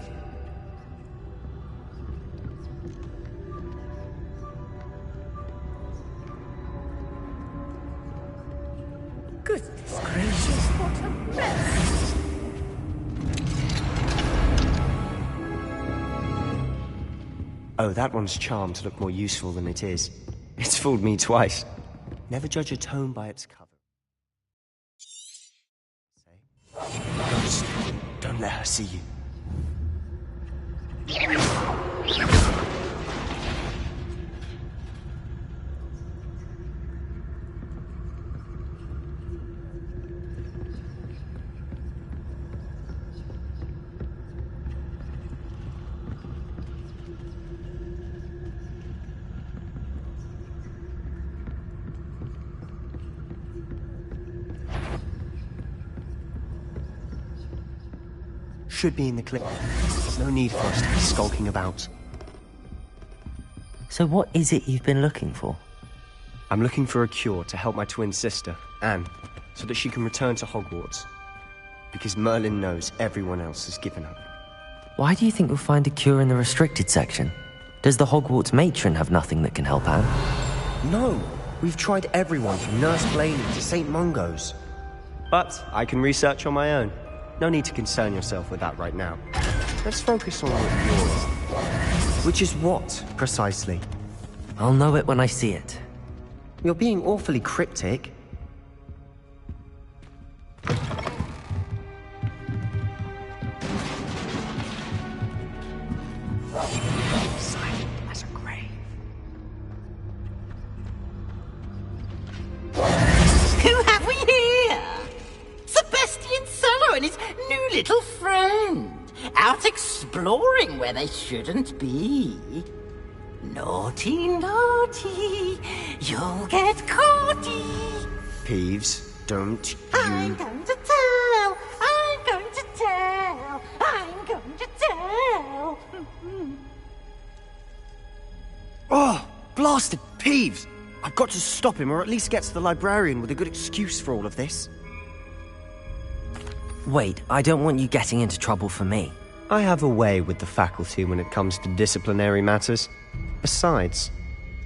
Goodness gracious, what a mess! Oh, that one's charmed to look more useful than it is. It's fooled me twice. Never judge a tome by its cover. Ghost, don't let her see you. Should be in the clip. There's no need for us to be skulking about. So what is it you've been looking for? I'm looking for a cure to help my twin sister, Anne, so that she can return to Hogwarts. Because Merlin knows everyone else has given up. Why do you think you'll find a cure in the restricted section? Does the Hogwarts matron have nothing that can help Anne? No! We've tried everyone from Nurse Blaney to St. Mungo's. But I can research on my own. No need to concern yourself with that right now. Let's focus on what's yours. Which is what, precisely? I'll know it when I see it. You're being awfully cryptic. Silent as a grave. Who have we here? Sebastian Cello and his new little friend. Out exploring where they shouldn't be. Naughty, naughty. You'll get caughty. Peeves, don't you... I'm going to tell. I'm going to tell. I'm going to tell. Oh, blasted Peeves! I've got to stop him, or at least get to the librarian with a good excuse for all of this. Wait, I don't want you getting into trouble for me. I have a way with the faculty when it comes to disciplinary matters. Besides,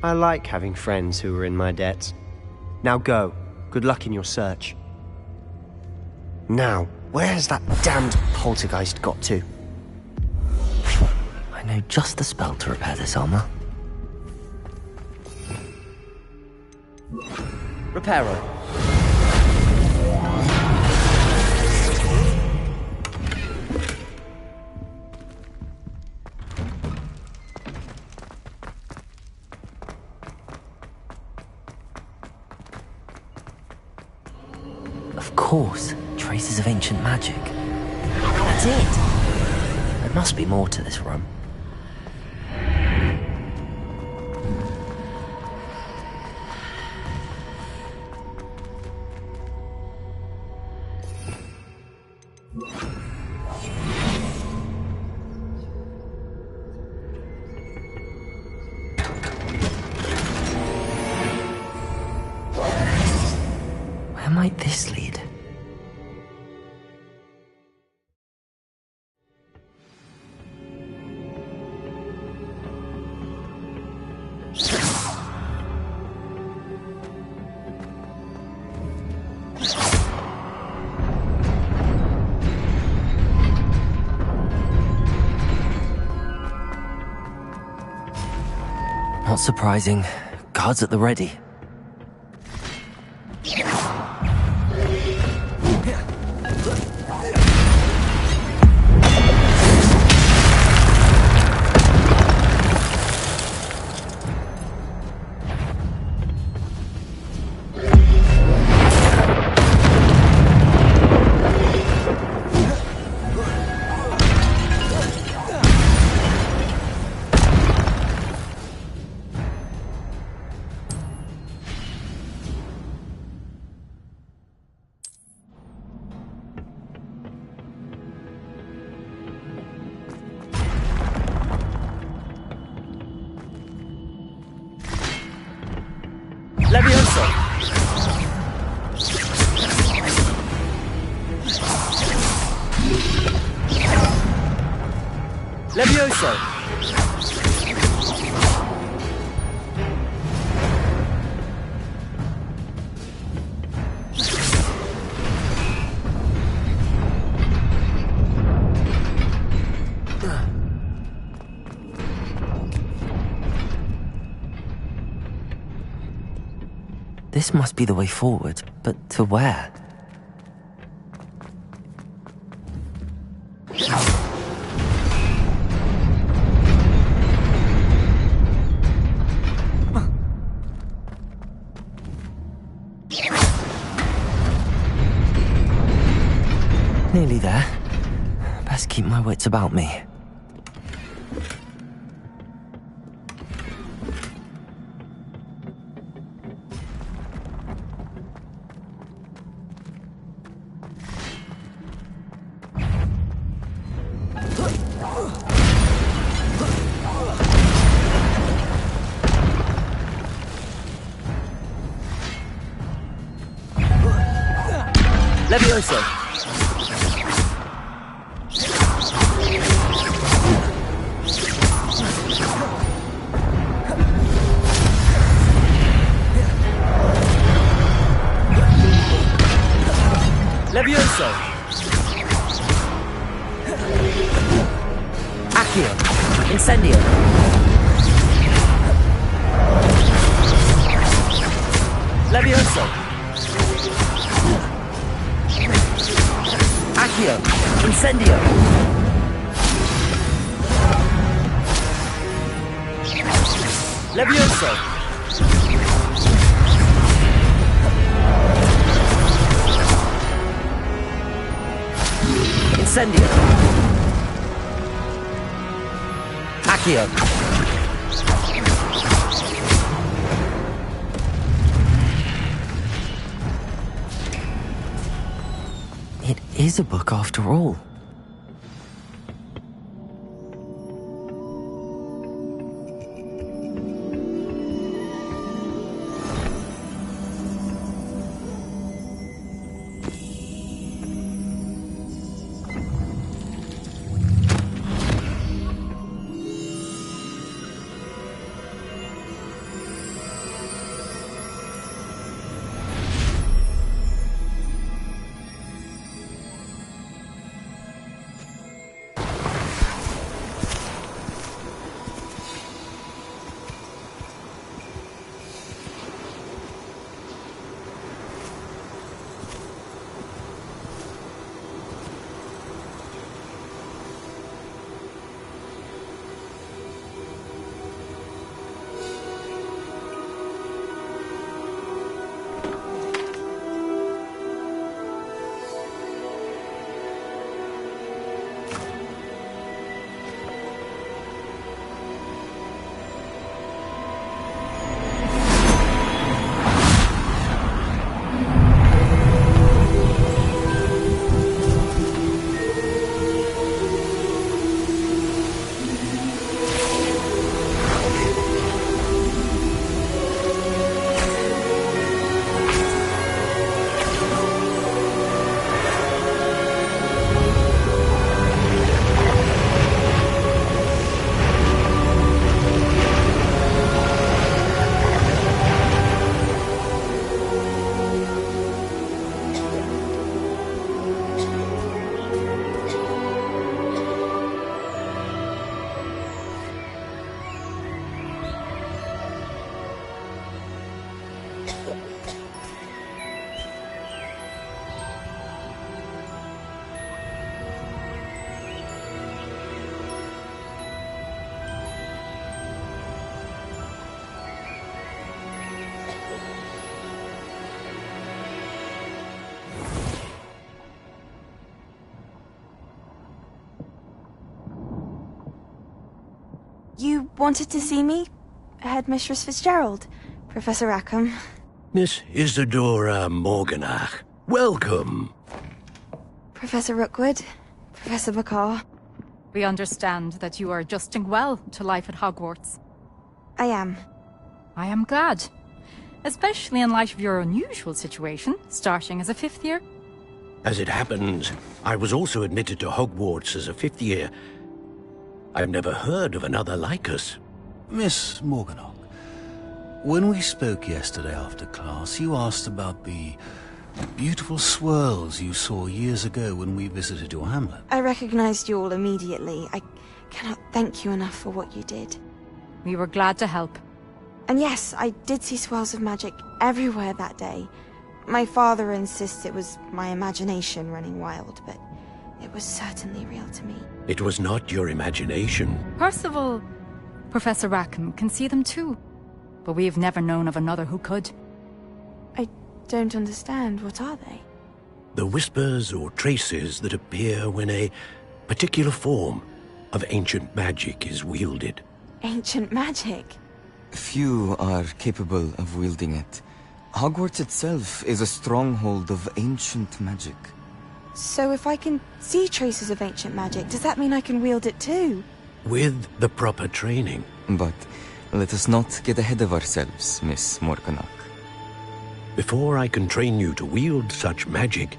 I like having friends who are in my debt. Now go. Good luck in your search. Now, where's that damned poltergeist got to? I know just the spell to repair this armor. Reparo. Of course, traces of ancient magic. That's it. There must be more to this room. Where might this lead? Not surprising. Guards at the ready. Levioso! This must be the way forward, but to where? Nearly there. Best keep my wits about me. Levioso! Levioso! Accio! Incendio! Levioso! Accio! Incendio! Levioso! Incendio! Accio! It is a book after all. You wanted to see me? Headmistress Fitzgerald, Professor Rackham. Miss Isadora Morganach, welcome. Professor Rookwood, Professor Bakar. We understand that you are adjusting well to life at Hogwarts. I am. I am glad. Especially in light of your unusual situation, starting as a 5th year. As it happens, I was also admitted to Hogwarts as a 5th year. I've never heard of another like us. Miss Morganock, when we spoke yesterday after class, you asked about the beautiful swirls you saw years ago when we visited your hamlet. I recognized you all immediately. I cannot thank you enough for what you did. We were glad to help. And yes, I did see swirls of magic everywhere that day. My father insists it was my imagination running wild, but it was certainly real to me. It was not your imagination. Percival, Professor Rackham can see them too. But we have never known of another who could. I don't understand. What are they? The whispers or traces that appear when a particular form of ancient magic is wielded. Ancient magic? Few are capable of wielding it. Hogwarts itself is a stronghold of ancient magic. So if I can see traces of ancient magic, does that mean I can wield it too? With the proper training. But let us not get ahead of ourselves, Miss Morganock. Before I can train you to wield such magic,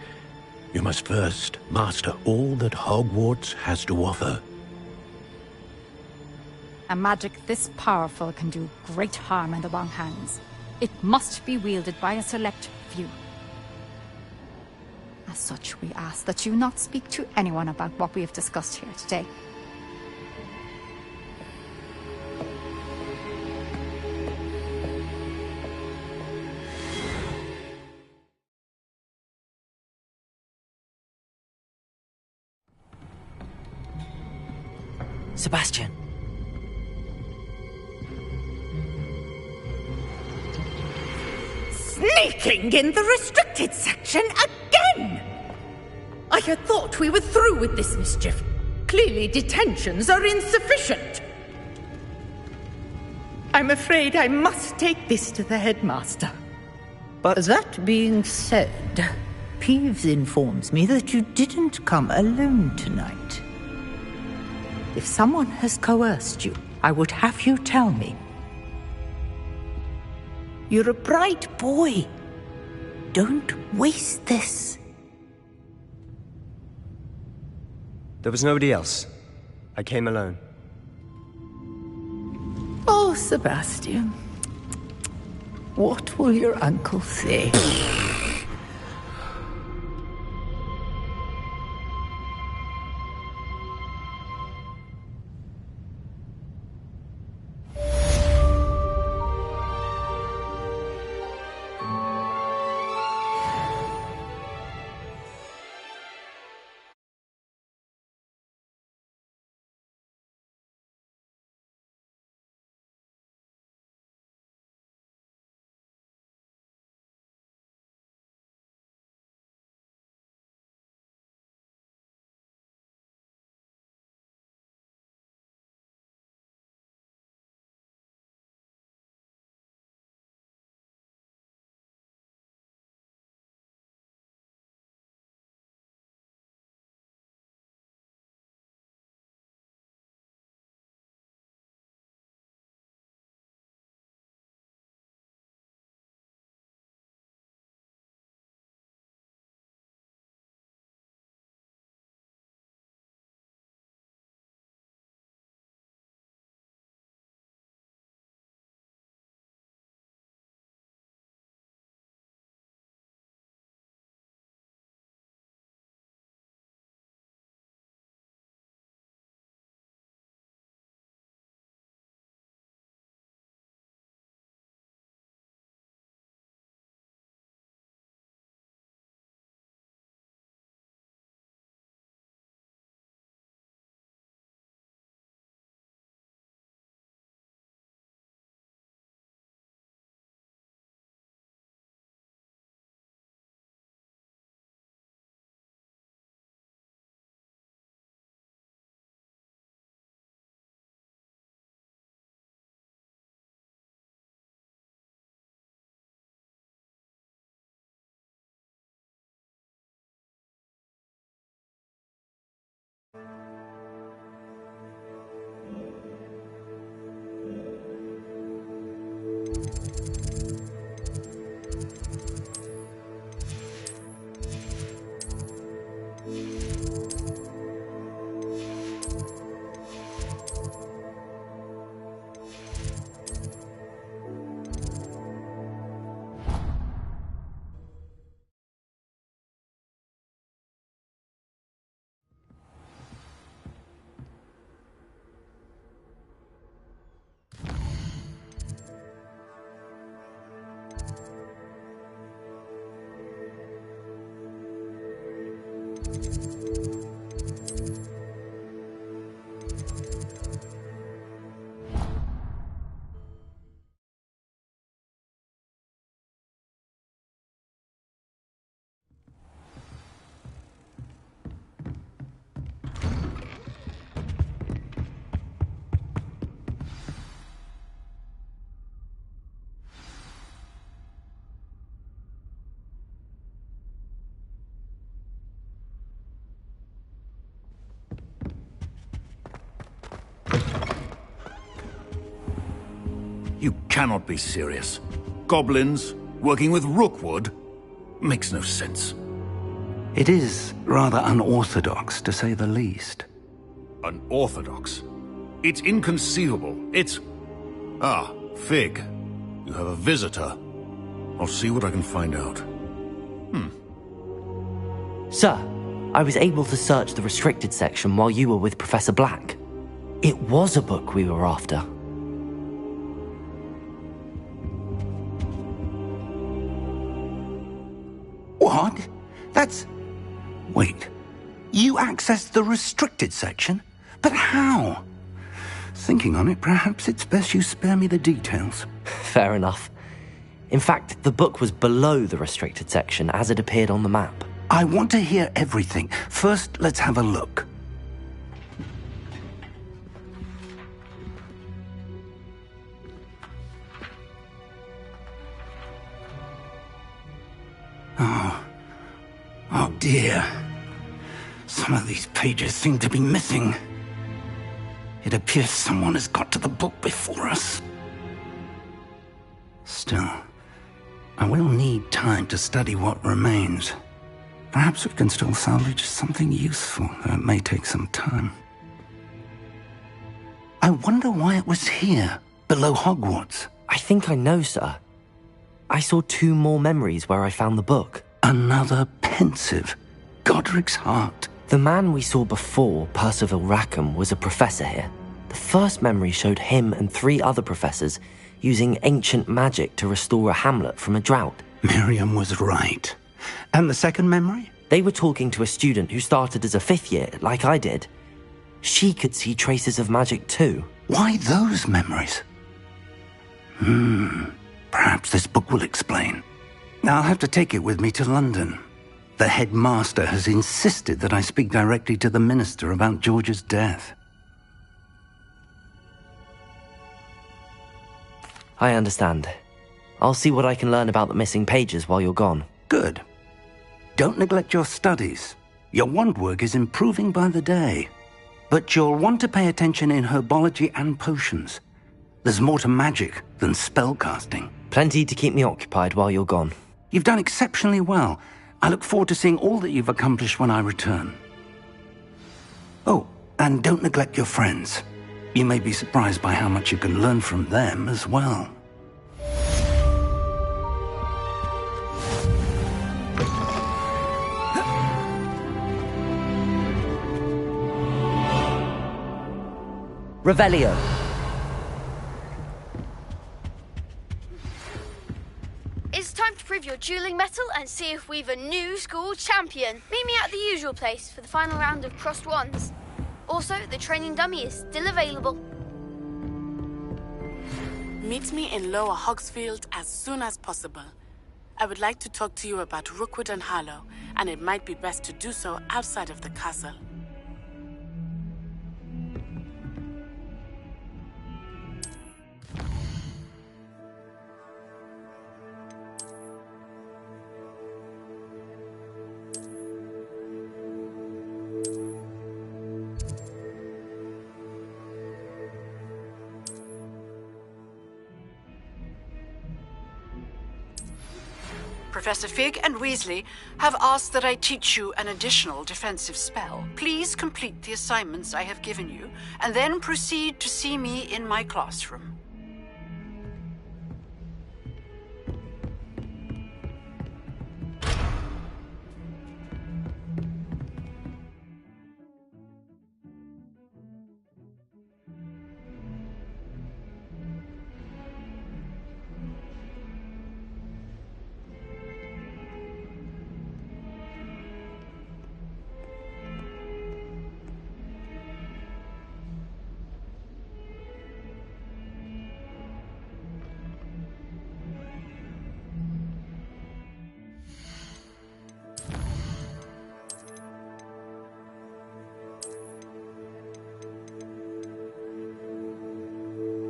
you must first master all that Hogwarts has to offer. A magic this powerful can do great harm in the wrong hands. It must be wielded by a select few. As such, we ask that you not speak to anyone about what we have discussed here today. Sebastian. Sneaking in the restricted section again! I had thought we were through with this mischief. Clearly detentions are insufficient. I'm afraid I must take this to the headmaster. But that being said, Peeves informs me that you didn't come alone tonight. If someone has coerced you, I would have you tell me. You're a bright boy. Don't waste this. There was nobody else. I came alone. Oh, Sebastian. What will your uncle say? You cannot be serious. Goblins working with Rookwood? Makes no sense. It is rather unorthodox, to say the least. Unorthodox? It's inconceivable. It's... Ah, Fig. You have a visitor. I'll see what I can find out. Sir, I was able to search the restricted section while you were with Professor Black. It was a book we were after. What? That's... Wait. You accessed the restricted section? But how? Thinking on it, perhaps it's best you spare me the details. Fair enough. In fact, the book was below the restricted section as it appeared on the map. I want to hear everything. First, let's have a look. Oh dear. Some of these pages seem to be missing. It appears someone has got to the book before us. Still, I will need time to study what remains. Perhaps we can still salvage something useful, though it may take some time. I wonder why it was here, below Hogwarts. I think I know, sir. I saw 2 more memories where I found the book. Another pensive. Godric's heart. The man we saw before, Percival Rackham, was a professor here. The first memory showed him and 3 other professors using ancient magic to restore a hamlet from a drought. Miriam was right. And the second memory? They were talking to a student who started as a 5th year, like I did. She could see traces of magic too. Why those memories? Perhaps this book will explain. I'll have to take it with me to London. The headmaster has insisted that I speak directly to the minister about George's death. I understand. I'll see what I can learn about the missing pages while you're gone. Good. Don't neglect your studies. Your wand work is improving by the day. But you'll want to pay attention in herbology and potions. There's more to magic than spellcasting. Plenty to keep me occupied while you're gone. You've done exceptionally well. I look forward to seeing all that you've accomplished when I return. Oh, and don't neglect your friends. You may be surprised by how much you can learn from them as well. Revelio. It's time to prove your dueling mettle and see if we've a new school champion. Meet me at the usual place for the final round of crossed wands. Also, the training dummy is still available. Meet me in Lower Hogsfield as soon as possible. I would like to talk to you about Rookwood and Harlow, and it might be best to do so outside of the castle. Professor Fig and Weasley have asked that I teach you an additional defensive spell. Please complete the assignments I have given you, and then proceed to see me in my classroom.